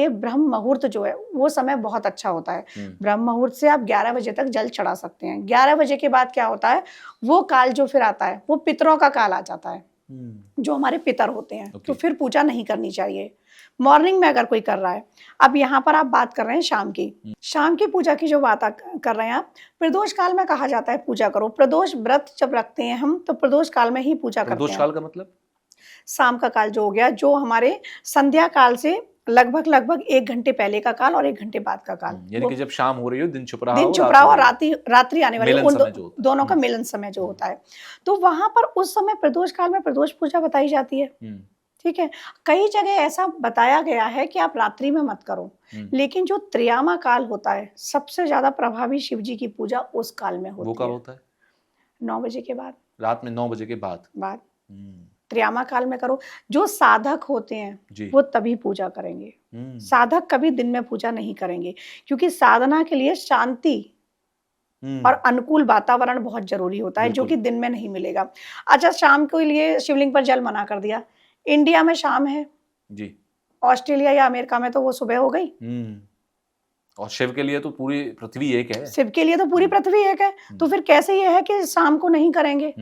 ब्रह्म मुहूर्त जो है वो समय बहुत अच्छा होता है। ब्रह्म मुहूर्त से आप 11 बजे तक जल चढ़ा सकते हैं। 11 बजे के बाद क्या होता है, वो काल जो फिर आता है वो पितरों का काल आ जाता है, जो हमारे पितर होते हैं। तो फिर पूजा नहीं करनी चाहिए मॉर्निंग में अगर कोई कर रहा है। अब यहाँ पर आप बात कर रहे हैं शाम की पूजा की जो बात कर रहे हैं आप, प्रदोष काल में कहा जाता है पूजा करो। प्रदोष व्रत जब रखते हैं हम तो प्रदोष काल में ही पूजा करते हैं। प्रदोष काल का मतलब शाम का काल जो हो गया, जो हमारे संध्या काल से लगभग 1 घंटे पहले का काल और 1 घंटे बाद का काल, यानी कि जब शाम हो रही हो, दिन छुप रहा हो और रात्रि आने वाली, उन दोनों का मिलन समय जो होता है। तो वहां पर उस समय प्रदोष काल में प्रदोष पूजा बताई जाती है। ठीक है, कई जगह ऐसा बताया गया है कि आप रात्रि में मत करो, लेकिन जो त्रियामा काल होता है सबसे ज्यादा प्रभावी शिव जी की पूजा उस काल में होती है। वो कब होता है? 9 बजे के बाद, रात में 9 बजे के बाद त्रियामा काल में करो। जो साधक होते हैं वो तभी पूजा करेंगे, साधक कभी दिन में पूजा नहीं करेंगे, क्योंकि साधना के लिए शांति और अनुकूल वातावरण बहुत जरूरी होता है, जो कि दिन में नहीं मिलेगा। अच्छा, शाम के लिए शिवलिंग पर जल मना कर दिया। इंडिया में शाम है जी, ऑस्ट्रेलिया या अमेरिका में तो वो सुबह हो गई। और शिव के लिए तो पूरी पृथ्वी एक है। शिव के लिए तो पूरी पृथ्वी एक है, तो फिर कैसे ये है कि शाम को नहीं करेंगे?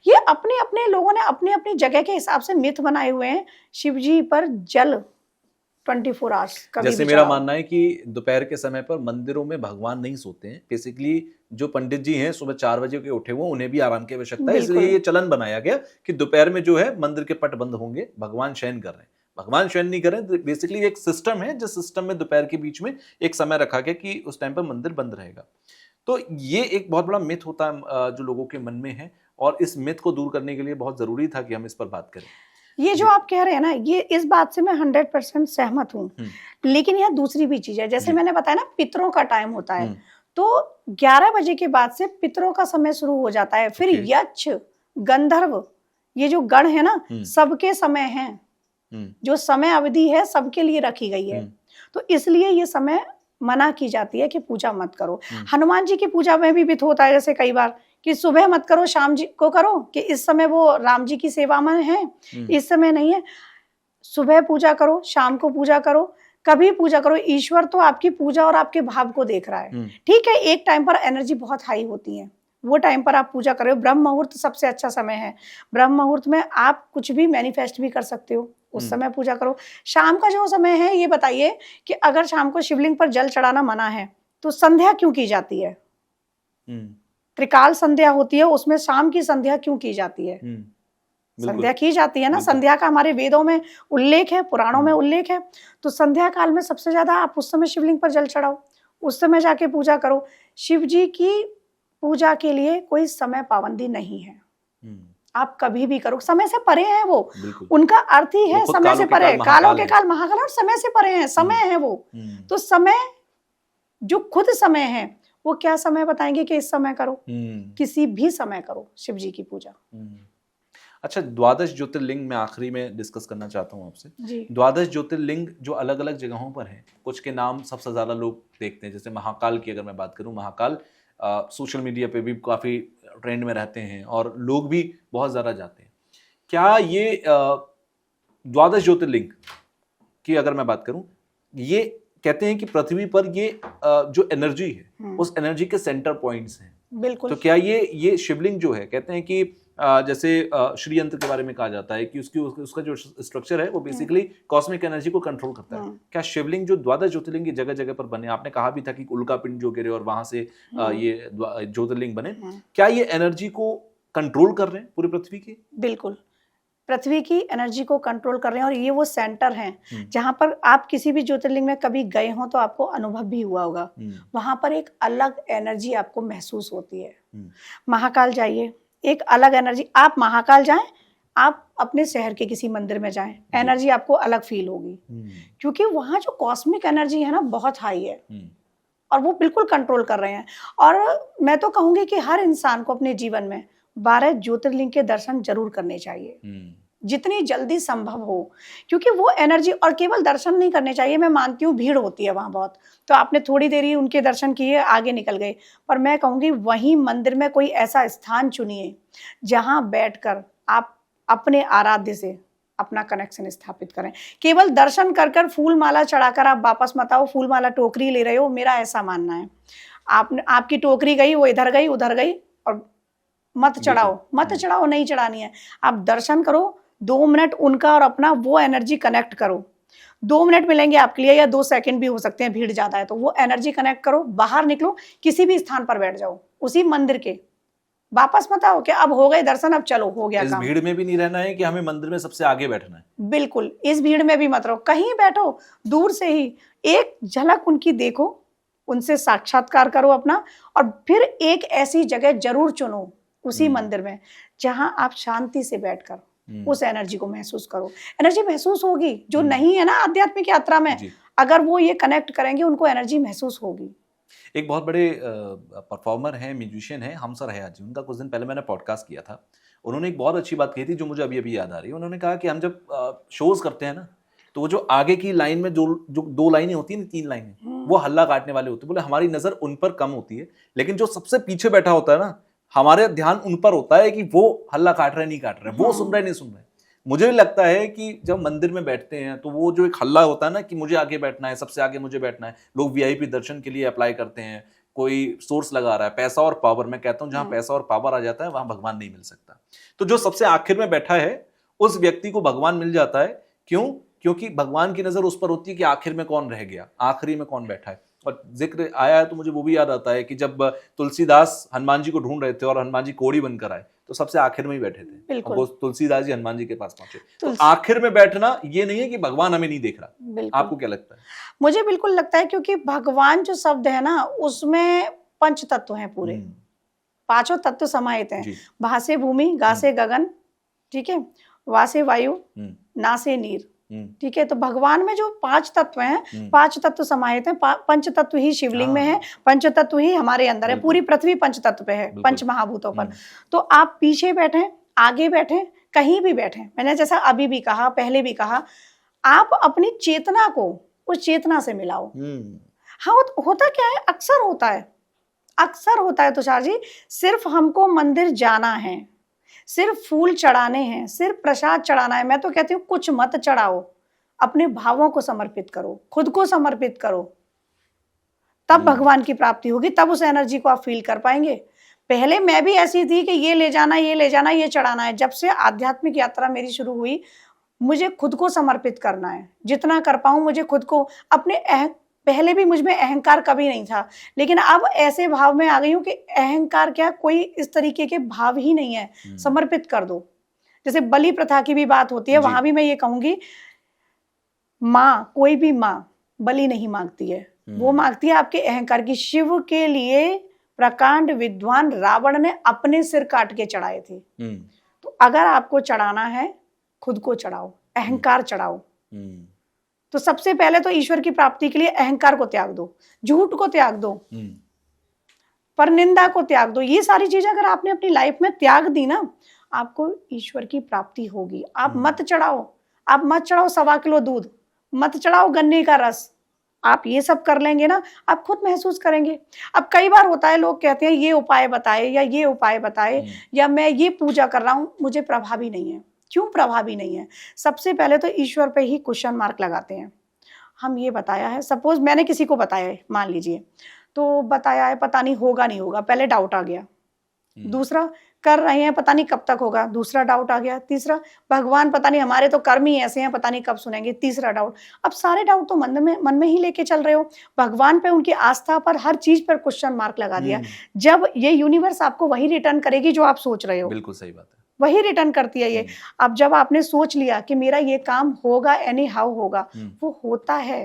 ये अपने अपने लोगों ने अपनी अपनी जगह के हिसाब से मिथ बनाए हुए हैं। शिव जी पर जल 24 आवर्स कभी जैसे मेरा मानना है कि दोपहर के समय पर मंदिरों में भगवान नहीं सोते हैं। बेसिकली जो पंडित जी हैं सुबह 4 बजे के उठे हुए, उन्हें भी आराम की आवश्यकता है, इसलिए ये चलन बनाया गया कि दोपहर में जो है मंदिर के पट बंद होंगे, भगवान शयन कर रहे हैं। भगवान शयन नहीं कर रहे हैं, बेसिकली एक सिस्टम है, जिस सिस्टम में दोपहर के बीच में एक समय रखा गया कि उस टाइम पर मंदिर बंद रहेगा। तो ये एक बहुत बड़ा मिथ होता है जो लोगों के मन में है, और इस मिथ को दूर करने के लिए बहुत जरूरी था कि हम इस पर बात करें। ये जो आप कह रहे हैं ना, ये इस बात से मैं 100% सहमत हूँ, लेकिन यह दूसरी भी चीज है। जैसे मैंने बताया ना, पितरों का टाइम होता है, तो 11 बजे के बाद से पितरों का समय शुरू हो जाता है। फिर यक्ष, गंधर्व, ये जो गण है ना, सबके समय हैं, जो समय अवधि है सबके लिए रखी गई है। तो इसलिए ये समय मना की जाती है कि पूजा मत करो। हनुमान जी की पूजा में भी मिथ होता है, जैसे कई बार कि सुबह मत करो, शाम जी को करो, कि इस समय वो राम जी की सेवा में है, इस समय नहीं है। सुबह पूजा करो, शाम को पूजा करो, कभी पूजा करो। ईश्वर तो आपकी पूजा और आपके भाव को देख रहा है। ठीक है, एक टाइम पर एनर्जी बहुत हाई होती है, वो टाइम पर आप पूजा करो। ब्रह्म मुहूर्त सबसे अच्छा समय है। ब्रह्म मुहूर्त में आप कुछ भी मैनिफेस्ट भी कर सकते हो, उस समय पूजा करो। शाम का जो समय है, ये बताइए कि अगर शाम को शिवलिंग पर जल चढ़ाना मना है तो संध्या क्यों की जाती है? त्रिकाल संध्या होती है, उसमें शाम की संध्या क्यों की जाती है? संध्या की जाती है ना, संध्या का हमारे वेदों में उल्लेख है, पुराणों में उल्लेख है। तो संध्या काल में सबसे ज्यादा आप उस समय शिवलिंग पर जल चढ़ाओ, उस समय जाके पूजा करो। शिव जी की पूजा के लिए कोई समय पाबंदी नहीं है, आप कभी भी करो। समय से परे है वो, उनका अर्थ ही है समय से परे। कालों के काल महाकाल और समय से परे है, समय है वो। तो समय जो खुद समय है, वो क्या समय बताएंगे कि इस समय करो? किसी भी समय करो शिव जी की पूजा। अच्छा, द्वादश ज्योतिर्लिंग में आखिरी में डिस्कस करना चाहता हूँ आपसे। जी। द्वादश ज्योतिर्लिंग जो अलग अलग जगहों पर हैं, कुछ के नाम सबसे ज़्यादा लोग देखते हैं, जैसे महाकाल की अगर मैं बात करूँ, महाकाल सोशल मीडिया पे भी काफ़ी ट्रेंड में रहते हैं और लोग भी बहुत ज़्यादा जाते हैं। क्या ये द्वादश ज्योतिर्लिंग की अगर मैं बात करूं, ये कहते हैं कि पृथ्वी पर ये जो एनर्जी है उस एनर्जी के सेंटर पॉइंट्स हैं, बिल्कुल। तो क्या ये शिवलिंग जो है, कहते हैं कि जैसे श्री यंत्र के बारे में कहा जाता है कि उसका जो स्ट्रक्चर है वो बेसिकली कॉस्मिक एनर्जी को कंट्रोल करता है। क्या शिवलिंग जो द्वादश ज्योतिर्लिंग की जगह जगह पर बने, आपने कहा भी था कि उल्का पिंड जो गिरे और वहां से ये ज्योतिर्लिंग बने, क्या ये एनर्जी को कंट्रोल कर रहे हैं पूरी पृथ्वी की? बिल्कुल, पृथ्वी की एनर्जी को कंट्रोल कर रहे हैं और ये वो सेंटर हैं जहां पर आप किसी भी ज्योतिर्लिंग में कभी गए हो तो आपको अनुभव भी हुआ होगा। वहां पर एक अलग एनर्जी आपको महसूस होती है। महाकाल जाइए, एक अलग एनर्जी। आप महाकाल जाएं, आप अपने शहर के किसी मंदिर में जाएं, एनर्जी आपको अलग फील होगी, क्योंकि वहां जो कॉस्मिक एनर्जी है ना बहुत हाई है और वो बिल्कुल कंट्रोल कर रहे हैं। और मैं तो कहूंगी कि हर इंसान को अपने जीवन में 12 ज्योतिर्लिंग के दर्शन जरूर करने चाहिए, जितनी जल्दी संभव हो, क्योंकि वो एनर्जी, और केवल दर्शन नहीं करने चाहिए। मैं मानती हूँ भीड़ होती है वहां बहुत, तो आपने थोड़ी देर ही उनके दर्शन किए, आगे निकल गए, पर मैं कहूंगी वहीं मंदिर में कोई ऐसा स्थान चुनिए जहां बैठकर आप अपने आराध्य से अपना कनेक्शन स्थापित करें। केवल दर्शन कर कर फूल माला चढ़ाकर आप वापस मत आओ, फूल माला टोकरी ले रहे हो, मेरा ऐसा मानना है। आपकी टोकरी गई, वो इधर गई उधर गई, और मत चढ़ाओ, नहीं चढ़ानी है। आप दर्शन करो, 2 मिनट उनका और अपना वो एनर्जी कनेक्ट करो। 2 मिनट मिलेंगे आपके लिए, या 2 सेकंड भी हो सकते हैं, भीड़ ज्यादा है तो। वो एनर्जी कनेक्ट करो, बाहर निकलो, किसी भी स्थान पर बैठ जाओ उसी मंदिर के, वापस मत आओ कि अब हो गए दर्शन, अब चलो हो गया इस काम। भीड़ में भी नहीं रहना है कि हमें मंदिर में सबसे आगे बैठना है। बिल्कुल, इस भीड़ में भी मत रहो, कहीं बैठो, दूर से ही एक झलक उनकी देखो, उनसे साक्षात्कार करो अपना, और फिर एक ऐसी जगह जरूर चुनो उसी मंदिर में जहां आप शांति से बैठकर उस एनर्जी को महसूस करो। एनर्जी महसूस होगी, जो नहीं है ना आध्यात्मिक यात्रा में, अगर वो ये कनेक्ट करेंगे उनको एनर्जी महसूस होगी। एक बहुत बड़े परफॉर्मर हैं, म्यूजिशियन हैं, हमसर हयात जी, उनका कुछ दिन पहले मैंने पॉडकास्ट किया था। उन्होंने एक बहुत अच्छी बात कही थी जो मुझे अभी अभी याद आ रही है। उन्होंने कहा कि हम जब शोज करते हैं ना, तो वो जो आगे की लाइन में जो 2 लाइनें होती है ना, 3 लाइनें, वो हल्ला काटने वाले होते हैं। बोले हमारी नजर उन पर कम होती है, लेकिन जो सबसे पीछे बैठा होता है ना, हमारे ध्यान उन पर होता है कि वो हल्ला काट रहे नहीं काट रहे, वो सुन रहे नहीं सुन रहे। मुझे भी लगता है कि जब मंदिर में बैठते हैं तो वो जो एक हल्ला होता है ना कि मुझे आगे बैठना है, सबसे आगे मुझे बैठना है, लोग वीआईपी दर्शन के लिए अप्लाई करते हैं, कोई सोर्स लगा रहा है, पैसा और पावर। मैं कहता हूं जहां पैसा और पावर आ जाता है वहां भगवान नहीं मिल सकता। तो जो सबसे आखिर में बैठा है उस व्यक्ति को भगवान मिल जाता है। क्यों? क्योंकि भगवान की नजर उस पर होती है कि आखिर में कौन रह गया, आखिरी में कौन बैठा है। और जिक्र आया है तो मुझे वो भी याद आता है कि जब तुलसीदास हनुमान जी को ढूंढ रहे थे और हनुमान जी कोड़ी बनकर आए, तो सबसे आखिर में ही बैठे थे, और वो तुलसीदास जी हनुमान जी के पास पहुंचे। तो आखिर में बैठना ये नहीं है कि भगवान हमें नहीं देख रहा। आपको क्या लगता है? मुझे बिल्कुल लगता है, क्योंकि भगवान जो शब्द है ना, उसमें 5 तत्व हैं पूरे, 5 तत्व समाहित हैं। भासे भूमि, गासे गगन, ठीक है, वासे वायु, नासे नीर, ठीक है। तो भगवान में जो 5 तत्व हैं, 5 तत्व समाहित हैं। 5 तत्व ही शिवलिंग में है, 5 तत्व ही हमारे अंदर है। पूरी पृथ्वी 5 तत्व पे है, 5 महाभूतों पर। तो आप पीछे बैठे, आगे बैठे, कहीं भी बैठे, मैंने जैसा अभी भी कहा, पहले भी कहा, आप अपनी चेतना को उस चेतना से मिलाओ। हाँ, होता क्या है, अक्सर होता है तुषार जी, सिर्फ हमको मंदिर जाना है, सिर्फ फूल चढ़ाने हैं, सिर्फ प्रसाद चढ़ाना है। मैं तो कहती हूँ कुछ मत चढ़ाओ, अपने भावों को समर्पित करो, खुद को समर्पित करो, तब भगवान की प्राप्ति होगी, तब उस एनर्जी को आप फील कर पाएंगे। पहले मैं भी ऐसी थी कि ये ले जाना, ये चढ़ाना है। जब से आध्यात्मिक यात्रा मेरी शुरू हुई, मुझे खुद को समर्पित करना है, जितना कर पाऊं मुझे खुद को, अपने पहले भी मुझ में अहंकार कभी नहीं था, लेकिन अब ऐसे भाव में आ गई हूँ कि अहंकार क्या, कोई इस तरीके के भाव ही नहीं है, समर्पित कर दो। जैसे बलि प्रथा की भी बात होती है, वहां भी मैं ये कहूंगी, माँ, कोई भी माँ बलि नहीं मांगती है, वो मांगती है आपके अहंकार की। शिव के लिए प्रकांड विद्वान रावण ने अपने सिर काट के चढ़ाए थे। तो अगर आपको चढ़ाना है, खुद को चढ़ाओ, अहंकार चढ़ाओ। तो सबसे पहले तो ईश्वर की प्राप्ति के लिए अहंकार को त्याग दो, झूठ को त्याग दो, परनिंदा को त्याग दो। ये सारी चीजें अगर आपने अपनी लाइफ में त्याग दी ना, आपको ईश्वर की प्राप्ति होगी। आप मत चढ़ाओ, आप मत चढ़ाओ 1.25 किलो दूध, मत चढ़ाओ गन्ने का रस। आप ये सब कर लेंगे ना, आप खुद महसूस करेंगे। अब कई बार होता है, लोग कहते हैं ये उपाय बताए या ये उपाय बताए या मैं ये पूजा कर रहा हूँ, मुझे प्रभावी नहीं है। क्यों प्रभावी नहीं है? सबसे पहले तो ईश्वर पे ही क्वेश्चन मार्क लगाते हैं। हम ये बताया है, सपोज मैंने किसी को बताया है, मान लीजिए, तो बताया है, पता नहीं होगा नहीं होगा, पहले डाउट आ गया। दूसरा, कर रहे हैं, पता नहीं कब तक होगा, दूसरा डाउट आ गया। तीसरा, भगवान पता नहीं, हमारे तो कर्म ही ऐसे हैं, पता नहीं कब सुनेंगे, तीसरा डाउट। अब सारे डाउट तो मन में ही लेके चल रहे हो। भगवान पे, उनकी आस्था पर, हर चीज पर क्वेश्चन मार्क लगा दिया। जब ये यूनिवर्स आपको वही रिटर्न करेगी जो आप सोच रहे हो। बिल्कुल सही बात है, वही रिटर्न करती है ये। अब जब आपने सोच लिया कि मेरा ये काम होगा, एनी हाउ होगा, वो होता है।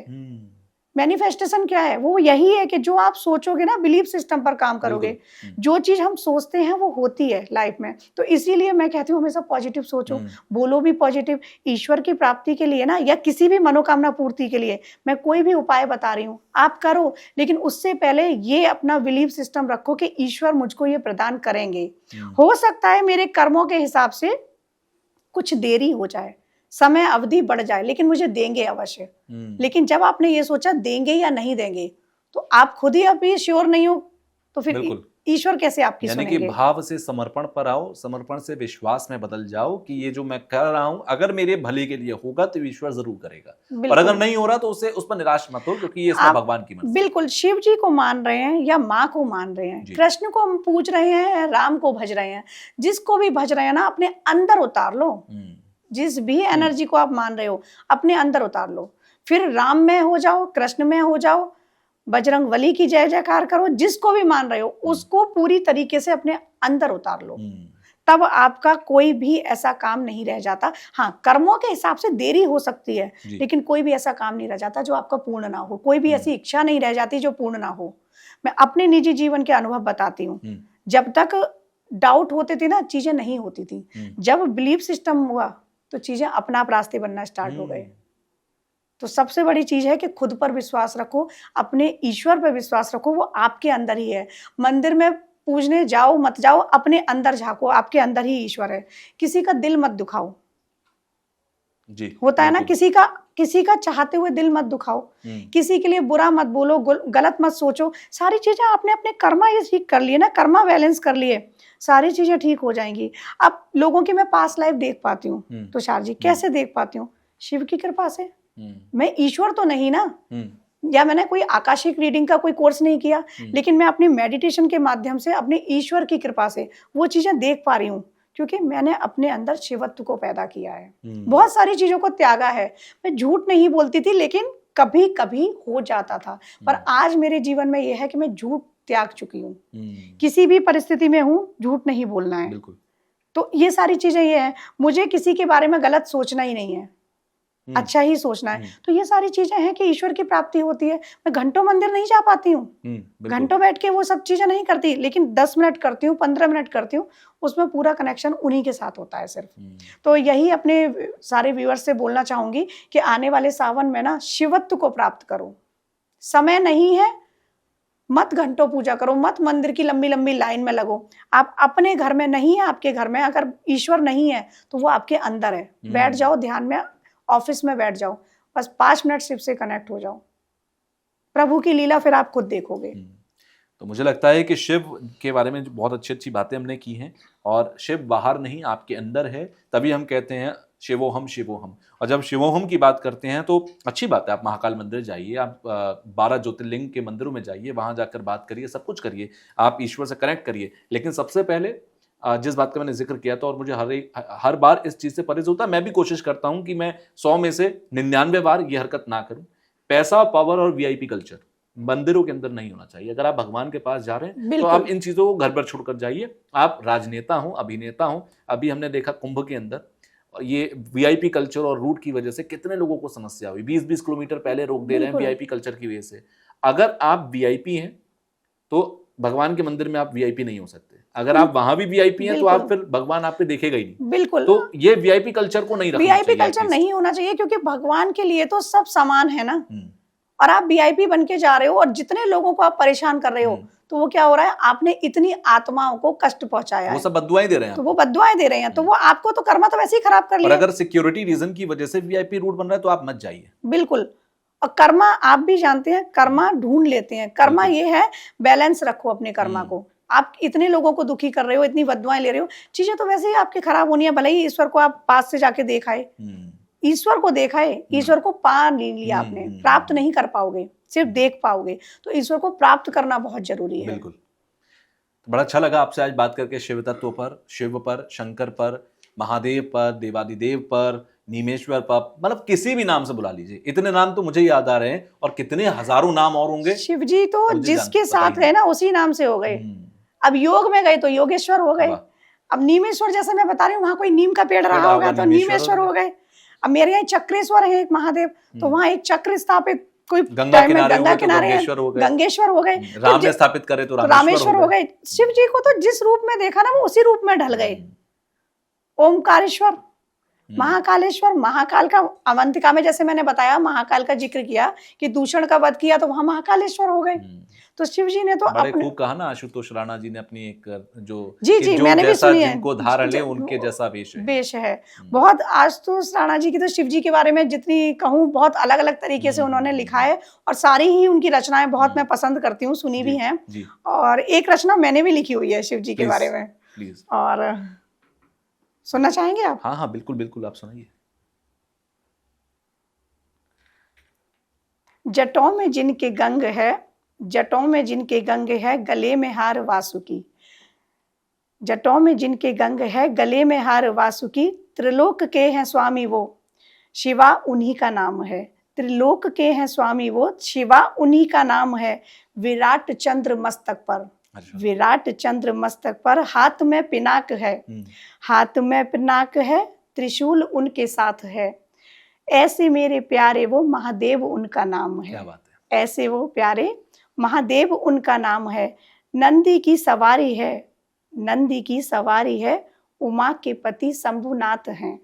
मैनिफेस्टेशन क्या है? वो यही है कि जो आप सोचोगे ना, बिलीफ सिस्टम पर काम करोगे। जो चीज हम सोचते हैं वो होती है लाइफ में। तो इसीलिए मैं कहती हूँ हमेशा पॉजिटिव सोचो, बोलो भी पॉजिटिव। ईश्वर की प्राप्ति के लिए ना, या किसी भी मनोकामना पूर्ति के लिए मैं कोई भी उपाय बता रही हूँ, आप करो, लेकिन उससे पहले ये अपना बिलीफ सिस्टम रखो कि ईश्वर मुझको ये प्रदान करेंगे। हो सकता है मेरे कर्मों के हिसाब से कुछ देरी हो जाए, समय अवधि बढ़ जाए, लेकिन मुझे देंगे अवश्य। लेकिन जब आपने ये सोचा देंगे या नहीं देंगे, तो आप खुद ही अभी श्योर नहीं हो, तो फिर ईश्वर कैसे आपकी सुनेंगे? यानी कि भाव से समर्पण पर आओ, समर्पण से विश्वास में बदल जाओ कि ये जो मैं कर रहा हूं, अगर मेरे भले के लिए होगा तो ईश्वर जरूर करेगा, और अगर नहीं हो रहा तो उस पर निराश मत हो, क्योंकि ये इसमें भगवान की मर्जी। बिल्कुल, शिव जी को मान रहे हैं या माँ को मान रहे हैं, कृष्ण को पूज रहे हैं, राम को भज रहे हैं, जिसको भी भज रहे हैं ना, अपने अंदर उतार लो। जिस भी एनर्जी को आप मान रहे हो, अपने अंदर उतार लो। फिर राम में हो जाओ, कृष्ण में हो जाओ, बजरंगबली की जय जयकार करो, जिसको भी मान रहे हो उसको पूरी तरीके से अपने अंदर उतार लो। तब आपका कोई भी ऐसा काम नहीं रह जाता। हाँ, कर्मों के हिसाब से देरी हो सकती है, लेकिन कोई भी ऐसा काम नहीं रह जाता जो आपका पूर्ण ना हो। कोई भी ऐसी इच्छा नहीं रह जाती जो पूर्ण ना हो। मैं अपने निजी जीवन के अनुभव बताती हूँ। जब तक डाउट होते थे ना, चीजें नहीं होती थी। जब बिलीफ सिस्टम हुआ तो चीजें अपना आप रास्ते बनना स्टार्ट हो गए। तो सबसे बड़ी चीज है कि खुद पर विश्वास रखो, अपने ईश्वर पर विश्वास रखो, वो आपके अंदर ही है। मंदिर में पूजने जाओ मत जाओ, अपने अंदर झांको, आपके अंदर ही ईश्वर है। किसी का दिल मत दुखाओ जी, होता है ना, किसी का चाहते हुए दिल मत दुखाओ, किसी के लिए बुरा मत बोलो, गलत मत सोचो। सारी चीजें आपने अपने कर्मा ये ठीक कर लिए ना, कर्मा बैलेंस कर लिए, सारी चीजें ठीक हो जाएंगी। अब लोगों की मैं पास्ट लाइफ देख पाती हूँ तुषार जी, कैसे देख पाती हूँ? शिव की कृपा से। मैं ईश्वर तो नहीं ना, या मैंने कोई आकाशिक रीडिंग का कोई कोर्स नहीं किया, लेकिन मैं अपनी मेडिटेशन के माध्यम से, अपने ईश्वर की कृपा से वो चीजें देख पा रही हूँ, क्योंकि मैंने अपने अंदर शिवत्व को पैदा किया है। बहुत सारी चीजों को त्यागा है। मैं झूठ नहीं बोलती थी, लेकिन कभी कभी हो जाता था। पर आज मेरे जीवन में यह है कि मैं झूठ त्याग चुकी हूँ। किसी भी परिस्थिति में हूँ, झूठ नहीं बोलना है। बिल्कुल। तो ये सारी चीजें ये है, मुझे किसी के बारे में गलत सोचना ही नहीं है, अच्छा ही सोचना है। तो ये सारी चीजें हैं कि ईश्वर की प्राप्ति होती है। मैं घंटों मंदिर नहीं जा पाती हूँ, घंटों बैठ के वो सब चीजें नहीं करती, लेकिन 10 मिनट करती हूँ, 15 मिनट करती हूँ, उसमें पूरा कनेक्शन उन्हीं के साथ होता है सिर्फ। तो यही अपने सारे व्यूअर्स से बोलना चाहूंगी कि आने वाले सावन में ना शिवत्व को प्राप्त करो। समय नहीं है, मत घंटों पूजा करो, मत मंदिर की लंबी लंबी लाइन में लगो। आप अपने घर में नहीं है, आपके घर में अगर ईश्वर नहीं है तो वो आपके अंदर है। बैठ जाओ ध्यान में, ऑफिस में बैठ जाओ, बस 5 मिनट शिव से कनेक्ट हो जाओ, प्रभु की लीला फिर आप खुद देखोगे। तो मुझे लगता है कि शिव के बारे में बहुत अच्छी अच्छी बातें हमने की हैं, और शिव बाहर नहीं आपके अंदर है, तभी हम कहते हैं शिवोहम शिवोहम। और जब शिवोहम की बात करते हैं तो अच्छी बात है, आप महाकाल मंदिर जाइए, आप 12 ज्योतिर्लिंग के मंदिरों में जाइए, वहां जाकर बात करिए, सब कुछ करिए, आप ईश्वर से कनेक्ट करिए। लेकिन सबसे पहले जिस बात का मैंने जिक्र किया था, और मुझे हर बार इस चीज से परहेज होता है, मैं भी कोशिश करता हूं कि मैं 100 में से 99 बार ये हरकत ना करूं। पैसा, पावर और वीआईपी कल्चर मंदिरों के अंदर नहीं होना चाहिए। अगर आप भगवान के पास जा रहे हैं तो आप इन चीजों को घर पर छोड़कर जाइए। आप राजनेता हो, अभिनेता हो, अभी हमने देखा कुंभ के अंदर ये वीआईपी कल्चर और रूट की वजह से कितने लोगों को समस्या हुई। 20-20 किलोमीटर पहले रोक दे रहे हैं वीआईपी कल्चर की वजह से। अगर आप वीआईपी हैं तो भगवान के मंदिर में आप वीआईपी नहीं हो सकते। अगर आप वहां भी वीआईपी हैं तो आप फिर भगवान आप पे देखेगा ही नहीं। बिल्कुल। तो ये वीआईपी कल्चर को नहीं रखना चाहिए। वीआईपी कल्चर नहीं होना चाहिए, क्योंकि भगवान के लिए तो सब समान है ना। और आप वीआईपी बन के जा रहे हो और जितने लोगों को आप परेशान कर रहे हो, तो वो क्या हो रहा है, आपने इतनी आत्माओं को कष्ट पहुंचाया वो है, सब बद्दुआएं दे रहे हैं तो वो बद्दुआएं दे रहे हैं, तो वो आपको तो कर्मा तो वैसे ही खराब कर और लिया। अगर सिक्योरिटी रीजन की वजह से वीआईपी रूट बन रहा है तो आप मत जाइए। बिल्कुल। और कर्मा आप भी जानते हैं, कर्मा ढूंढ लेते हैं। कर्मा बिल्कुल। ये है, बैलेंस रखो अपने कर्मा को। आप इतने लोगों को दुखी कर रहे हो, इतनी बद्दुआएं ले रहे हो, चीजें तो वैसे ही आपकी खराब होनी है, भले ही ईश्वर को आप पास से जाके देखाए, ईश्वर को देखाए, ईश्वर को पा नहीं लिया आपने, प्राप्त नहीं कर पाओगे, सिर्फ देख पाओगे, तो ईश्वर को प्राप्त करना बहुत जरूरी है। बिल्कुल। तो बड़ा अच्छा लगा आपसे आज बात करके शिव तत्व पर, शिव पर, शंकर पर, महादेव पर, देवादिदेव पर, नीमेश्वर पर, मतलब किसी भी नाम से बुला लीजिए, इतने नाम तो मुझे याद आ रहे हैं और कितने हजारों नाम और होंगे। शिव जी तो मुझे जिसके पता ही साथ नहीं। गए ना उसी नाम से हो गए। अब योग में गए तो योगेश्वर हो गए। वाह। अब नीमेश्वर, जैसे मैं बता रही हूँ, वहां कोई नीम का पेड़ रहा रहा होगा होगा, तो नीमेश्वर नीमेश्वर हो हो गए। अब मेरे यहाँ चक्रेश्वर है एक महादेव, तो वहां एक चक्र स्थापित, कोई गंगा टाइम में किनारे गंगा हुए तो किनारे हैं, गंगेश्वर हो गए। गंगेश्वर हो गए। राम ने स्थापित करे तो तो रामेश्वर रामेश्वर हो गए। शिव जी को तो जिस रूप में देखा ना, वो उसी रूप में ढल गए। ओमकारेश्वर, महाकालेश्वर, महाकाल का अवंतिका में जैसे मैंने बताया, महाकाल का जिक्र किया कि दूषण का वध किया, तो वहां महाकालेश्वर हो गए। तो शिव जी ने तो बड़े अपने, खूब कहा ना आशुतोष राणा जी ने अपनी एक जो जी जी जो मैंने भी जैसा सुनी है, जिनको धारण ले उनके जैसा वेश है। वेश है। बहुत आशुतोष राणा जी की तो शिव जी के बारे में जितनी कहूँ, बहुत अलग अलग तरीके से उन्होंने लिखा है, और सारी ही उनकी रचनाएं बहुत मैं पसंद करती हूँ, सुनी भी हैं। और एक रचना मैंने भी लिखी हुई है शिव जी के बारे में, प्लीज। और सुनना चाहेंगे आप? हाँ हाँ बिल्कुल बिल्कुल, आप सुनाइए। जटों में जिनके गंग है, जटों में जिनके गंग है, गले में हार वासुकी। जटों में जिनके गंग है, गले में हार वासुकी। त्रिलोक के हैं स्वामी वो, शिवा उन्हीं का नाम है। त्रिलोक के हैं स्वामी वो, शिवा उन्हीं का नाम है। विराट चंद्र मस्तक पर, विराट चंद्र मस्तक पर, हाथ में पिनाक है, हाथ में पिनाक है, त्रिशूल उनके साथ है। ऐसे मेरे प्यारे वो महादेव उनका नाम है। क्या बात है। ऐसे वो प्यारे महादेव उनका नाम है। नंदी की सवारी है, नंदी की सवारी है, उमा के पति शंभुनाथ हैं,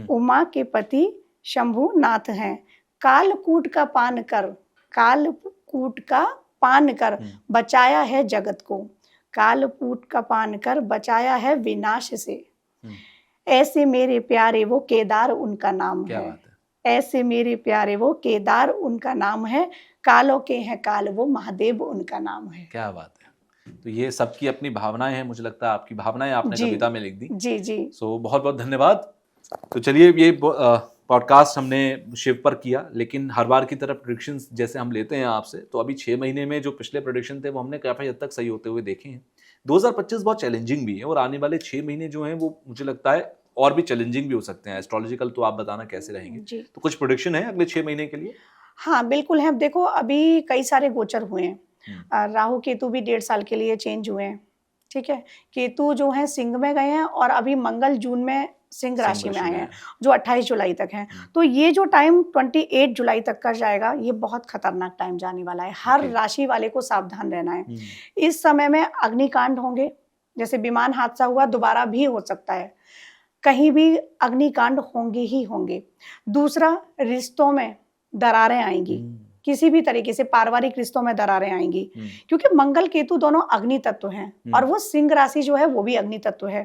उमा के पति शंभुनाथ हैं। कालकूट का पान कर, कालकूट का पान कर, बचाया है जगत को, कालकूट का पान कर, बचाया है विनाश से। ऐसे मेरे प्यारे वो केदार उनका नाम है। ऐसे मेरे प्यारे वो केदार उनका नाम है। कालों के हैं काल वो, महादेव उनका नाम है। क्या बात है। तो ये सबकी अपनी भावनाएं हैं, मुझे लगता है आपकी भावनाएं आपने कविता में लिख दी। जी जी। सो बहुत बहुत धन्यवाद। तो चलिए, ये पॉडकास्ट हमने शिव पर किया, लेकिन हर बार की तरह प्रेडिक्शंस जैसे हम लेते हैं आपसे, तो अभी 6 महीने में जो पिछले प्रेडिक्शन थे वो हमने काफी हद तक सही होते हुए देखे हैं। 2025 बहुत चैलेंजिंग भी है, और आने वाले 6 महीने जो हैं वो मुझे लगता है और भी चैलेंजिंग भी हो सकते हैं। एस्ट्रोलॉजिकल तो आप बताना कैसे रहेंगे, तो कुछ प्रेडिक्शन है अगले 6 महीने के लिए? हाँ बिल्कुल है। देखो अभी कई सारे गोचर हुए हैं, राहु केतु भी 1.5 साल के लिए चेंज हुए हैं, ठीक है। केतु जो है सिंह में गए हैं, और अभी मंगल जून में सिंह राशि में आए हैं, जो 28 जुलाई तक है। तो ये जो टाइम 28 जुलाई तक का जाएगा, ये बहुत खतरनाक टाइम जाने वाला है। हर राशि वाले को सावधान रहना है। इस समय में अग्निकांड होंगे, जैसे विमान हादसा हुआ, दोबारा भी हो सकता है, कहीं भी अग्निकांड होंगे ही होंगे। दूसरा, रिश्तों में दरारें आएंगी, किसी भी तरीके से पारिवारिक रिश्तों में दरारें आएंगी, क्योंकि मंगल केतु दोनों अग्नि तत्व हैं, और वो सिंह राशि जो है वो भी अग्नि तत्व है।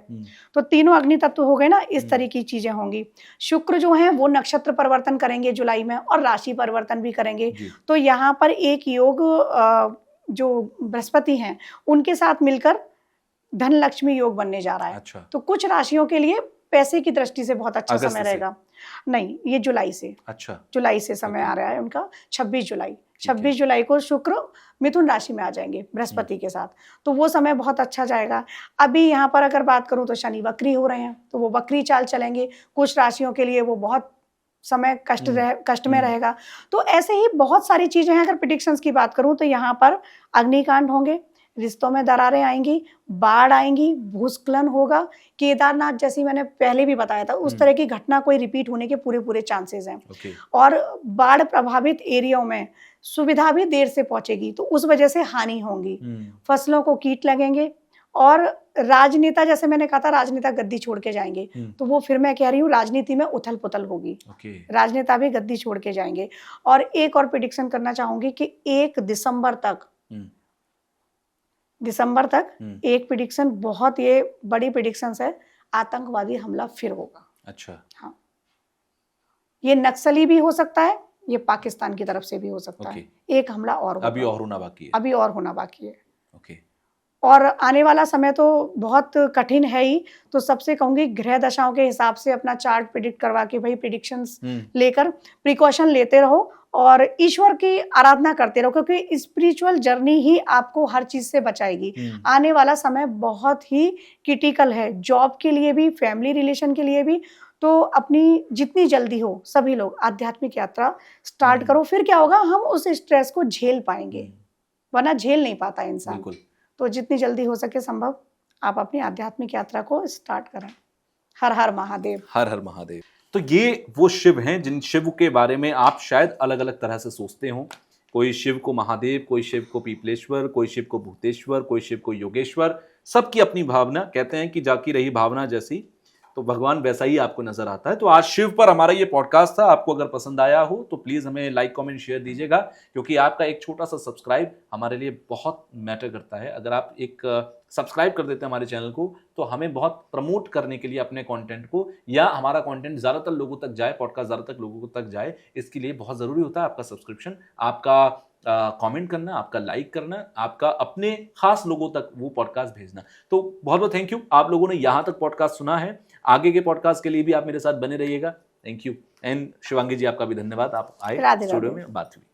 तो तीनों अग्नि तत्व हो गए ना, इस तरह की चीजें होंगी। शुक्र जो है वो नक्षत्र परिवर्तन करेंगे जुलाई में, और राशि परिवर्तन भी करेंगे। तो यहाँ पर एक योग जो बृहस्पति हैं उनके साथ मिलकर धन लक्ष्मी योग बनने जा रहा है। तो कुछ राशियों के लिए पैसे की दृष्टि से बहुत अच्छा समय रहेगा। नहीं, ये जुलाई से, जुलाई से समय आ रहा है उनका, 26 जुलाई। 26 जुलाई को शुक्र मिथुन राशि में आ जाएंगे बृहस्पति के साथ, तो वो समय बहुत अच्छा जाएगा। अभी यहाँ पर अगर बात करूँ तो शनि वक्री हो रहे हैं, तो वो वक्री चाल चलेंगे। कुछ राशियों के लिए वो बहुत समय कष्ट में रहेगा। तो ऐसे ही बहुत सारी चीजें हैं। अगर प्रेडिक्शंस की बात करूँ तो यहाँ पर अग्निकांड होंगे, रिश्तों में दरारें आएंगी, बाढ़ आएंगी, भूस्खलन होगा, केदारनाथ जैसी मैंने पहले भी बताया था उस तरह की घटना कोई रिपीट होने के पूरे चांसेस हैं। और बाढ़ प्रभावित एरियाओं में सुविधा भी देर से पहुंचेगी, तो उस वजह से हानि होगी। फसलों को कीट लगेंगे, और राजनेता, जैसे मैंने कहा था राजनेता गद्दी छोड़ के जाएंगे, तो वो फिर मैं कह रही हूँ राजनीति में उथल पुथल होगी। राजनेता भी गद्दी छोड़ के जाएंगे। और एक और प्रेडिक्शन करना चाहूंगी कि 1 दिसंबर तक एक प्रेडिक्शन, बहुत ये बड़ी प्रेडिक्शन है, आतंकवादी हमला फिर होगा। अच्छा। हाँ, ये नक्सली भी हो सकता है, ये पाकिस्तान की तरफ से भी हो सकता है। एक हमला और होगा। अभी और होना बाकी है। अभी और होना बाकी है। ओके। और आने वाला समय तो बहुत कठिन है ही। तो सबसे कहूंगी ग्रह दशाओं के हिसाब से अपना चार्ट प्रिडिक्ट करवा के भाई प्रिडिक्शंस लेकर प्रिकॉशन लेते रहो और ईश्वर की आराधना करते रहो, क्योंकि स्पिरिचुअल जर्नी ही आपको हर चीज से बचाएगी। आने वाला समय बहुत ही क्रिटिकल है, जॉब के लिए भी, फैमिली रिलेशन के लिए भी। तो अपनी जितनी जल्दी हो सभी लोग आध्यात्मिक यात्रा स्टार्ट करो। फिर क्या होगा, हम उस स्ट्रेस को झेल पाएंगे, वरना झेल नहीं पाता इंसान। तो जितनी जल्दी हो सके संभव आप अपनी आध्यात्मिक यात्रा को स्टार्ट करें। हर हर महादेव। हर हर महादेव। तो ये वो शिव हैं जिन शिव के बारे में आप शायद अलग अलग तरह से सोचते हो। कोई शिव को महादेव, कोई शिव को पीपलेश्वर, कोई शिव को भूतेश्वर, कोई शिव को योगेश्वर। सबकी अपनी भावना, कहते हैं कि जाकी रही भावना जैसी तो भगवान वैसा ही आपको नजर आता है। तो आज शिव पर हमारा ये पॉडकास्ट था। आपको अगर पसंद आया हो तो प्लीज हमें लाइक, कमेंट, शेयर दीजिएगा, क्योंकि आपका एक छोटा सा सब्सक्राइब हमारे लिए बहुत मैटर करता है। अगर आप एक सब्सक्राइब कर देते हैं हमारे चैनल को तो हमें बहुत प्रमोट करने के लिए अपने कंटेंट को, या हमारा कंटेंट ज्यादातर लोगों तक जाए, पॉडकास्ट ज्यादातर लोगों तक जाए, इसके लिए बहुत जरूरी होता है आपका सब्सक्रिप्शन, आपका कमेंट करना, आपका लाइक करना, आपका अपने खास लोगों तक वो पॉडकास्ट भेजना। तो बहुत बहुत थैंक यू, आप लोगों ने यहाँ तक पॉडकास्ट सुना है। आगे के पॉडकास्ट के लिए भी आप मेरे साथ बने रहिएगा। Thank you. एंड शिवांगी जी आपका भी धन्यवाद, आप आए स्टूडियो में, बात हुई।